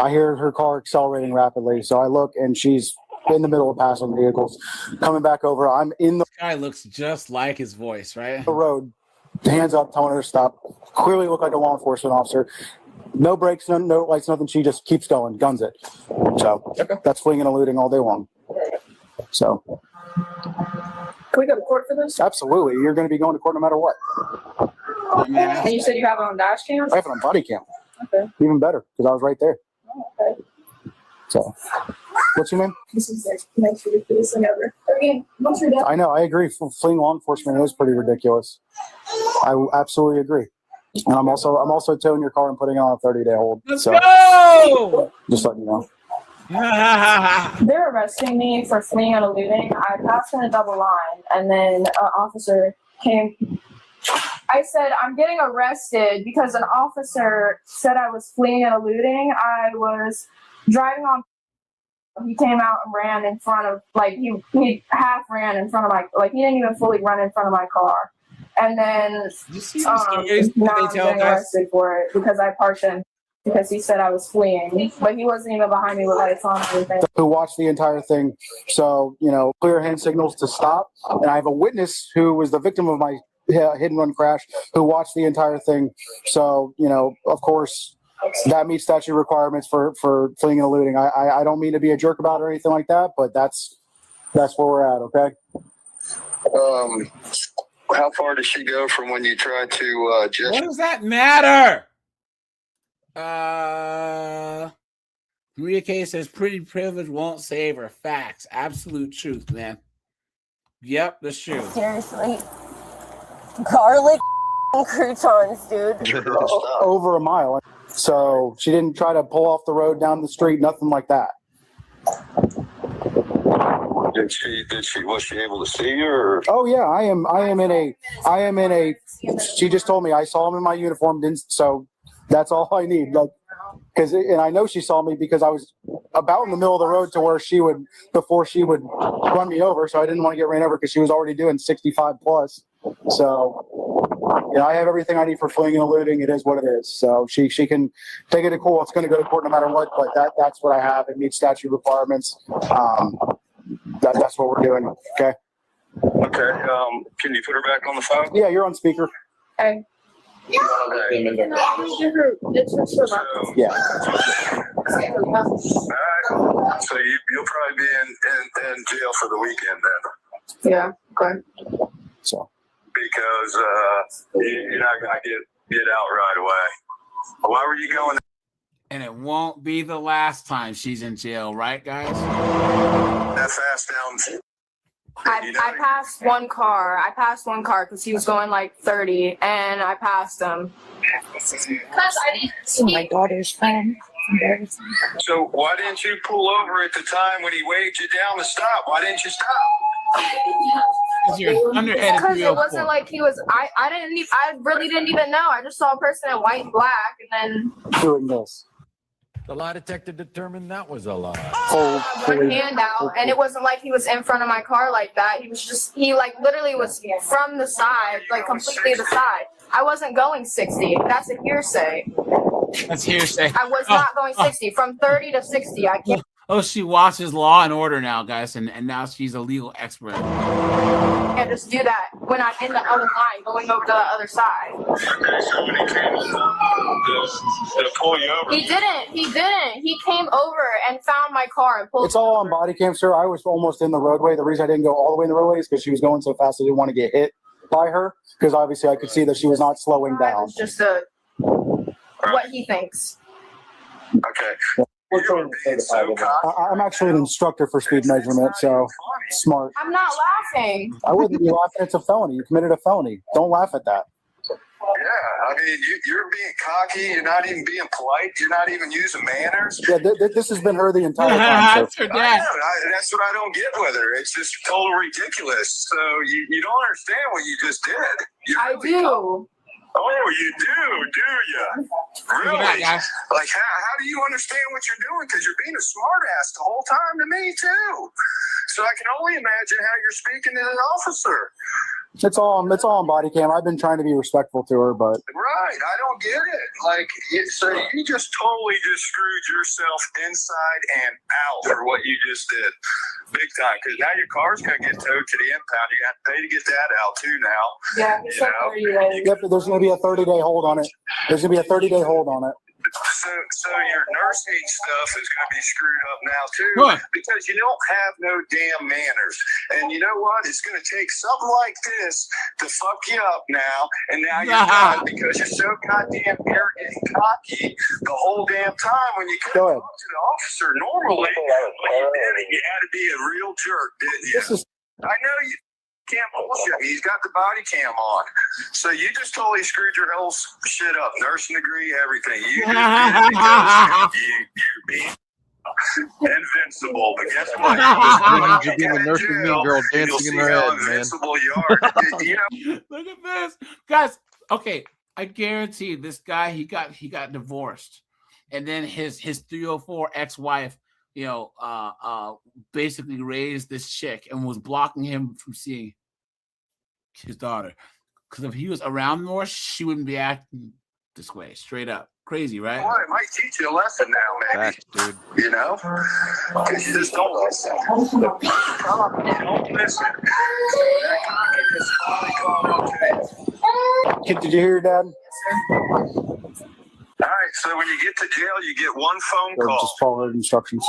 I hear her car accelerating rapidly, so I look and she's in the middle of passing vehicles, coming back over. I'm in the This guy looks just like his voice, right? road, hands up, telling her to stop. Clearly look like a law enforcement officer. No brakes, no lights, nothing. She just keeps going, guns it. So that's fleeing and eluding all day long. So. Can we go to court for this? Absolutely. You're going to be going to court no matter what. And you said you have it on dash cam? I have it on body cam. Okay. Even better, because I was right there. Oh, okay. So, what's your name? This is like the most ridiculous thing ever. Okay, once you're done. I know, I agree. Fleeing law enforcement is pretty ridiculous. I absolutely agree. And I'm also towing your car and putting it on a 30-day hold. Let's so, go! Just letting you know. They're arresting me for fleeing and eluding. I passed in a double line, and then an officer came. I said, I'm getting arrested because an officer said I was fleeing and eluding. I was driving on. He came out and ran in front of, like, he half ran in front of my, like, he didn't even fully run in front of my car. And then now I'm getting arrested for it because I parked in. Because he said I was fleeing, but he wasn't even behind me with lights on or anything. Who watched the entire thing. So, clear hand signals to stop. And I have a witness who was the victim of my hit and run crash who watched the entire thing. So, of course, that meets statute requirements for fleeing and eluding. I don't mean to be a jerk about it or anything like that, but that's where we're at, okay? How far does she go from when you try to just... What does that matter? Maria K says pretty privilege won't save her. Facts. Absolute truth, man. Yep, that's true. Seriously. Garlic croutons, dude. Over a mile. So she didn't try to pull off the road down the street, nothing like that. Was she able to see you or? Oh yeah, I am in a she just told me I saw him in my uniform, so that's all I need. Like, and I know she saw me because I was about in the middle of the road to where before she would run me over. So I didn't want to get ran over because she was already doing 65 plus. So, I have everything I need for fleeing and eluding. It is what it is. So she can take it to court. It's going to go to court no matter what, but that's what I have. It meets statute requirements. That's what we're doing. Okay. Okay. Can you put her back on the phone? Yeah, you're on speaker. Okay. Yeah. So you'll probably be in jail for the weekend then. Yeah. Okay. So. Because you're not gonna get out right away. Why were you going? And it won't be the last time she's in jail, right, guys? That fast down. I passed one car. I passed one car because he was going like 30, and I passed him. My daughter's friend. Embarrassing. So why didn't you pull over at the time when he waved you down to stop? Why didn't you stop? Because it wasn't like he was. I really didn't even know. I just saw a person in white and black, and then doing this. The lie detector determined that was a lie. one hand out, and it wasn't like he was in front of my car like that. He literally was from the side, like completely the side. I wasn't going 60. That's a hearsay. That's hearsay. I was not going 60. From 30 to 60, I can't. Oh, she watches Law and Order now, guys, and now she's a legal expert. Can't just do that when I'm in the other line going over to the other side. So when he came to pull you over. He didn't. He came over and found my car and pulled. It's all on body cam, sir. I was almost in the roadway. The reason I didn't go all the way in the roadway is because she was going so fast I didn't want to get hit by her, because obviously I could see that she was not slowing down. It's just what he thinks. Okay. I'm actually an instructor for speed measurement, so smart. I'm not laughing. I wouldn't be laughing. It's a felony. You committed a felony. Don't laugh at that. Yeah, I mean, you're being cocky. You're not even being polite. You're not even using manners. Yeah, this has been her the entire time. So. I know. That's what I don't get with her. It's just total ridiculous. So you don't understand what you just did. I do. Oh, you do you? Really? Like, how do you understand what you're doing? Because you're being a smartass the whole time to me, too. So I can only imagine how you're speaking to an officer. It's all on body cam. I've been trying to be respectful to her, but Right, I don't get it. Like, so you just totally just screwed yourself inside and out for what you just did, big time. Because now your car's gonna get towed to the impound. You got to pay to get that out too now. Yeah, you know. Yep, there's going to be a 30-day hold on it. There's going to be a 30-day hold on it. So your nursing stuff is going to be screwed up now too, because you don't have no damn manners. And you know what? It's going to take something like this to fuck you up now. And now you're done because you're so goddamn arrogant and cocky the whole damn time. When you could talk to the officer normally, when you did it, you had to be a real jerk, didn't you? I know you can't bullshit me. He's got the body cam on. So you just totally screwed your whole shit up. Nursing degree, everything. You just did it because you're being invincible. But guess what? You're being a nursing mean girl dancing in her head, man. Invincible you are. You know? Look at this. Guys, okay, I guarantee this guy, he got divorced. And then his 304 ex-wife, basically raised this chick and was blocking him from seeing his daughter. Because if he was around more, she wouldn't be acting this way. Straight up. Crazy, right? Well, it might teach you a lesson now, maybe. Dude. You know? Because you just don't listen. You don't listen. That cockiness finally caught up to you. Did you hear your dad? All right, so when you get to jail, you get one phone Or call. just follow the instructions.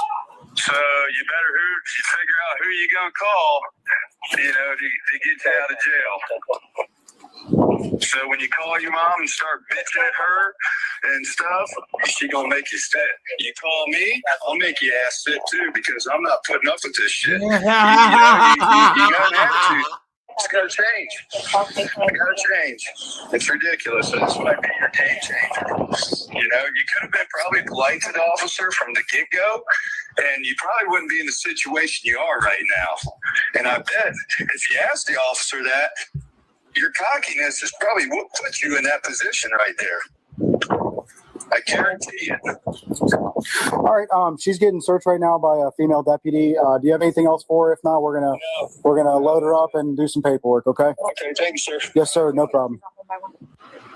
So you better figure out who you're going to call, to get you out of jail. So when you call your mom and start bitching at her and stuff, she going to make you sit. You call me, I'll make your ass sit too, because I'm not putting up with this shit. You got an attitude. It's got to change. It's got to change. It's ridiculous. This might be your game changer. You could have been probably polite to the officer from the get-go, and you probably wouldn't be in the situation you are right now. And I bet if you asked the officer that, your cockiness is probably what put you in that position right there. I guarantee it. All right, she's getting searched right now by a female deputy. Do you have anything else for her? If not, we're gonna load her up and do some paperwork. Okay. Okay. Thank you, sir. Yes, sir. No problem.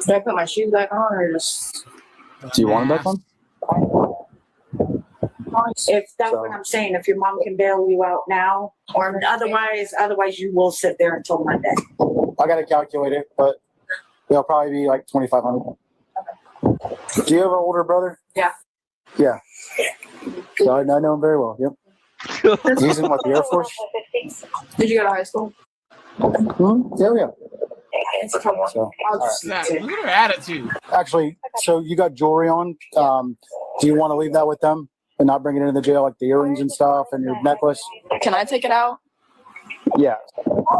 Should I put my shoes back on or just? Do you want them back on? If that's what I'm saying, if your mom can bail you out now, or otherwise you will sit there until Monday. I got to calculate it, but it'll probably be like $2,500. Do you have an older brother? Yeah. Yeah. So I know him very well. Yep. He's in the Air Force? Did you go to high school? Yeah. So, Look at her attitude. actually, so you got jewelry on. Do you want to leave that with them and not bring it into the jail, like the earrings and stuff and your necklace? Can I take it out? Yeah.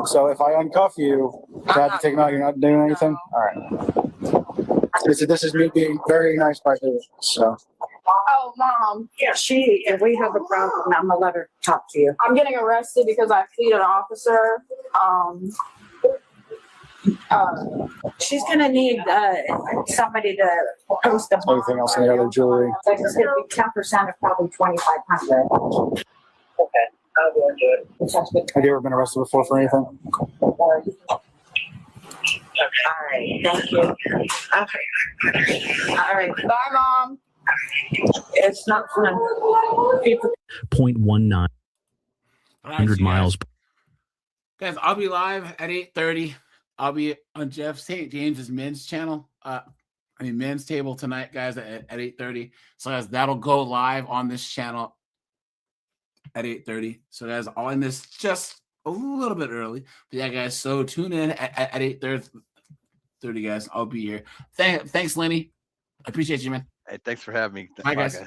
So if I uncuff you, I have to take them out. You're not doing anything? All right. This is me being very nice by the way. So. Oh, Mom. Yeah, if we have a problem, I'm gonna let her talk to you. I'm getting arrested because I pleaded an officer. She's gonna need somebody to post a bond. Anything else in the other jewelry? It's gonna be 10% of probably $2,500. Okay, I'll go into it. Have you ever been arrested before for anything? All right, thank you. Okay. All right. Bye, Mom. It's not fun. People 0.19 100 miles. Guys, I'll be live at 8:30. I'll be on Jeff St. James's men's channel. Men's table tonight, guys, at 8:30. So guys, that'll go live on this channel at 8:30. So guys, I'll end this just a little bit early. But yeah, guys, so tune in at 8:30, guys. I'll be here. Thanks, Lenny. I appreciate you, man. Hey, thanks for having me. Bye, guys.